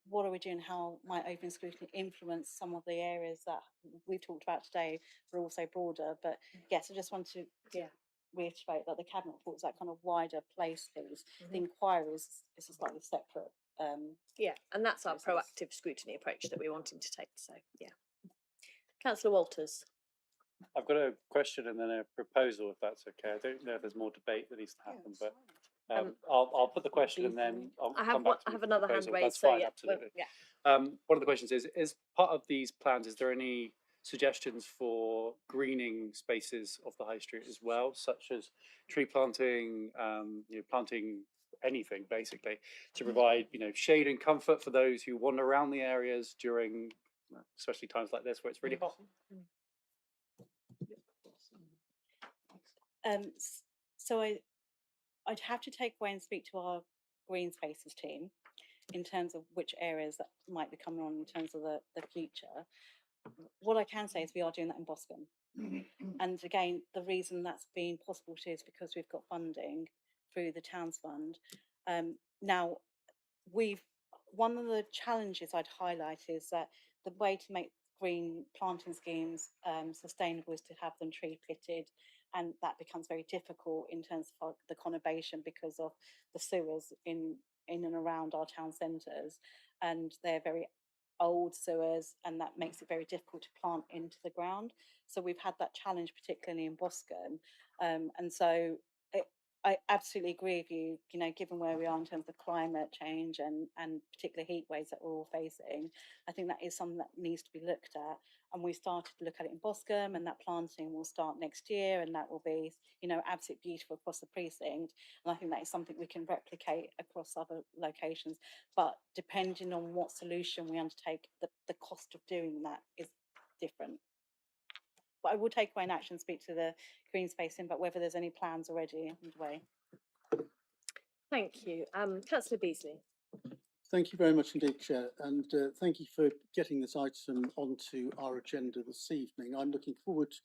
what are we doing, how might open scrutiny influence some of the areas that we've talked about today, but also broader. But yes, I just want to reiterate that the cabinet report is that kind of wider place piece. The inquiry is a slightly separate yeah, and that's our proactive scrutiny approach that we're wanting to take. So yeah. Councillor Walters. I've got a question and then a proposal, if that's okay. I don't know if there's more debate that needs to happen, but I'll put the question and then I'll come back to I have another hand proposal. raised. That's So fine, yeah, absolutely. yeah. One of the questions is part of these plans, is there any suggestions for greening spaces of the high street as well, such as tree planting, planting anything basically to provide shade and comfort for those who wander around the areas during especially times like this where it's really hot? So I'd have to take away and speak to our green spaces team in terms of which areas that might be coming on in terms of the future. What I can say is we are doing that in Boscombe. And again, the reason that's been possible too is because we've got funding through the Towns Fund. Now, one of the challenges I'd highlight is that the way to make green planting schemes sustainable is to have them tree pitted, and that becomes very difficult in terms of the conurbation because of the sewers in and around our town centres, and they're very old sewers, and that makes it very difficult to plant into the ground. So we've had that challenge, particularly in Boscombe, and so I absolutely agree with you. Given where we are in terms of climate change and particular heat waves that we're all facing, I think that is something that needs to be looked at. And we started to look at it in Boscombe, and that planting will start next year, and that will be, absolutely beautiful across the precinct. And I think that is something we can replicate across other locations. But depending on what solution we undertake, the cost of doing that is different. But I will take away an action and speak to the green spacing, but whether there's any plans already underway. Thank you. Councillor Beasley. Thank you very much indeed, Chair, and thank you for getting this item onto our agenda this evening. I'm looking forward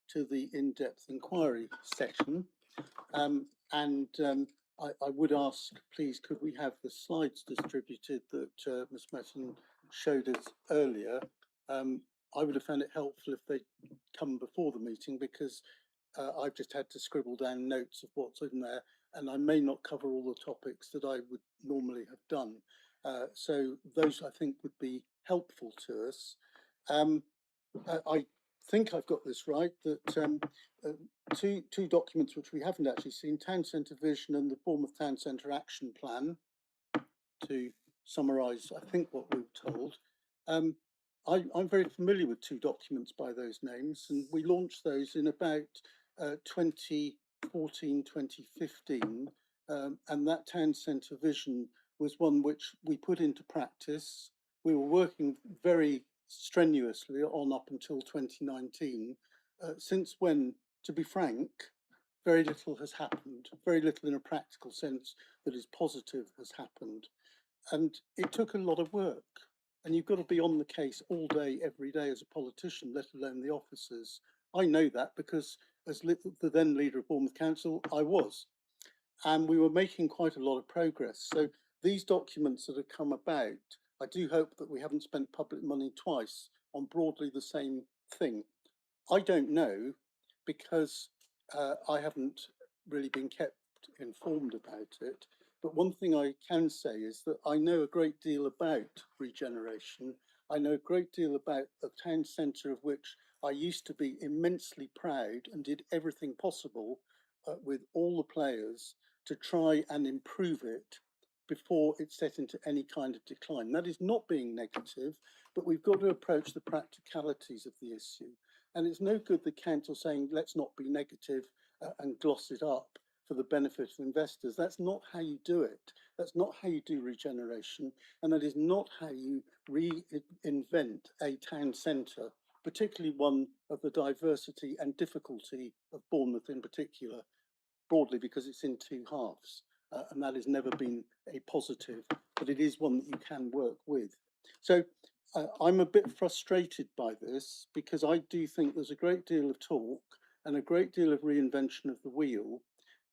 to the in-depth inquiry session, I would ask, please, could we have the slides distributed that Ms. Messon showed us earlier? I would have found it helpful if they'd come before the meeting, because I've just had to scribble down notes of what's in there, and I may not cover all the topics that I would normally have done. So those, I think, would be helpful to us. I think I've got this right, that two documents which we haven't actually seen, Town Centre Vision and the Bournemouth Town Centre Action Plan, to summarise, I think, what we were told. I'm very familiar with two documents by those names, and we launched those in about 2014, 2015, and that Town Centre Vision was one which we put into practice. We were working very strenuously on up until 2019, since when, to be frank, very little has happened, very little in a practical sense that is positive has happened. And it took a lot of work. And you've got to be on the case all day, every day as a politician, let alone the officers. I know that because as the then leader of Bournemouth Council, I was. And we were making quite a lot of progress. So these documents that have come about, I do hope that we haven't spent public money twice on broadly the same thing. I don't know, because I haven't really been kept informed about it. But one thing I can say is that I know a great deal about regeneration. I know a great deal about a town centre of which I used to be immensely proud and did everything possible with all the players to try and improve it before it set into any kind of decline. That is not being negative, but we've got to approach the practicalities of the issue. And it's no good the council saying, let's not be negative and gloss it up, for the benefit of investors. That's not how you do it. That's not how you do regeneration, and that is not how you reinvent a town centre, particularly one of the diversity and difficulty of Bournemouth in particular, broadly because it's in two halves, and that has never been a positive, but it is one that you can work with. So I'm a bit frustrated by this because I do think there's a great deal of talk and a great deal of reinvention of the wheel,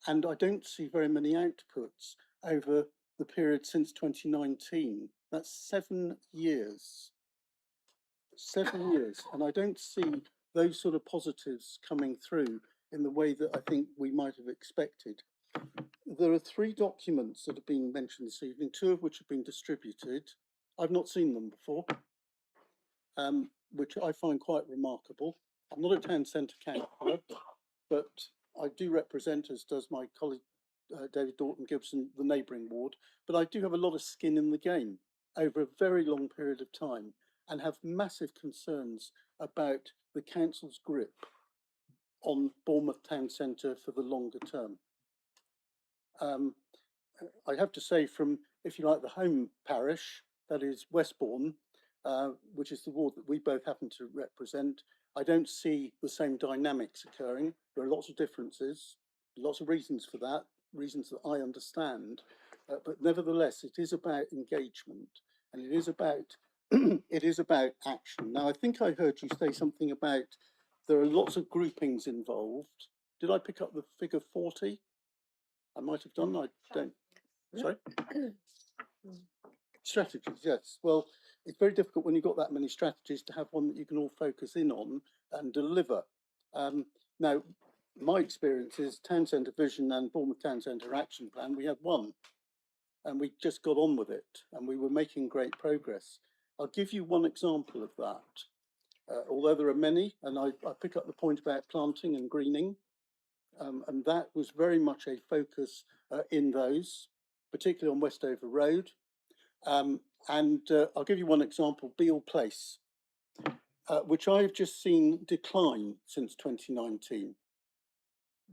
and I don't see very many outputs over the period since 2019. That's 7 years. 7 years, and I don't see those sort of positives coming through in the way that I think we might have expected. There are 3 documents that have been mentioned this evening, 2 of which have been distributed. I've not seen them before, which I find quite remarkable. I'm not a town centre councillor, but I do represent, as does my colleague David Dorton Gibson, the neighbouring ward, but I do have a lot of skin in the game over a very long period of time and have massive concerns about the council's grip on Bournemouth Town Centre for the longer term. I have to say, from, if you like, the home parish, that is Westbourne, which is the ward that we both happen to represent, I don't see the same dynamics occurring. There are lots of differences, lots of reasons for that, reasons that I understand, but nevertheless, it is about engagement and it is about it is about action. Now, I think I heard you say something about there are lots of groupings involved. Did I pick up the figure 40? I might have done. I don't. Sorry. Strategies, yes. Well, it's very difficult when you've got that many strategies to have one that you can all focus in on and deliver. Now, my experience is Town Centre Vision and Bournemouth Town Centre Action Plan. We had one, and we just got on with it, and we were making great progress. I'll give you one example of that, although there are many, and I pick up the point about planting and greening, and that was very much a focus in those, particularly on Westover Road. I'll give you one example, Beale Place, which I've just seen decline since 2019.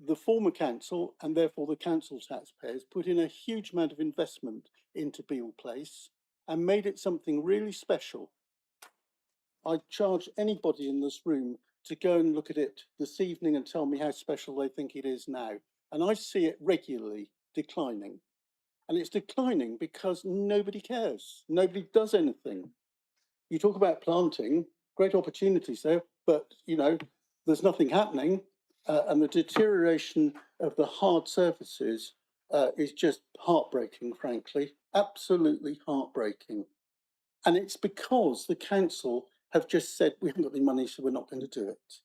The former council, and therefore the council taxpayers, put in a huge amount of investment into Beale Place and made it something really special. I'd charge anybody in this room to go and look at it this evening and tell me how special they think it is now. And I see it regularly declining. And it's declining because nobody cares. Nobody does anything. You talk about planting, great opportunities there, but you know, there's nothing happening. And the deterioration of the hard surfaces is just heartbreaking, frankly, absolutely heartbreaking. And it's because the council have just said, we haven't got any money, so we're not going to do it.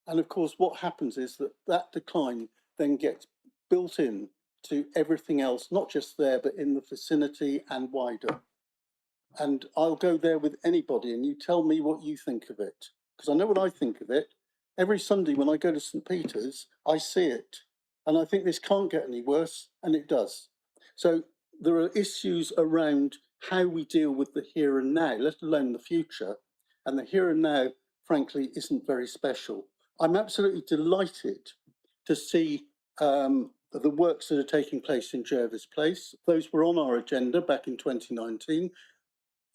And of course, what happens is that that decline then gets built in to everything else, not just there, but in the vicinity and wider. And I'll go there with anybody and you tell me what you think of it, because I know what I think of it. Every Sunday when I go to St. Peter's, I see it. And I think this can't get any worse, and it does. So there are issues around how we deal with the here and now, let alone the future. And the here and now, frankly, isn't very special. I'm absolutely delighted to see the works that are taking place in Jervis Place. Those were on our agenda back in 2019.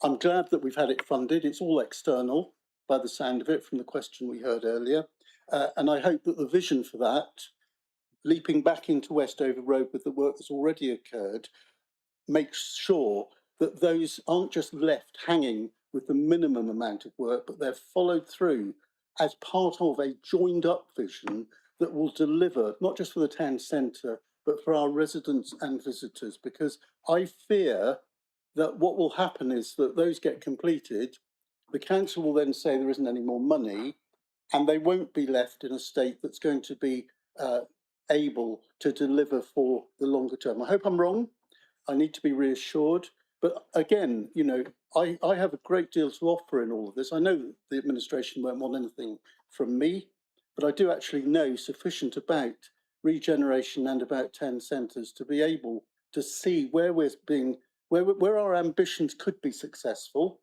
I'm glad that we've had it funded. It's all external by the sound of it from the question we heard earlier. And I hope that the vision for that, leaping back into Westover Road with the work that's already occurred, makes sure that those aren't just left hanging with the minimum amount of work, but they're followed through as part of a joined up vision that will deliver, not just for the town centre, but for our residents and visitors. Because I fear that what will happen is that those get completed, the council will then say there isn't any more money, and they won't be left in a state that's going to be able to deliver for the longer term. I hope I'm wrong. I need to be reassured. But again, you know, I have a great deal to offer in all of this. I know that the administration won't want anything from me, but I do actually know sufficient about regeneration and about town centres to be able to see where we're being, where our ambitions could be successful,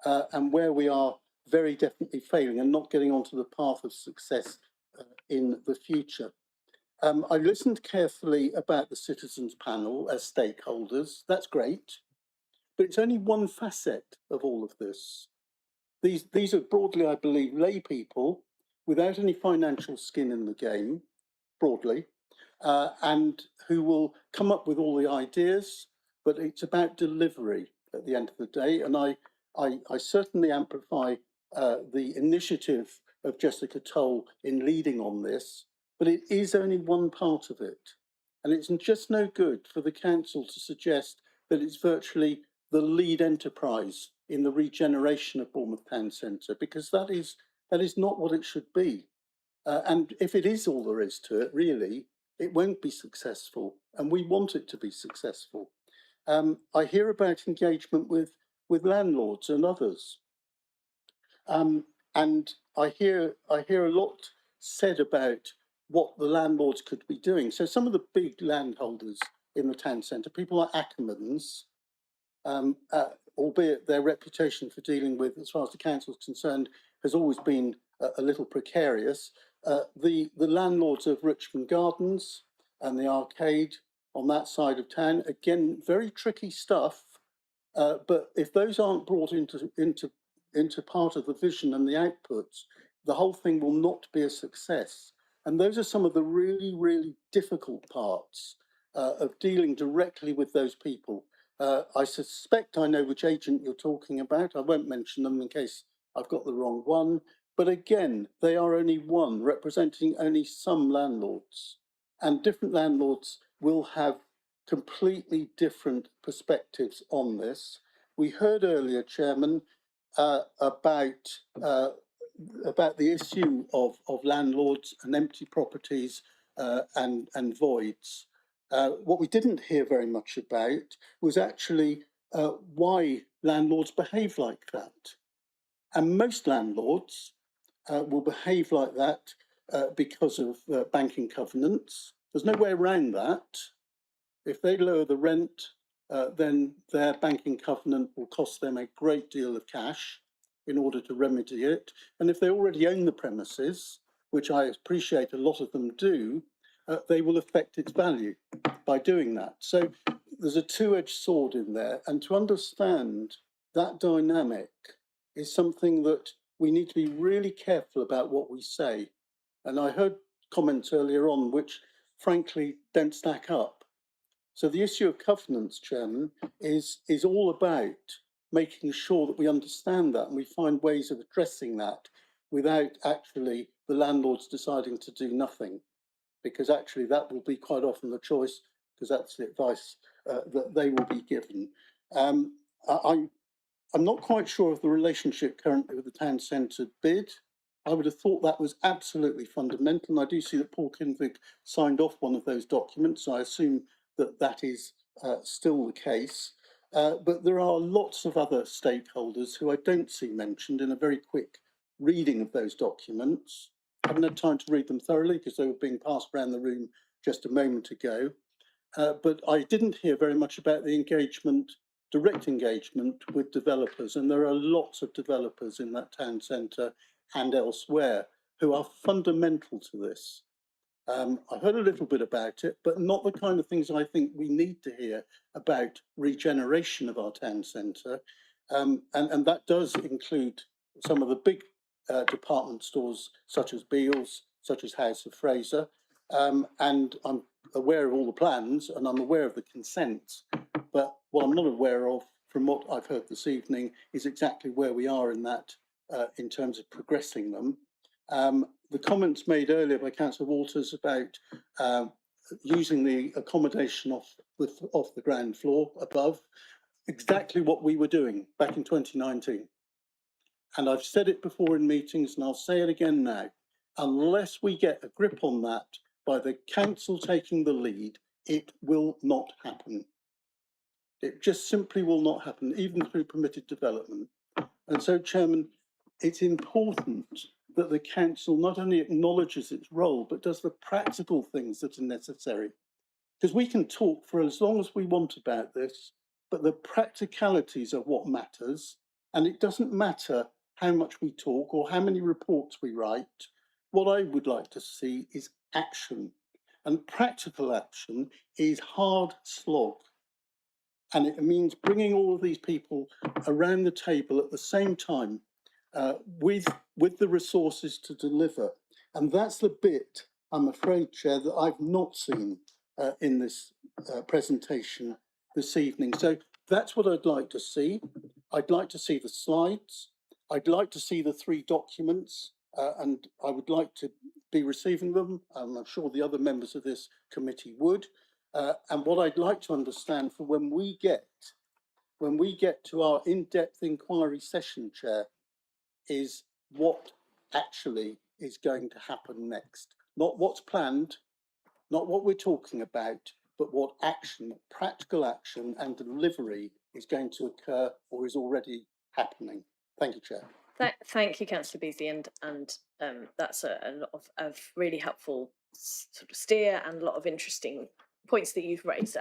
and where we are very definitely failing and not getting onto the path of success in the future. I listened carefully about the citizens panel as stakeholders. That's great, but it's only one facet of all of this. These are broadly, I believe, lay people without any financial skin in the game, broadly, and who will come up with all the ideas, but it's about delivery at the end of the day. And I certainly amplify the initiative of Jessica Toll in leading on this, but it is only one part of it. And it's just no good for the council to suggest that it's virtually the lead enterprise in the regeneration of Bournemouth Town Centre, because that is not what it should be. And if it is all there is to it, really, it won't be successful, and we want it to be successful. I hear about engagement with landlords and others, and I hear a lot said about what the landlords could be doing. So some of the big landholders in the town centre, people like Ackermans, albeit their reputation for dealing with, as far as the council is concerned, has always been a little precarious. The landlords of Richmond Gardens and the Arcade on that side of town, again, very tricky stuff. But if those aren't brought into part of the vision and the outputs, the whole thing will not be a success. And those are some of the really, really difficult parts of dealing directly with those people. I suspect I know which agent you're talking about. I won't mention them in case I've got the wrong one. But again, they are only one, representing only some landlords. And different landlords will have completely different perspectives on this. We heard earlier, Chairman, about the issue of landlords and empty properties and voids. What we didn't hear very much about was actually why landlords behave like that. And most landlords will behave like that because of banking covenants. There's no way around that. If they lower the rent, then their banking covenant will cost them a great deal of cash in order to remedy it. And if they already own the premises, which I appreciate a lot of them do, they will affect its value by doing that. So there's a two-edged sword in there. And to understand that dynamic is something that we need to be really careful about what we say. And I heard comments earlier on which frankly don't stack up. So the issue of covenants, Chairman, is all about making sure that we understand that and we find ways of addressing that without actually the landlords deciding to do nothing, because actually that will be quite often the choice, because that's the advice that they will be given. I'm not quite sure of the relationship currently with the town centre bid. I would have thought that was absolutely fundamental, and I do see that Paul Kinvig signed off one of those documents, so I assume that that is still the case. But there are lots of other stakeholders who I don't see mentioned in a very quick reading of those documents. I haven't had time to read them thoroughly because they were being passed around the room just a moment ago. But I didn't hear very much about the engagement, direct engagement with developers, and there are lots of developers in that town centre and elsewhere who are fundamental to this. I heard a little bit about it, but not the kind of things I think we need to hear about regeneration of our town centre. And that does include some of the big department stores, such as Beale's, such as House of Fraser. And I'm aware of all the plans and I'm aware of the consents. But what I'm not aware of, from what I've heard this evening, is exactly where we are in that in terms of progressing them. The comments made earlier by Councillor Walters about using the accommodation off the ground floor above, exactly what we were doing back in 2019. And I've said it before in meetings and I'll say it again now. Unless we get a grip on that by the council taking the lead, it will not happen. It just simply will not happen, even through permitted development. And so, Chairman, it's important that the council not only acknowledges its role, but does the practical things that are necessary. Because we can talk for as long as we want about this, but the practicalities are what matters. And it doesn't matter how much we talk or how many reports we write. What I would like to see is action. And practical action is hard slog. And it means bringing all of these people around the table at the same time with the resources to deliver. And that's the bit, I'm afraid, Chair, that I've not seen in this presentation this evening. So that's what I'd like to see. I'd like to see the slides. I'd like to see the 3 documents, and I would like to be receiving them. I'm sure the other members of this committee would. And what I'd like to understand for when we get to our in-depth inquiry session, Chair, is what actually is going to happen next. Not what's planned, not what we're talking about, but what action, practical action and delivery is going to occur or is already happening. Thank you, Chair. Thank you, Councillor Beasley, and that's a lot of really helpful sort of steer and a lot of interesting points that you've raised.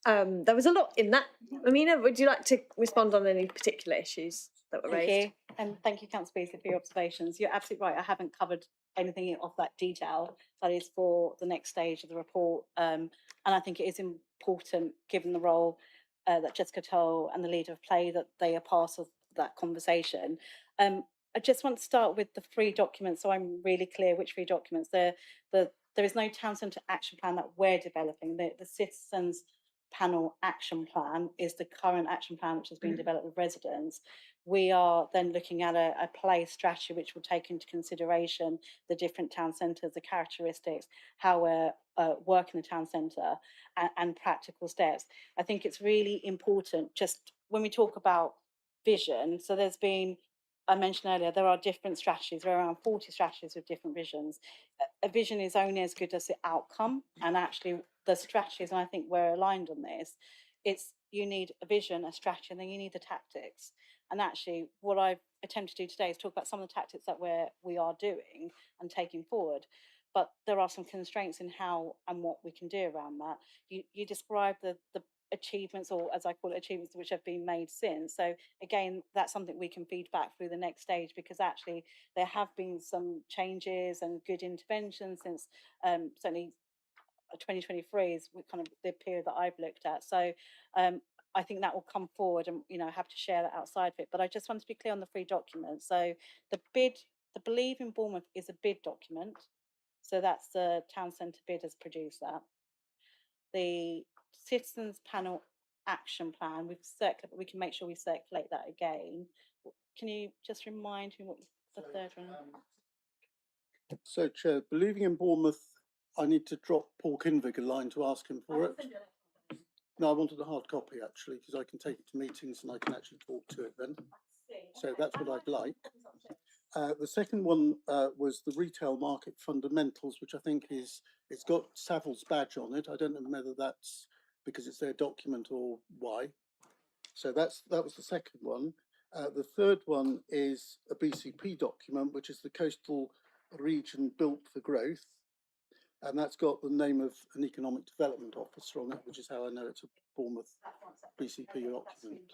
There was a lot in that. Amina, would you like to respond on any particular issues that were raised? Thank you, and thank you, Councillor Beasley, for your observations. You're absolutely right. I haven't covered anything of that detail. That is for the next stage of the report, and I think it is important, given the role that Jessica Toll and the leader of Play, that they are part of that conversation. I just want to start with the 3 documents, so I'm really clear which 3 documents. There is no town centre action plan that we're developing. The citizens panel action plan is the current action plan which has been developed with residents. We are then looking at a play strategy which will take into consideration the different town centres, the characteristics, how we're working the town centre, and practical steps. I think it's really important, just when we talk about vision, so there's been, I mentioned earlier, there are different strategies. There are around 40 strategies with different visions. A vision is only as good as the outcome, and actually the strategies, and I think we're aligned on this, you need a vision, a strategy, and then you need the tactics. And actually what I've attempted to do today is talk about some of the tactics that we are doing and taking forward. But there are some constraints in how and what we can do around that. You described the achievements, or as I call it, achievements which have been made since. So again, that's something we can feed back through the next stage, because actually there have been some changes and good interventions since certainly 2023 is kind of the period that I've looked at. So I think that will come forward, and have to share that outside of it. But I just want to be clear on the 3 documents. So the Believe in Bournemouth is a bid document. So that's the town centre bid has produced that. The Citizens Panel Action Plan, we've circulated, but we can make sure we circulate that again. Can you just remind me what the 3rd one? So, Chair, Believing in Bournemouth, I need to drop Paul Kinvig a line to ask him for it. No, I wanted a hard copy actually, because I can take it to meetings and I can actually talk to it then. So that's what I'd like. The second one was the Retail Market Fundamentals, which I think it's got Savills badge on it. I don't know whether that's because it's their document or why. So that was the second one. The third one is a BCP document, which is the Coastal Region Built for Growth. And that's got the name of an economic development officer on it, which is how I know it's a Bournemouth BCP document.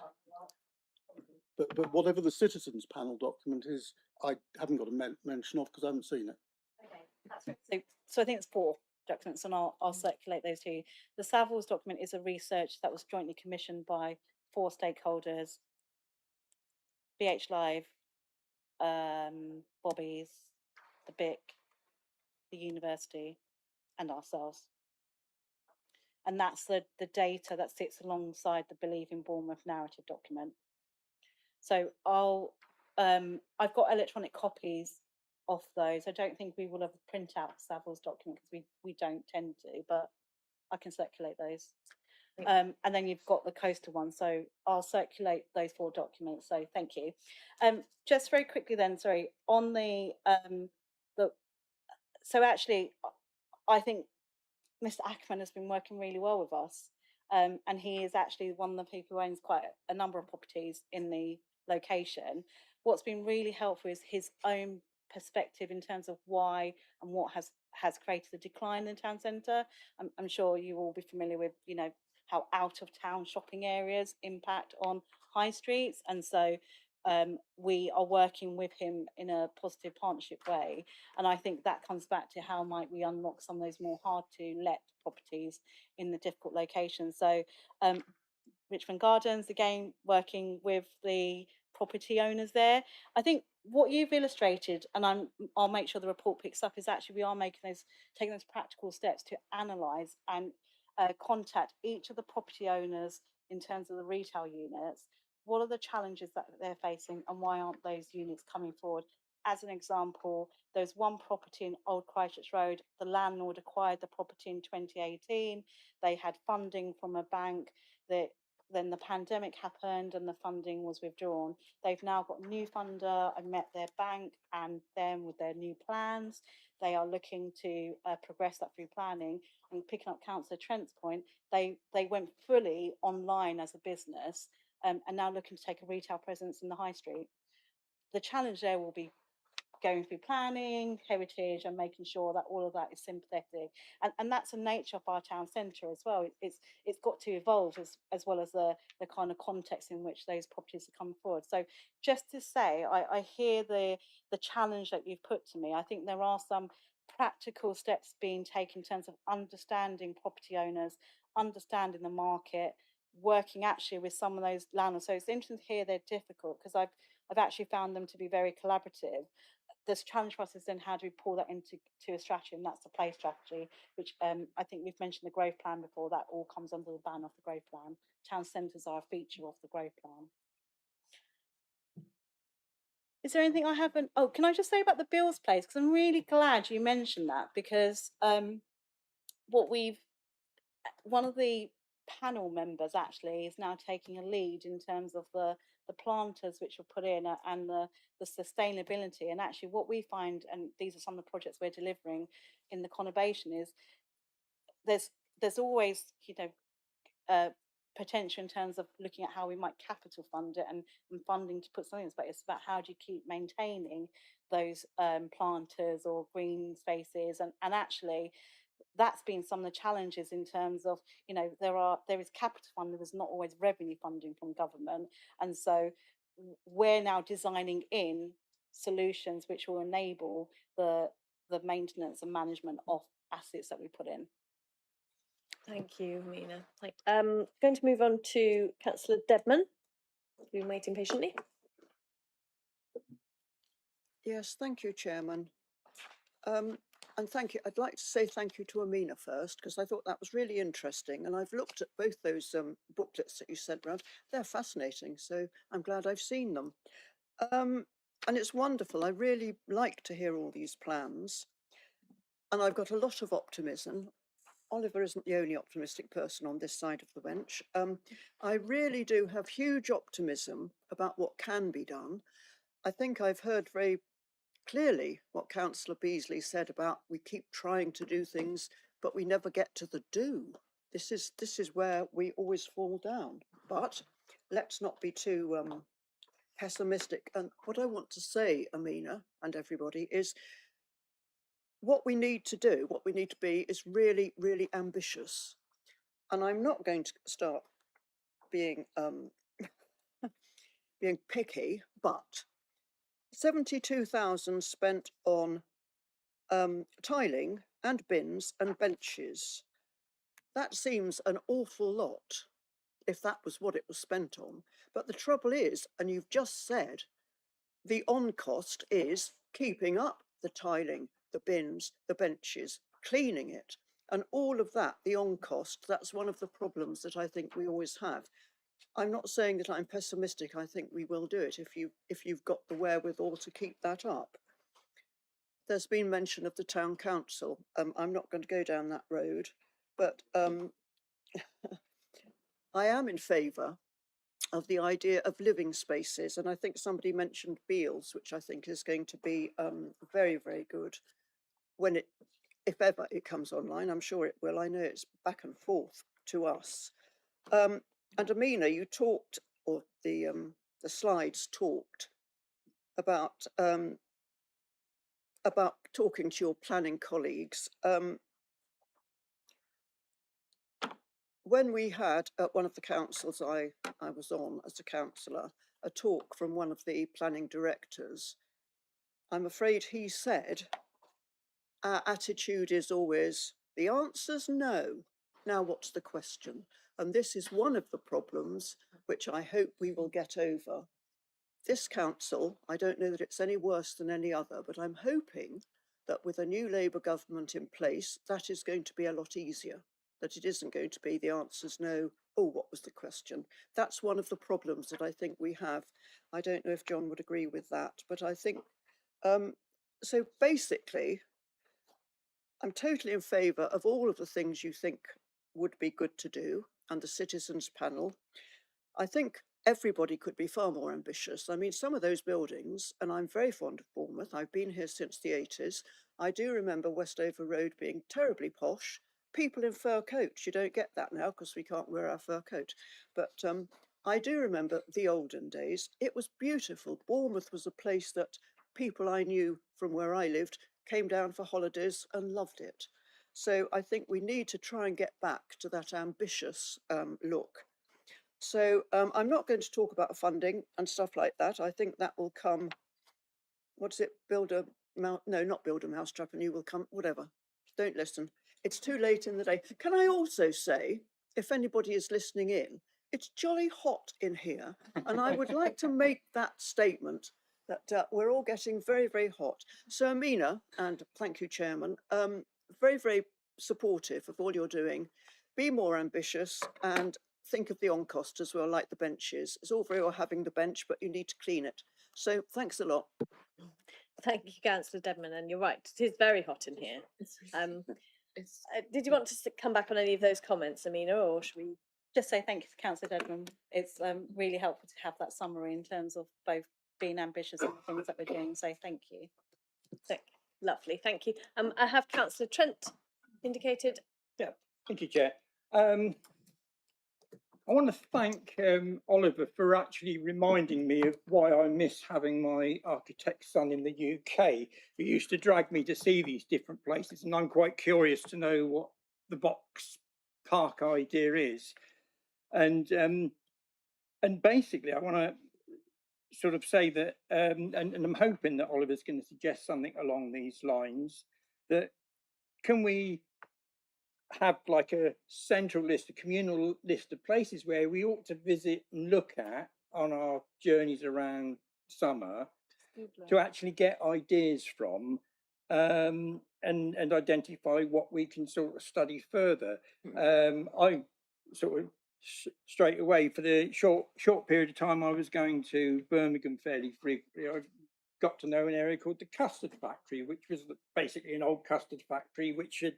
But whatever the Citizens Panel document is, I haven't got a mention of because I haven't seen it. Okay, that's right. So I think it's 4 documents, and I'll circulate those to you. The Savills document is a research that was jointly commissioned by 4 stakeholders: BH Live, Bobby's, the BIC, the university, and ourselves. And that's the data that sits alongside the Believe in Bournemouth narrative document. So I've got electronic copies of those. I don't think we will have a printout Savills document because we don't tend to, but I can circulate those. And then you've got the coastal one, so I'll circulate those 4 documents. So thank you. Just very quickly then, sorry, on so actually, I think Mr. Ackerman has been working really well with us, and he is actually one of the people who owns quite a number of properties in the location. What's been really helpful is his own perspective in terms of why and what has created the decline in the town centre. I'm sure you will be familiar with, how out of town shopping areas impact on high streets, and so we are working with him in a positive partnership way. And I think that comes back to how might we unlock some of those more hard to let properties in the difficult locations. So Richmond Gardens, again, working with the property owners there. I think what you've illustrated, and I'll make sure the report picks up, is actually we are taking those practical steps to analyse and contact each of the property owners in terms of the retail units. What are the challenges that they're facing and why aren't those units coming forward? As an example, there's one property in Old Christchurch Road. The landlord acquired the property in 2018. They had funding from a bank. Then the pandemic happened and the funding was withdrawn. They've now got a new funder. I met their bank and them with their new plans. They are looking to progress that through planning. And picking up Councillor Trent's point, they went fully online as a business and now looking to take a retail presence in the high street. The challenge there will be going through planning, heritage, and making sure that all of that is sympathetic. And that's the nature of our town centre as well. It's got to evolve as well as the kind of context in which those properties are coming forward. So just to say, I hear the challenge that you've put to me. I think there are some practical steps being taken in terms of understanding property owners, understanding the market, working actually with some of those landlords. So it's interesting to hear they're difficult because I've actually found them to be very collaborative. This challenge for us is then how do we pull that into a strategy, and that's the play strategy, which I think we've mentioned the growth plan before. That all comes under the ban of the growth plan. Town centres are a feature of the growth plan. Is there anything I haven't? Oh, can I just say about the Bills place? Because I'm really glad you mentioned that, because one of the panel members actually is now taking a lead in terms of the planters which were put in and the sustainability. And actually what we find, and these are some of the projects we're delivering in the conurbation, is there's always potential in terms of looking at how we might capital fund it and funding to put something in, but it's about how do you keep maintaining those planters or green spaces, and actually that's been some of the challenges in terms of, there is capital funding, there's not always revenue funding from government. And so we're now designing in solutions which will enable the maintenance and management of assets that we put in. Thank you, Mina. Going to move on to Councillor Dedman, who's been waiting patiently. Yes, thank you, Chairman. And thank you. I'd like to say thank you to Amina first, because I thought that was really interesting. And I've looked at both those booklets that you sent around. They're fascinating. So I'm glad I've seen them. And it's wonderful. I really like to hear all these plans. And I've got a lot of optimism. Oliver isn't the only optimistic person on this side of the bench. I really do have huge optimism about what can be done. I think I've heard very clearly what Councillor Beasley said about we keep trying to do things, but we never get to the do. This is where we always fall down. But let's not be too pessimistic. And what I want to say, Amina and everybody, is what we need to do, what we need to be, is really, really ambitious. And I'm not going to start being being picky, but 72,000 spent on tiling and bins and benches. That seems an awful lot if that was what it was spent on. But the trouble is, and you've just said, the on cost is keeping up the tiling, the bins, the benches, cleaning it, and all of that, the on cost, that's one of the problems that I think we always have. I'm not saying that I'm pessimistic. I think we will do it if you've got the wherewithal to keep that up. There's been mention of the town council. I'm not going to go down that road, but I am in favour of the idea of living spaces, and I think somebody mentioned Beals, which I think is going to be very, very good when if ever it comes online. I'm sure it will. I know it's back and forth to us. And Amina, you talked, or the slides talked about talking to your planning colleagues. When we had at one of the councils I was on as a councillor, a talk from one of the planning directors. I'm afraid he said, our attitude is always, the answer's no. Now what's the question? And this is one of the problems which I hope we will get over. This council, I don't know that it's any worse than any other, but I'm hoping that with a new Labour government in place, that is going to be a lot easier, that it isn't going to be the answer's no, oh, what was the question? That's one of the problems that I think we have. I don't know if John would agree with that, but I think, so basically, I'm totally in favour of all of the things you think would be good to do and the citizens panel. I think everybody could be far more ambitious. I mean, some of those buildings, and I'm very fond of Bournemouth, I've been here since the 80s. I do remember Westover Road being terribly posh. People in fur coats, you don't get that now because we can't wear our fur coat. But I do remember the olden days. It was beautiful. Bournemouth was a place that people I knew from where I lived came down for holidays and loved it. So I think we need to try and get back to that ambitious look. So I'm not going to talk about funding and stuff like that. I think that will come, what's it, no, not build a mousetrap and you will come, whatever. Don't listen. It's too late in the day. Can I also say, if anybody is listening in, it's jolly hot in here. And I would like to make that statement that we're all getting very, very hot. So Amina, and thank you, Chairman, very, very supportive of all you're doing. Be more ambitious and think of the on cost as well, like the benches. It's all very well having the bench, but you need to clean it. So thanks a lot. Thank you, Councillor Dedman, and you're right, it is very hot in here. Did you want to come back on any of those comments, Amina, or should we? Just say thank you to Councillor Dedman. It's really helpful to have that summary in terms of both being ambitious and the things that we're doing. So thank you. Lovely, thank you. I have Councillor Trent indicated. Yeah, thank you, Chair. I want to thank Oliver for actually reminding me of why I miss having my architect son in the UK. He used to drag me to see these different places, and I'm quite curious to know what the box park idea is. And basically, I want to sort of say that, and I'm hoping that Oliver's going to suggest something along these lines, that can we have like a central list, a communal list of places where we ought to visit and look at on our journeys around summer to actually get ideas from and identify what we can sort of study further. I sort of straight away, for the short period of time I was going to Birmingham fairly frequently, I got to know an area called the Custard Factory, which was basically an old custard factory which had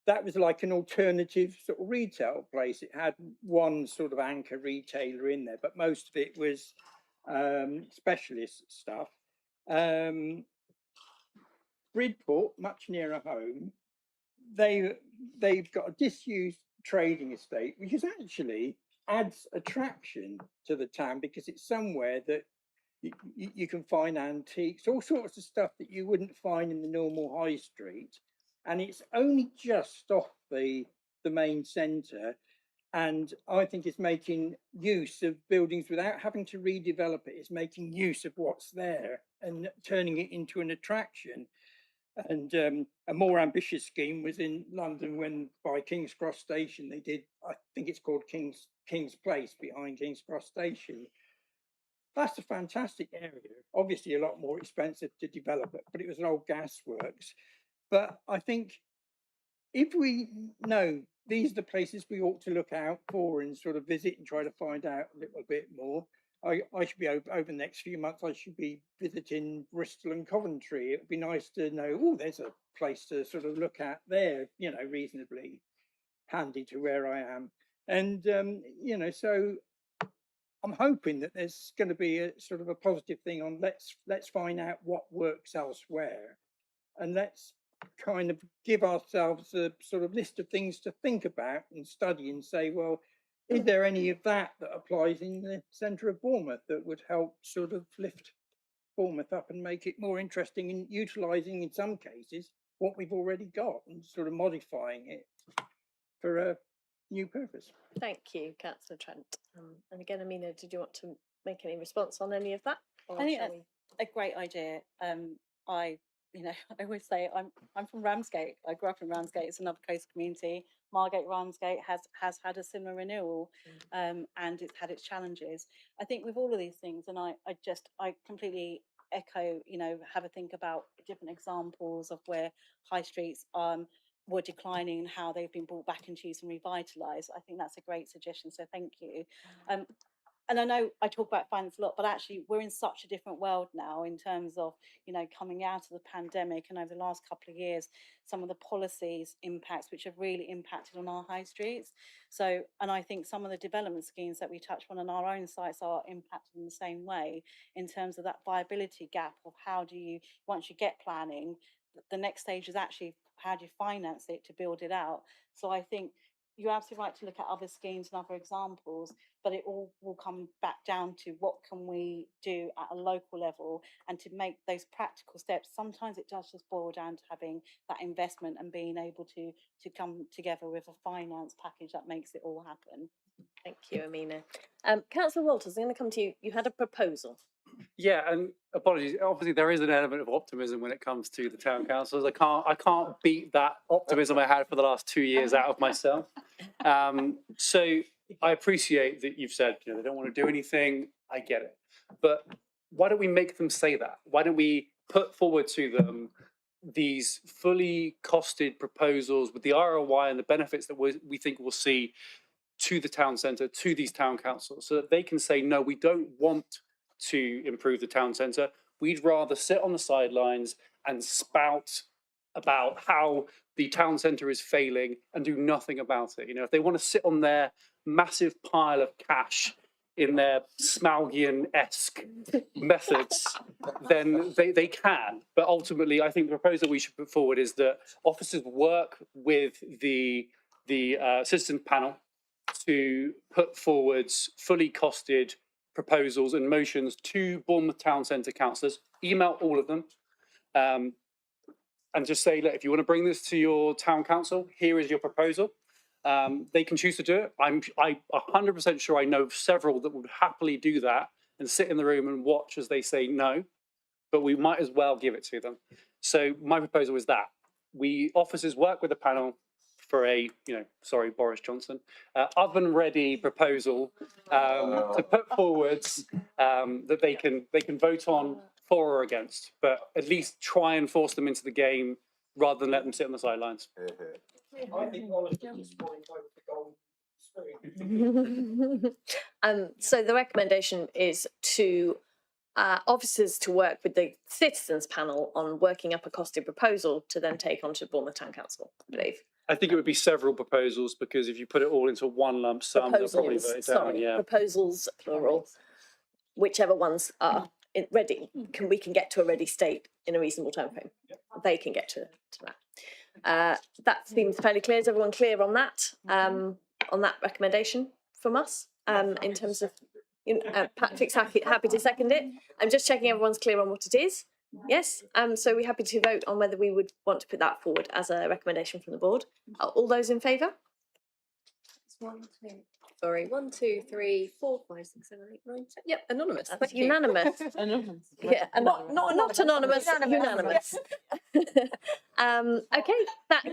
that was like an alternative sort of retail place. It had one sort of anchor retailer in there, but most of it was specialist stuff. Bridport, much nearer home, they've got a disused trading estate, which is actually adds attraction to the town because it's somewhere that you can find antiques, all sorts of stuff that you wouldn't find in the normal high street. And it's only just off the main centre, and I think it's making use of buildings without having to redevelop it. It's making use of what's there and turning it into an attraction. And a more ambitious scheme was in London when by King's Cross Station they did, I think it's called King's Place behind King's Cross Station. That's a fantastic area. Obviously a lot more expensive to develop it, but it was an old gasworks. But I think if we know these are the places we ought to look out for and sort of visit and try to find out a little bit more, I should be over the next few months, I should be visiting Bristol and Coventry. It would be nice to know, oh, there's a place to sort of look at there, you know, reasonably handy to where I am. And, you know, so I'm hoping that there's going to be a sort of a positive thing on let's find out what works elsewhere, and let's kind of give ourselves a sort of list of things to think about and study and say, well, is there any of that applies in the centre of Bournemouth that would help sort of lift Bournemouth up and make it more interesting in utilising, in some cases, what we've already got and sort of modifying it for a new purpose. Thank you, Councillor Trent. And again, Amina, did you want to make any response on any of that? Or I think shall that's a great idea. I, I always say I'm from Ramsgate. I grew up in Ramsgate. It's another coast community. Margate Ramsgate has had a similar renewal, and it's had its challenges. I think with all of these things, and I completely echo. Have a think about different examples of where high streets were declining and how they've been brought back into use and revitalised. I think that's a great suggestion. So thank you. And I know I talk about finance a lot, but actually we're in such a different world now in terms of, coming out of the pandemic and over the last couple of years, some of the policies impacts which have really impacted on our high streets. So, and I think some of the development schemes that we touch on our own sites are impacted in the same way in terms of that viability gap of how do you, once you get planning, the next stage is actually how do you finance it to build it out. So I think you're absolutely right to look at other schemes and other examples, but it all will come back down to what can we do at a local level and to make those practical steps. Sometimes it does just boil down to having that investment and being able to come together with a finance package that makes it all happen. Thank you, Amina. Councillor Walters, I'm going to come to you. You had a proposal. Yeah, and apologies. Obviously, there is an element of optimism when it comes to the town councils. I can't beat that optimism I had for the last 2 years out of myself. So I appreciate that you've said they don't want to do anything. I get it, but why don't we make them say that? Why don't we put forward to them these fully costed proposals with the ROI and the benefits that we think we'll see to the town centre, to these town councils, so that they can say, no, we don't want to improve the town centre. We'd rather sit on the sidelines and spout about how the town centre is failing and do nothing about it. If they want to sit on their massive pile of cash in their Smaughian-esque methods, then they can. But ultimately, I think the proposal we should put forward is that officers work with the citizen panel to put forwards fully costed proposals and motions to Bournemouth Town Centre councillors, email all of them, and just say, look, if you want to bring this to your town council, here is your proposal. They can choose to do it. I'm 100% sure I know several that would happily do that and sit in the room and watch as they say no, but we might as well give it to them. So my proposal is that we officers work with the panel for a, sorry, Boris Johnson, oven-ready proposal to put forwards that they can vote on for or against, but at least try and force them into the game rather than let them sit on the sidelines. I think one of them is wanting to vote for gold. So the recommendation is to officers to work with the citizens panel on working up a costed proposal to then take on to Bournemouth Town Council, I believe. I think it would be several proposals because if you put it all into one lump sum, they'll probably vote it down. Yeah. Proposals, plural, whichever ones are ready, we can get to a ready state in a reasonable time frame. They can get to that. That seems fairly clear. Is everyone clear on that recommendation from us in terms of? Patrick's happy to second it. I'm just checking everyone's clear on what it is. Yes. So we're happy to vote on whether we would want to put that forward as a recommendation from the board. Are all those in favour? 1, 2, 3, 4, 5, 6, 7, 8, 9, 10. Yep, anonymous. That's unanimous. Anonymous. Yeah, not anonymous. Unanimous. Okay.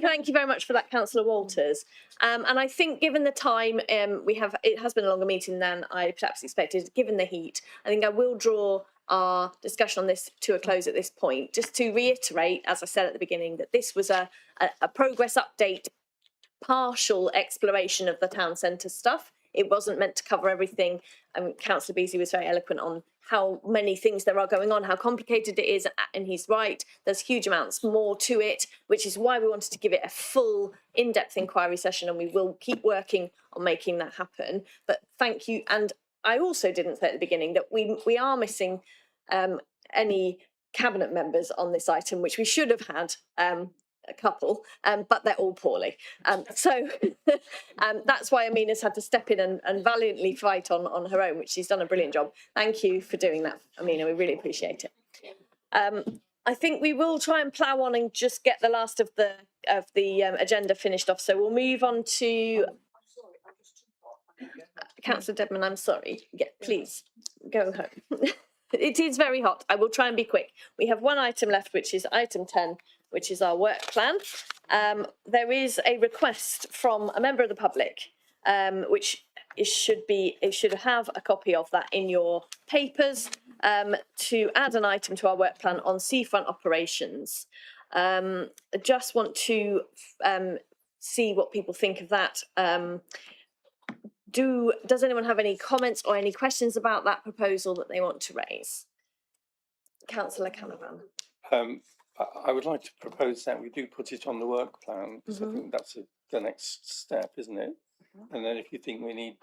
Thank you very much for that, Councillor Walters. And I think, given the time it has been a longer meeting than I perhaps expected. Given the heat, I think I will draw our discussion on this to a close at this point. Just to reiterate, as I said at the beginning, that this was a progress update, partial exploration of the town centre stuff. It wasn't meant to cover everything. Councillor Beasley was very eloquent on how many things there are going on, how complicated it is, and he's right. There's huge amounts more to it, which is why we wanted to give it a full, in-depth inquiry session, and we will keep working on making that happen. But thank you. And I also didn't say at the beginning that we are missing any cabinet members on this item, which we should have had. A couple, but they're all poorly. So that's why Amina's had to step in and valiantly fight on her own, which she's done a brilliant job. Thank you for doing that, Amina. We really appreciate it. I think we will try and plough on and just get the last of the agenda finished off. So we'll move on to Councillor Dedman. I'm sorry. Yeah, please go home. It is very hot. I will try and be quick. We have one item left, which is item 10, which is our work plan. There is a request from a member of the public, which it should have a copy of that in your papers, to add an item to our work plan on seafront operations. I just want to see what people think of that. Does anyone have any comments or any questions about that proposal that they want to raise? Councillor Canavan. I would like to propose that we do put it on the work plan, because I think that's the next step, isn't it? And then if you think we need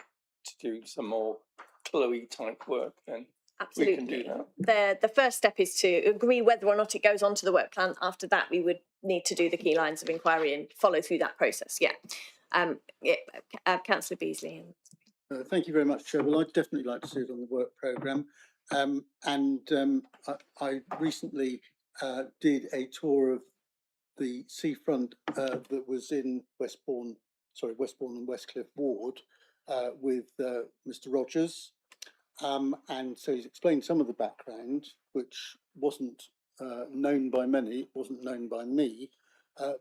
to do some more Chloe type work, then we can do that. The first step is to agree whether or not it goes onto the work plan. After that, we would need to do the key lines of inquiry and follow through that process. Councillor Beasley. Thank you very much, Chair. Well, I'd definitely like to see it on the work programme. I recently did a tour of the seafront that was in Westbourne and Westcliff Ward with Mr. Rogers. And so he's explained some of the background, which wasn't known by many, wasn't known by me,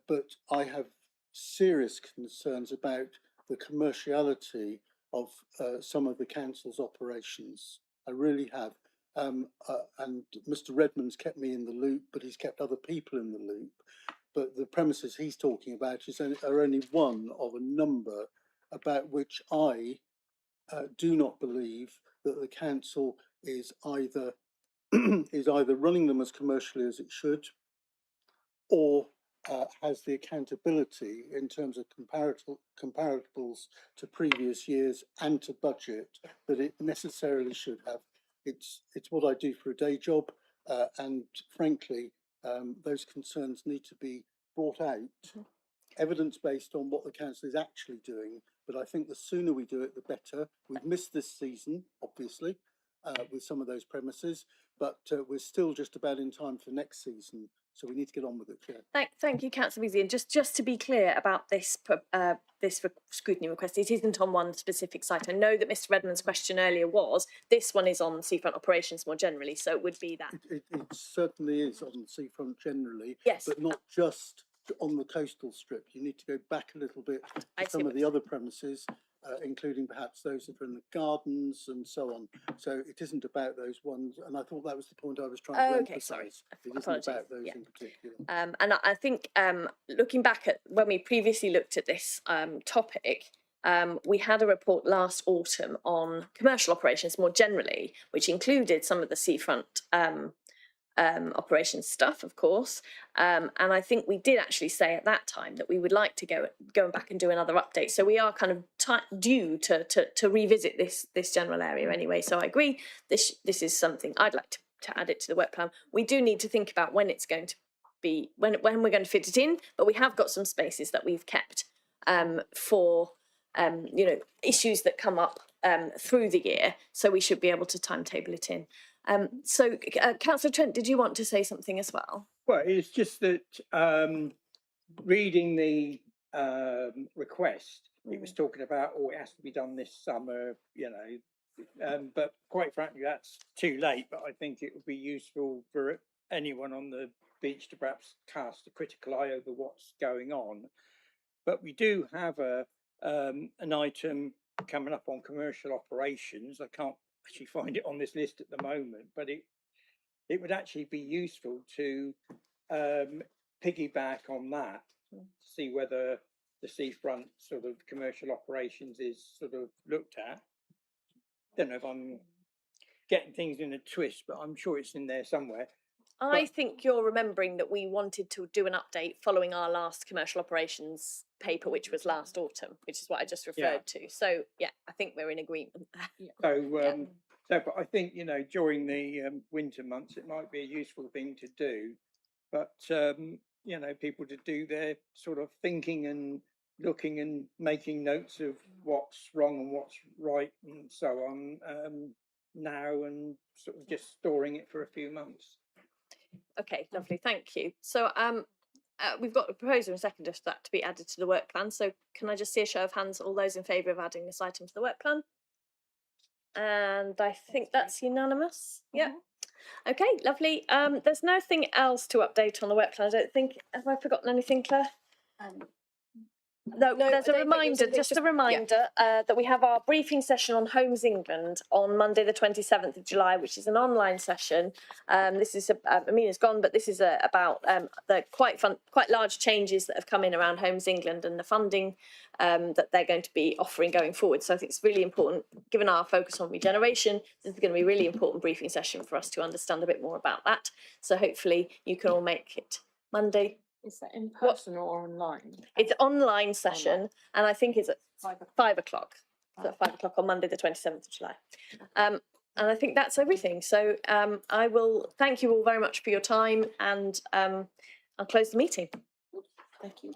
but I have serious concerns about the commerciality of some of the council's operations. I really have. And Mr. Redmond's kept me in the loop, but he's kept other people in the loop. But the premises he's talking about are only one of a number about which I do not believe that the council is either running them as commercially as it should, or has the accountability in terms of comparables to previous years and to budget that it necessarily should have. It's what I do for a day job, and frankly, those concerns need to be brought out, evidence-based on what the council is actually doing. But I think the sooner we do it, the better. We've missed this season, obviously, with some of those premises, but we're still just about in time for next season. So we need to get on with it, Chair. Thank you, Councillor Beasley. And just to be clear about this scrutiny request, it isn't on one specific site. I know that Mr. Redmond's question earlier was, this one is on seafront operations more generally, so it would be that. It certainly is on seafront generally, yes, but not just on the coastal strip. You need to go back a little bit to some of the other premises, including perhaps those that are in the gardens and so on. So it isn't about those ones, and I thought that was the point I was trying to emphasise. It isn't about those in particular. And I think looking back at when we previously looked at this topic, we had a report last autumn on commercial operations more generally, which included some of the seafront operations stuff, of course, and I think we did actually say at that time that we would like to go back and do another update. So we are kind of due to revisit this general area anyway. So I agree. This is something I'd like to add it to the work plan. We do need to think about when it's going to be when we're going to fit it in, but we have got some spaces that we've kept for issues that come up through the year. So we should be able to timetable it in. Councillor Trent, did you want to say something as well? Well, it's just that reading the request, it was talking about, it has to be done this summer, but quite frankly, that's too late. But I think it would be useful for anyone on the beach to perhaps cast a critical eye over what's going on. But we do have an item coming up on commercial operations. I can't actually find it on this list at the moment, but it would actually be useful to piggyback on that, to see whether the seafront sort of commercial operations is sort of looked at. Don't know if I'm getting things in a twist, but I'm sure it's in there somewhere. I think you're remembering that we wanted to do an update following our last commercial operations paper, which was last autumn, which is what I just referred to. So yeah, I think we're in agreement. So but I think, during the winter months, it might be a useful thing to do. But, people to do their sort of thinking and looking and making notes of what's wrong and what's right and so on now, and sort of just storing it for a few months. Okay, lovely, thank you. So we've got a proposal and a second for that to be added to the work plan. So can I just see a show of hands, all those in favour of adding this item to the work plan? And I think that's unanimous. Yeah. Okay, lovely. There's nothing else to update on the work plan. I don't think. Have I forgotten anything, Claire? No, there's a reminder, just a reminder that we have our briefing session on Homes England on Monday the 27th of July, which is an online session. This is, Amina's gone, but this is about the quite large changes that have come in around Homes England and the funding that they're going to be offering going forward. So I think it's really important, given our focus on regeneration, this is going to be a really important briefing session for us to understand a bit more about that. So hopefully you can all make it Monday. Is that in person or online? It's online session, and I think it's at 5 o'clock. So at 5 o'clock on Monday, the 27th of July. And I think that's everything. So I will thank you all very much for your time, and I'll close the meeting. Thank you.